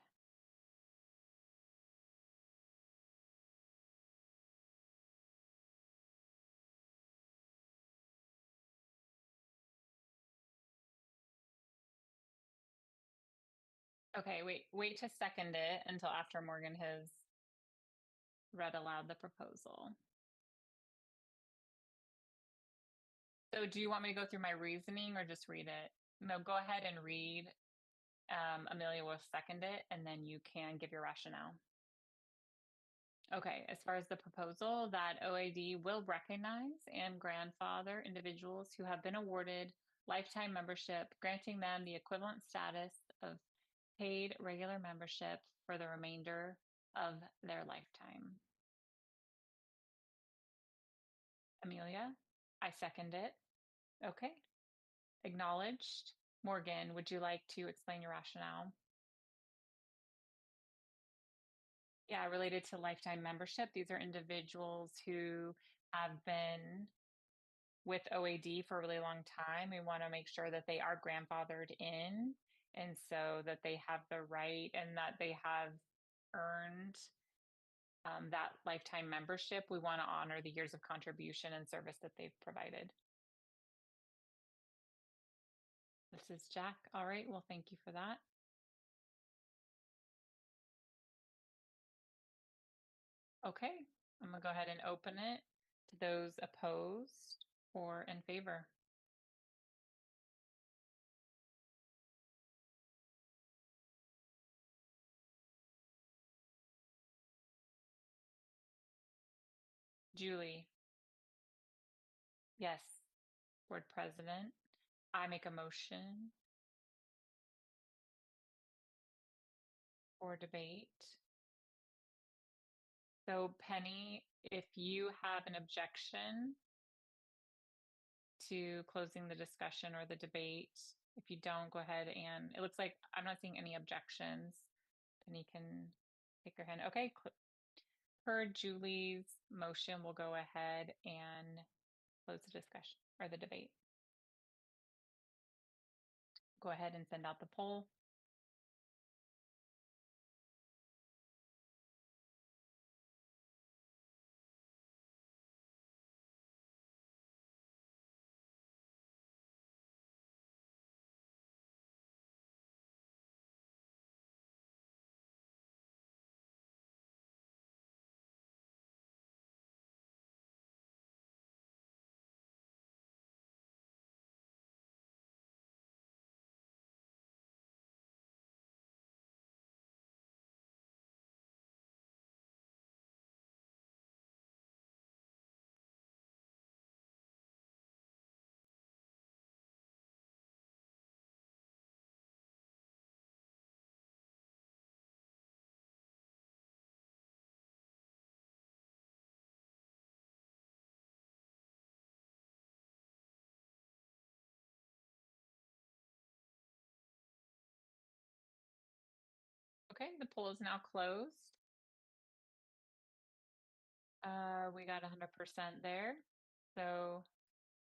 Okay, wait to second it until after Morgan has read aloud the proposal. So do you want me to go through my reasoning or just read it? No, go ahead and read. Amelia will second it and then you can give your rationale. Okay, as far as the proposal, that OAD will recognize and grandfather individuals who have been awarded lifetime membership, granting them the equivalent status of paid regular membership for the remainder of their lifetime. Amelia, I second it. Okay, acknowledged. Morgan, would you like to explain your rationale? Yeah, related to lifetime membership, these are individuals who have been with OAD for a really long time. We want to make sure that they are grandfathered in, and so that they have the right and that they have earned that lifetime membership. We want to honor the years of contribution and service that they've provided. This is Jack. All right, well, thank you for that. Okay, I'm gonna go ahead and open it to those opposed or in favor. Julie. Yes. Board President, I make a motion for debate. So Penny, if you have an objection to closing the discussion or the debate, if you don't, go ahead and it looks like I'm not seeing any objections. Penny can take her hand. Okay, per Julie's motion, we'll go ahead and close the discussion or the debate. Go ahead and send out the poll. Okay, the poll is now closed. We got 100% there, so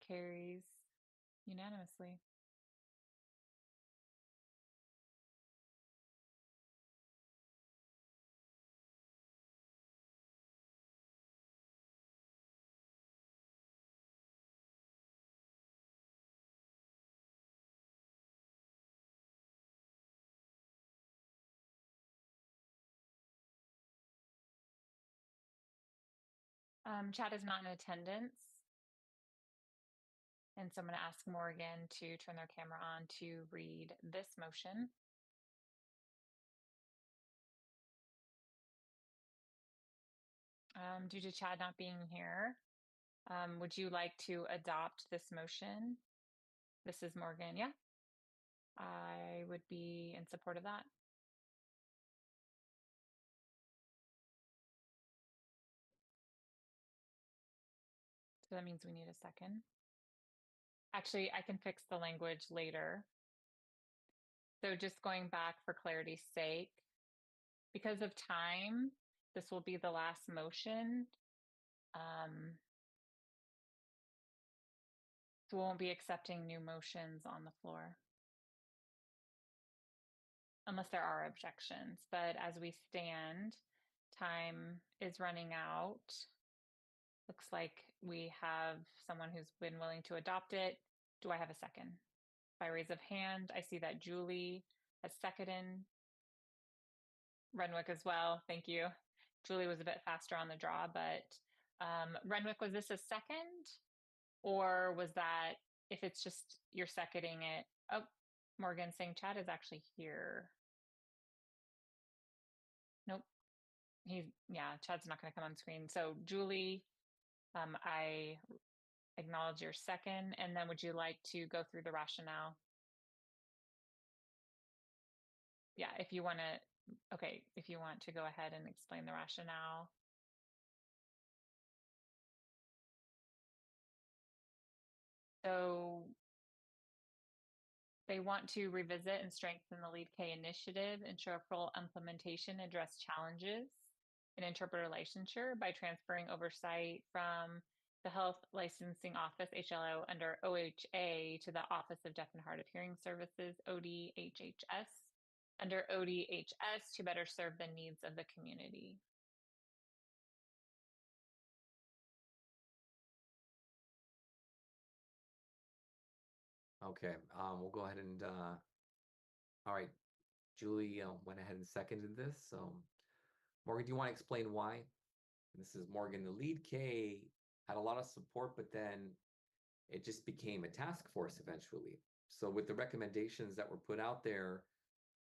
carries unanimously. Chad is not in attendance. And so I'm going to ask Morgan to turn their camera on to read this motion. Due to Chad not being here, would you like to adopt this motion? This is Morgan. Yeah, I would be in support of that. So that means we need a second. Actually, I can fix the language later. So just going back for clarity's sake, because of time, this will be the last motion. So we won't be accepting new motions on the floor unless there are objections. But as we stand, time is running out. Looks like we have someone who's been willing to adopt it. Do I have a second? By raise of hand, I see that Julie has seconded. Renwick as well. Thank you. Julie was a bit faster on the draw, but Renwick, was this a second? Or was that, if it's just you're seconding it? Oh, Morgan saying Chad is actually here. Nope. Chad's not going to come on screen. So Julie, I acknowledge your second. And then would you like to go through the rationale? Yeah, if you want to go ahead and explain the rationale. So they want to revisit and strengthen the Lead K initiative, ensure full implementation, address challenges in interpreter licensure by transferring oversight from the Health Licensing Office, HLO, under OHA to the Office of Deaf and Hard of Hearing Services, ODHHS, under ODHS to better serve the needs of the community. Okay, we'll go ahead and, all right, Julie went ahead and seconded this. So Morgan, do you want to explain why? This is Morgan. The Lead K had a lot of support, but then it just became a task force eventually. So with the recommendations that were put out there,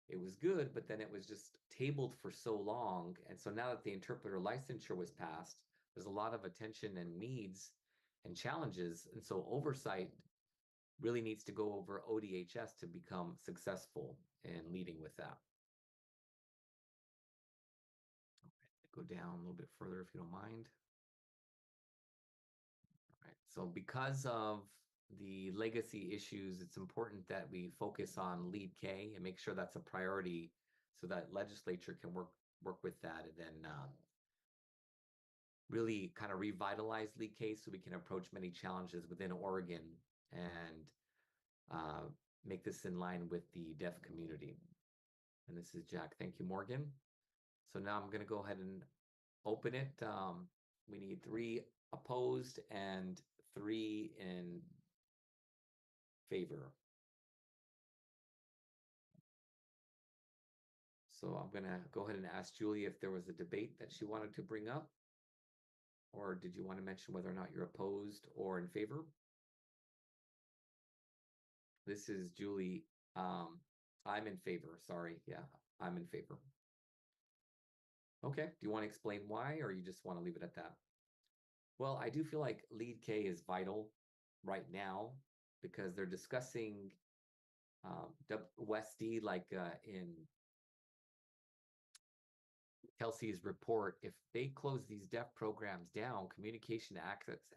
it was good, but then it was just tabled for so long. And so now that the interpreter licensure was passed, there's a lot of attention and needs and challenges. And so oversight really needs to go over ODHS to become successful in leading with that. Go down a little bit further if you don't mind. All right, so because of the legacy issues, it's important that we focus on Lead K and make sure that's a priority so that legislature can work with that, and then really kind of revitalize Lead K so we can approach many challenges within Oregon and make this in line with the deaf community. And this is Jack. Thank you, Morgan. So now I'm going to go ahead and open it. We need 3 opposed and 3 in favor. So I'm going to go ahead and ask Julie if there was a debate that she wanted to bring up, or did you want to mention whether or not you're opposed or in favor? This is Julie. I'm in favor. Sorry. Yeah, I'm in favor. Okay. Do you want to explain why, or you just want to leave it at that? Well, I do feel like Lead K is vital right now because they're discussing WestD, like in Kelsey's report. If they close these deaf programs down, communication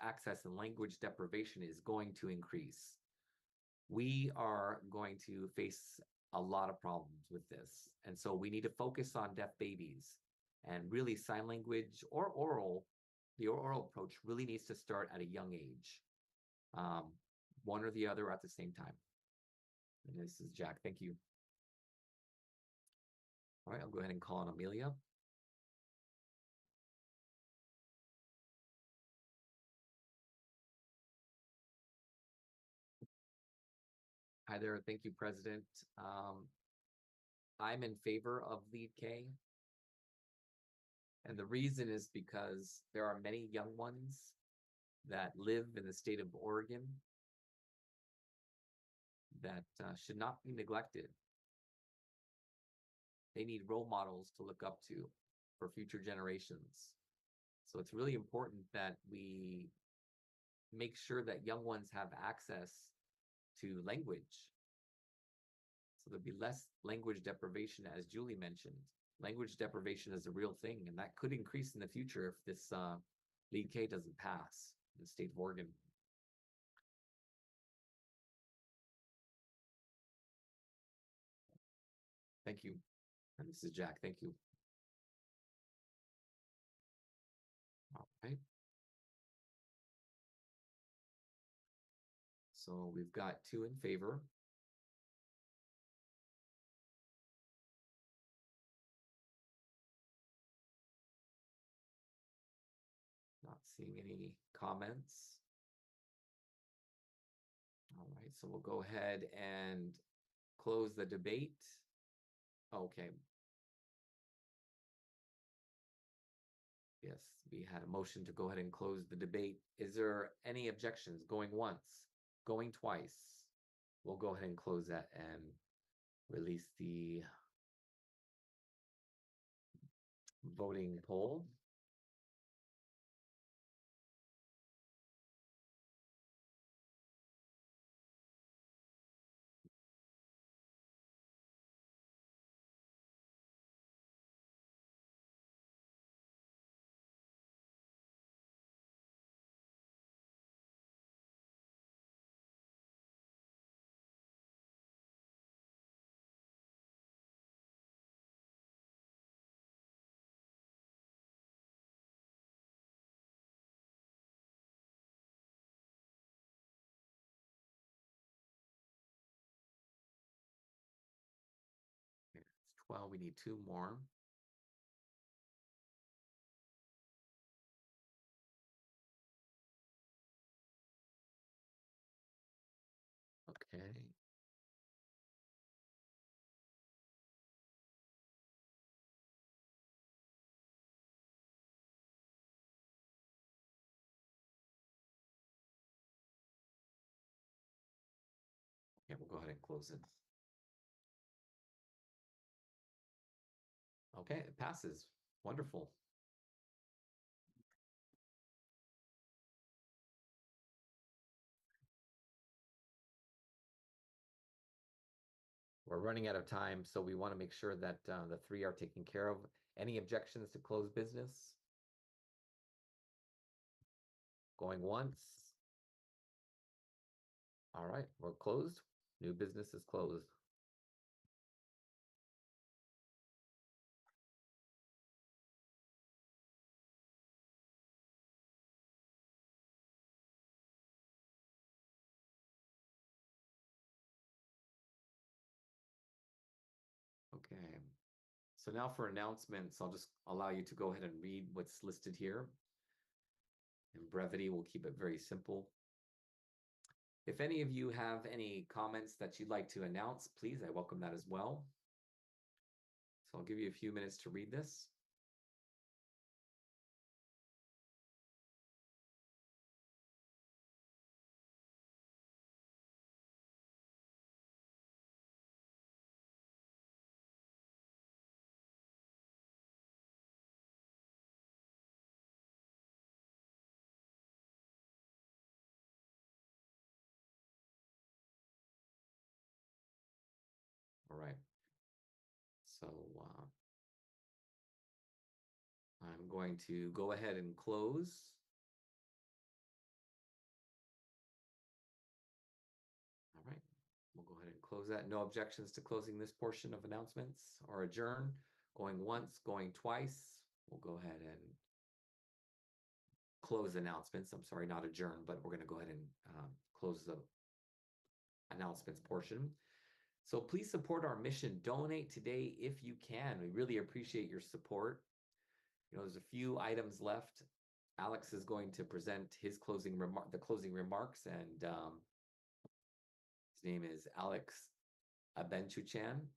access and language deprivation is going to increase. We are going to face a lot of problems with this. And so we need to focus on deaf babies, and really sign language or oral. The oral approach really needs to start at a young age, one or the other at the same time. And this is Jack. Thank you. All right, I'll go ahead and call on Amelia. Hi there. Thank you, President. I'm in favor of Lead K. And the reason is because there are many young ones that live in the state of Oregon that should not be neglected. They need role models to look up to for future generations. So it's really important that we make sure that young ones have access to language. So there'll be less language deprivation, as Julie mentioned. Language deprivation is a real thing, and that could increase in the future if this Lead K doesn't pass. in the state of Oregon. Thank you. And this is Jack. Thank you. All right. So we've got 2 in favor. Not seeing any comments. All right, so we'll go ahead and close the debate. Okay. Yes, we had a motion to go ahead and close the debate. Is there any objections? Going once, going twice? We'll go ahead and close that and release the voting poll. It's 12, we need 2 more. Okay. Okay, we'll go ahead and close it. Okay, it passes. Wonderful. We're running out of time, so we want to make sure that the 3 are taken care of. Any objections to close business? Going once? All right, we're closed. New business is closed. Okay, so now for announcements, I'll just allow you to go ahead and read what's listed here. In brevity, we'll keep it very simple. If any of you have any comments that you'd like to announce, please, I welcome that as well. So I'll give you a few minutes to read this. All right. So I'm going to go ahead and close. All right. We'll go ahead and close that. No objections to closing this portion of announcements or adjourn. Going once, going twice. We'll go ahead and close announcements. I'm sorry, not adjourn, but we're going to go ahead and close the announcements portion. So please support our mission. Donate today if you can. We really appreciate your support. You know, there's a few items left. Alex is going to present his closing remarks, and his name is Alex Abenchuchan.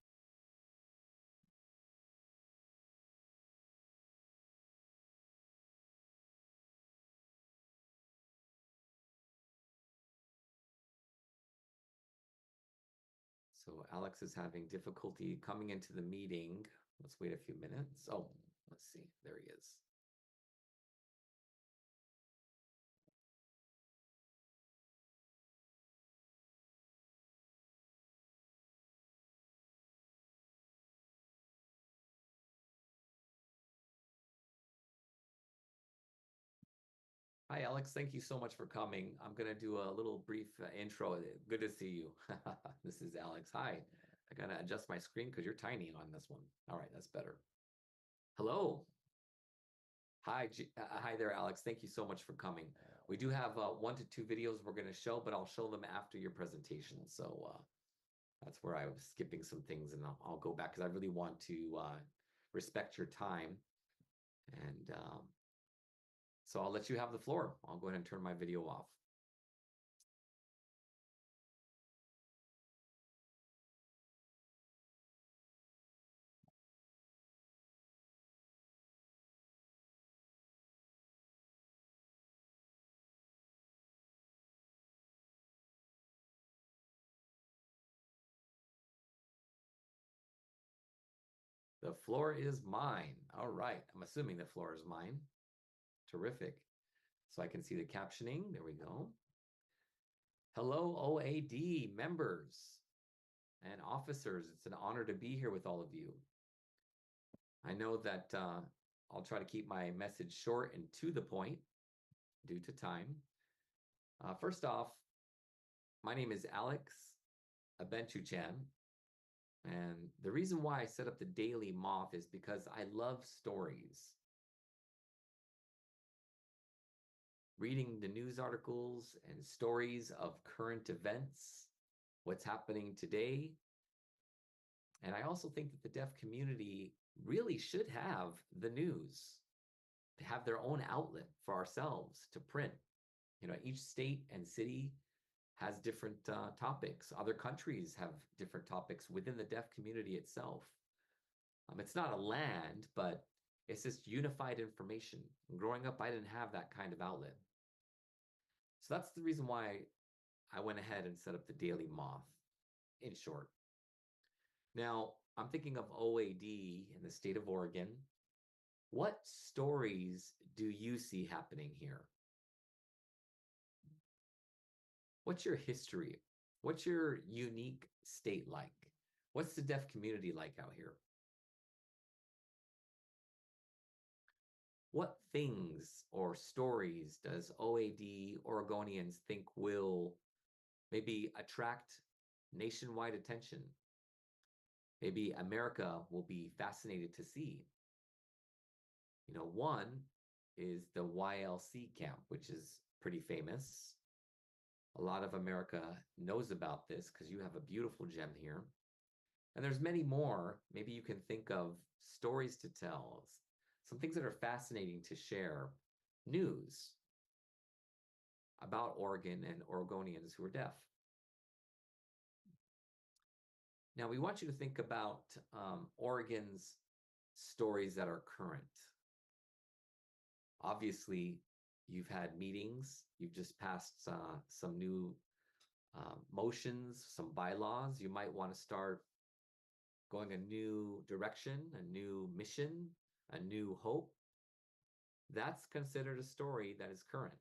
So Alex is having difficulty coming into the meeting. Let's wait a few minutes. Oh, let's see. There he is. Hi, Hi, Alex. Thank you so much for coming. I'm going to do a little brief intro. Good to see you. This is Alex. Hi. I got to adjust my screen because you're tiny on this one. All right, that's better. Hello. Hi, hi there, Alex. Thank you so much for coming. We do have 1 to 2 videos we're going to show, but I'll show them after your presentation. So that's where I was skipping some things, and I'll go back because I really want to respect your time. And so I'll let you have the floor. I'll go ahead and turn my video off. The floor is mine. All right. I'm assuming the floor is mine. Terrific. So I can see the captioning. There we go. Hello, OAD members and officers. It's an honor to be here with all of you. I know that I'll try to keep my message short and to the point due to time. First off, my name is Alex Abenchuchan. And the reason why I set up the Daily Moth is because I love stories. Reading the news articles and stories of current events, what's happening today. And I also think that the deaf community really should have the news, to have their own outlet for ourselves to print. You know, each state and city has different topics. Other countries have different topics within the deaf community itself. It's not a land, but it's just unified information. And growing up, I didn't have that kind of outlet. So that's the reason why I went ahead and set up the Daily Moth, in short. Now, I'm thinking of OAD in the state of Oregon. What stories do you see happening here? What's your history? What's your unique state like? What's the deaf community like out here? What things or stories does OAD Oregonians think will maybe attract nationwide attention? Maybe America will be fascinated to see. You know, one is the YLC camp, which is pretty famous. A lot of America knows about this because you have a beautiful gem here. And there's many more. Maybe you can think of stories to tell, some things that are fascinating to share, news about Oregon and Oregonians who are deaf. Now, we want you to think about Oregon's stories that are current. Obviously, you've had meetings. You've just passed some new motions, some bylaws. You might want to start going a new direction, a new mission, a new hope. That's considered a story that is current.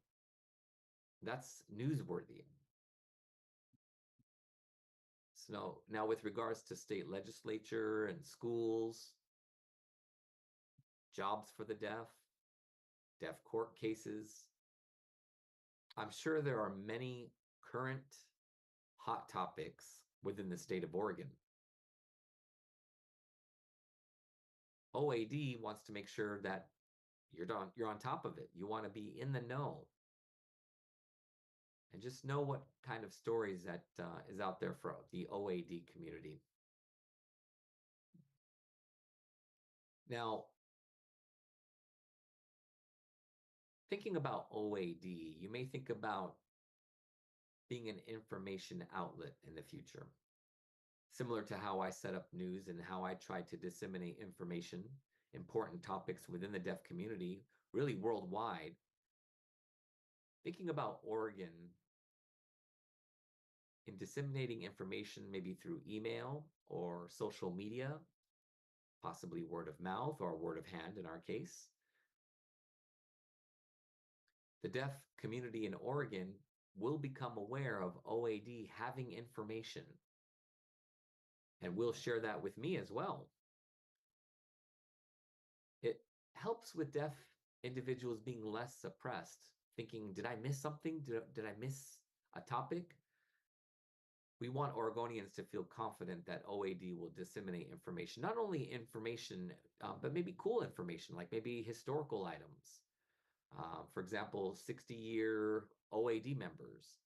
That's newsworthy. So now with regards to state legislature and schools, jobs for the deaf court cases, I'm sure there are many current hot topics within the state of Oregon. OAD wants to make sure that you're on top of it. You want to be in the know. And just know what kind of stories that is out there for the OAD community. Now, thinking about OAD, you may think about being an information outlet in the future. Similar to how I set up news and how I try to disseminate information, important topics within the deaf community, really worldwide. Thinking about Oregon in disseminating information maybe through email or social media, possibly word of mouth or word of hand in our case. The deaf community in Oregon will become aware of OAD having information, and will share that with me as well. It helps with deaf individuals being less suppressed thinking, did I miss something? Did I miss a topic? We want Oregonians to feel confident that OAD will disseminate information, not only information, but maybe cool information, like maybe historical items. For example, 60-year OAD members.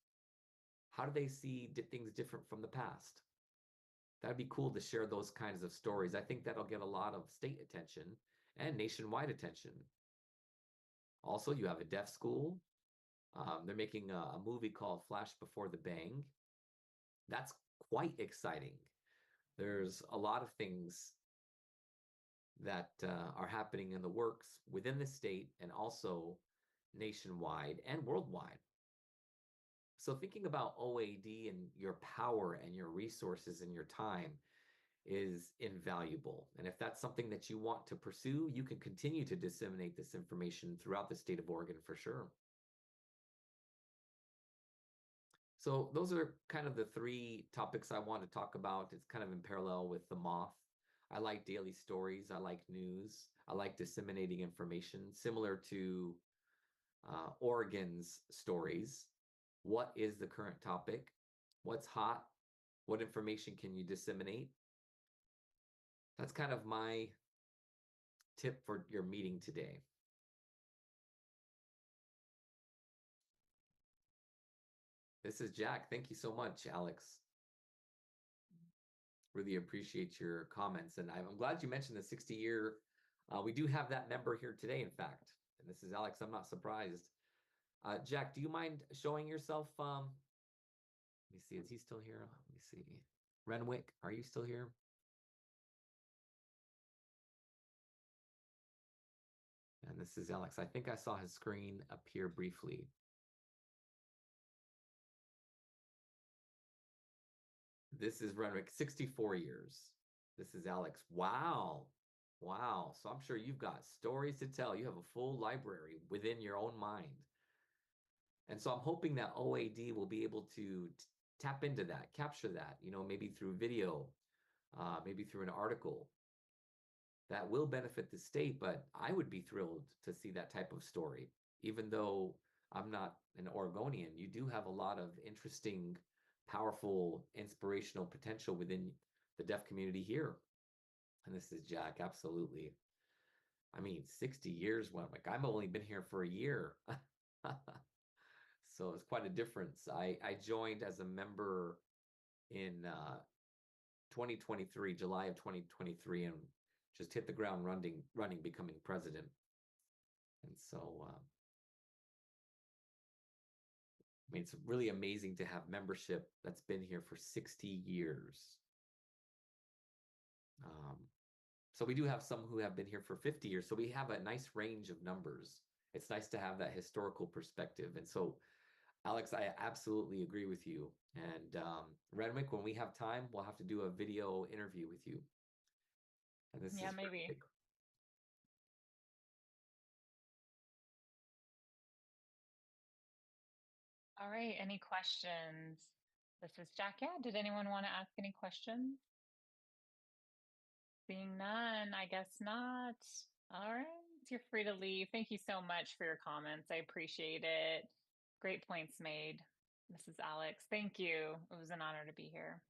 How do they see things different from the past? That'd be cool to share those kinds of stories. I think that'll get a lot of state attention and nationwide attention. Also, you have a deaf school. They're making a movie called Flash Before the Bang. That's quite exciting. There's a lot of things that are happening in the works within the state and also nationwide and worldwide. So thinking about OAD and your power and your resources and your time is invaluable. And if that's something that you want to pursue, you can continue to disseminate this information throughout the state of Oregon for sure. So those are kind of the three topics I want to talk about. It's kind of in parallel with the moth. I like daily stories. I like news. I like disseminating information similar to Oregon's stories. What is the current topic? What's hot? What information can you disseminate? That's kind of my tip for your meeting today. This is Jack. Thank you so much, Alex. Really appreciate your comments. And I'm glad you mentioned the 60-year. We do have that member here today, in fact. And this is Alex. I'm not surprised. Jack, do you mind showing yourself? Let me see. Is he still here? Let me see. Renwick, are you still here? And this is Alex. I think I saw his screen appear briefly. This is Renwick, 64 years. This is Alex. Wow. Wow. So I'm sure you've got stories to tell. You have a full library within your own mind. And so I'm hoping that OAD will be able to tap into that, capture that, maybe through video, maybe through an article that will benefit the state. But I would be thrilled to see that type of story, even though I'm not an Oregonian. You do have a lot of interesting, powerful, inspirational potential within the deaf community here. And this is Jack, absolutely. I mean, 60 years went, like I've only been here for a year. So it's quite a difference. I joined as a member in 2023, July of 2023, and just hit the ground running, becoming president. And so, I mean, it's really amazing to have membership that's been here for 60 years. So we do have some who have been here for 50 years. So we have a nice range of numbers. It's nice to have that historical perspective. And so, Alex, I absolutely agree with you. And Renwick, when we have time, we'll have to do a video interview with you. And this is maybe. Renwick. All right, any questions? This is Jack. Yeah, did anyone want to ask any questions? Seeing none, I guess not. All right, you're free to leave. Thank you so much for your comments. I appreciate it. Great points made. This is Alex. Thank you. It was an honor to be here.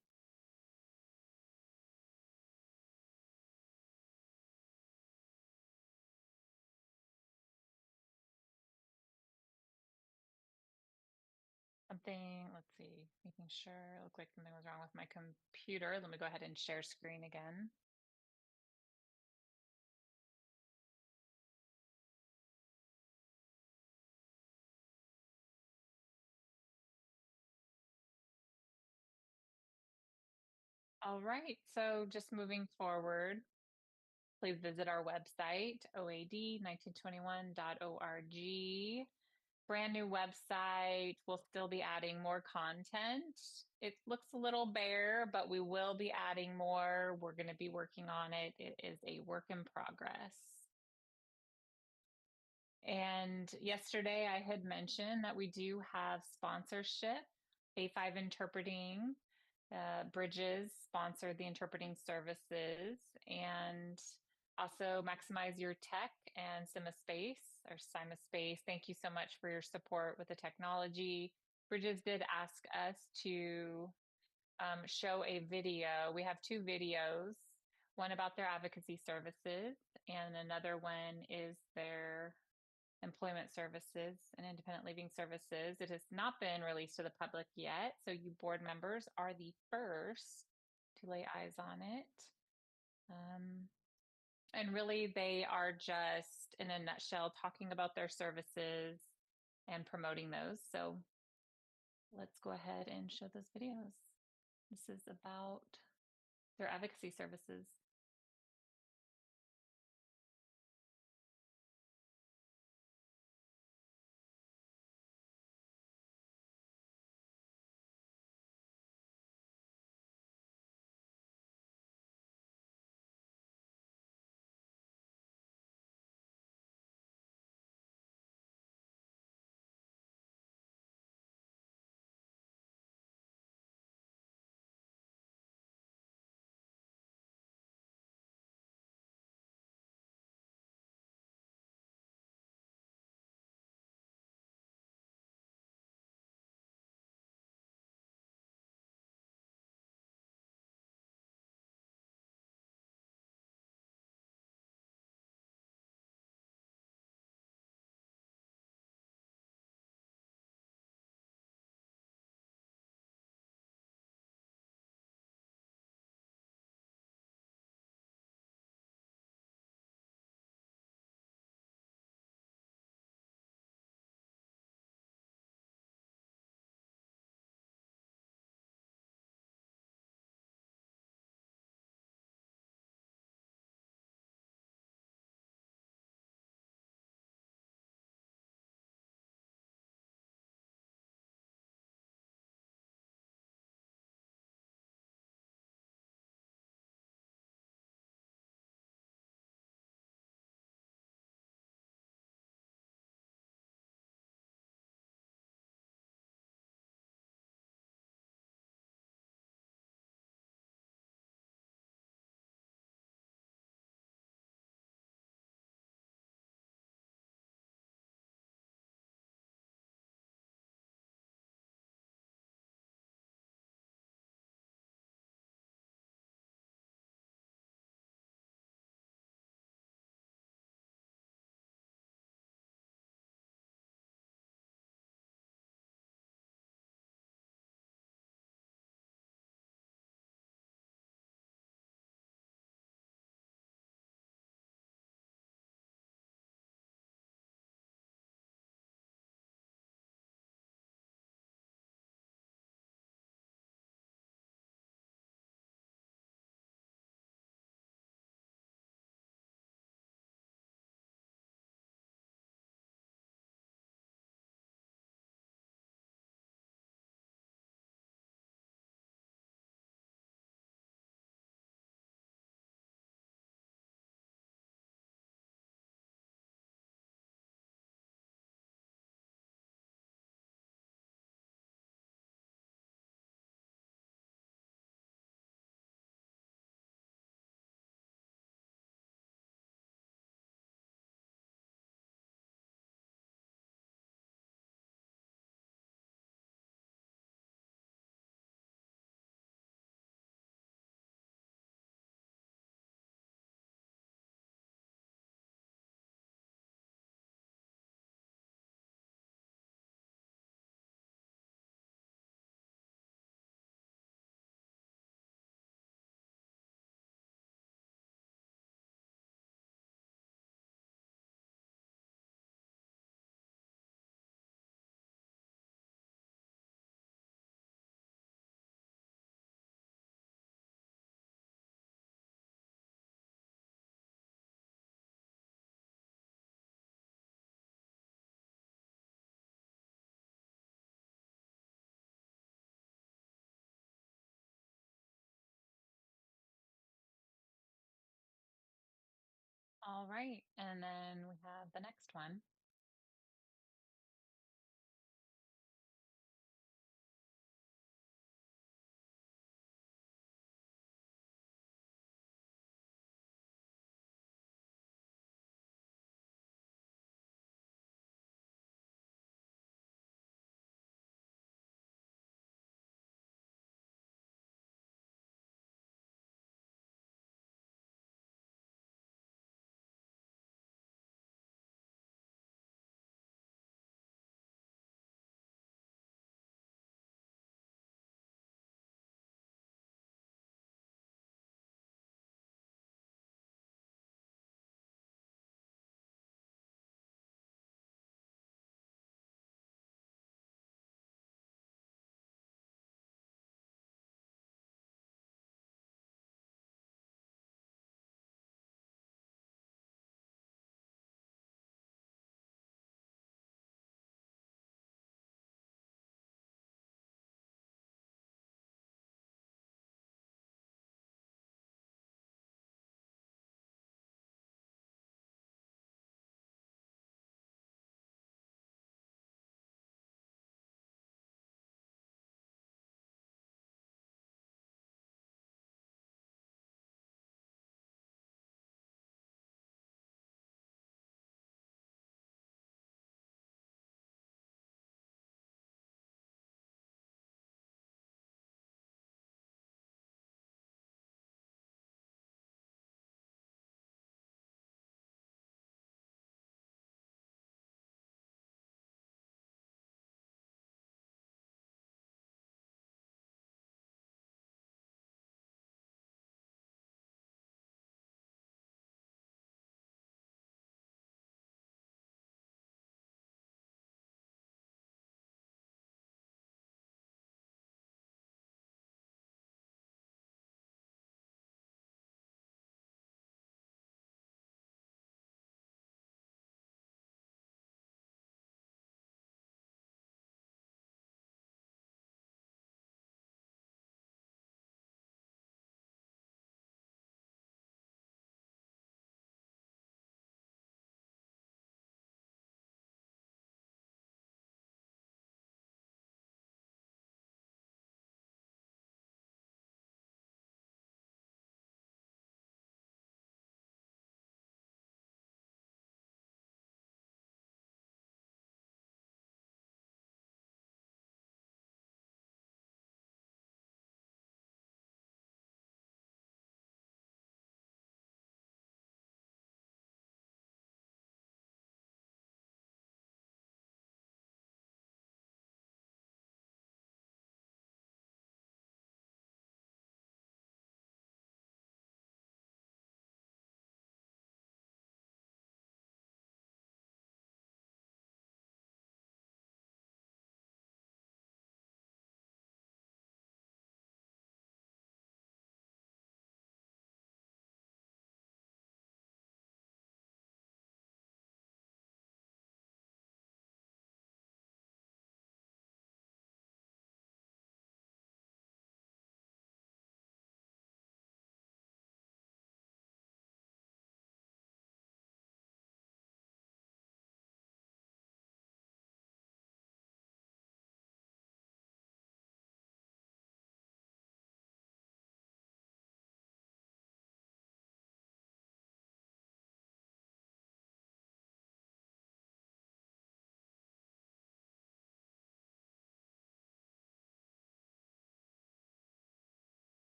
Something, let's see, making sure it looked like something was wrong with my computer. Let me go ahead and share screen again. All right, so just moving forward, please visit our website, oad1921.org. Brand new website. We'll still be adding more content. It looks a little bare, but we will be adding more. We're going to be working on it. It is a work in progress. And yesterday I had mentioned that we do have sponsorship. A5 Interpreting Bridges sponsored the interpreting services, and Also, Maximize Your Tech and Sima Space. Thank you so much for your support with the technology. Bridges did ask us to show a video. We have two videos, one about their advocacy services, and another one is their employment services and independent living services. It has not been released to the public yet, so you board members are the first to lay eyes on it. And really, they are just, in a nutshell, talking about their services and promoting those. So let's go ahead and show those videos. This is about their advocacy services. All right, and then we have the next one.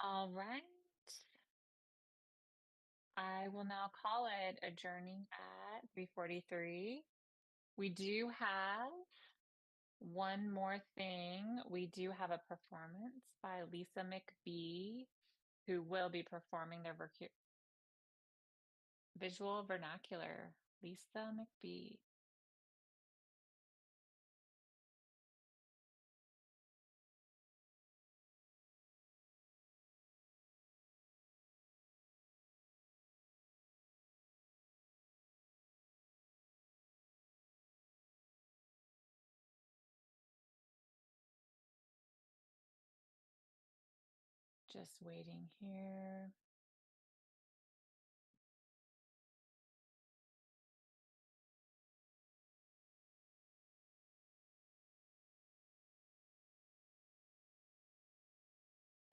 All right. I will now call it adjourning at 3:43. We do have one more thing. We do have a performance by Lisa McBee, who will be performing their visual vernacular. Lisa McBee. Just waiting here.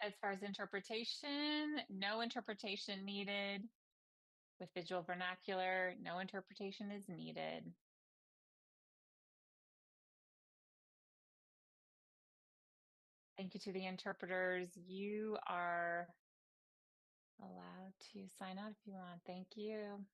As far as interpretation, no interpretation needed. With visual vernacular, no interpretation is needed. Thank you to the interpreters. You are allowed to sign out if you want. Thank you.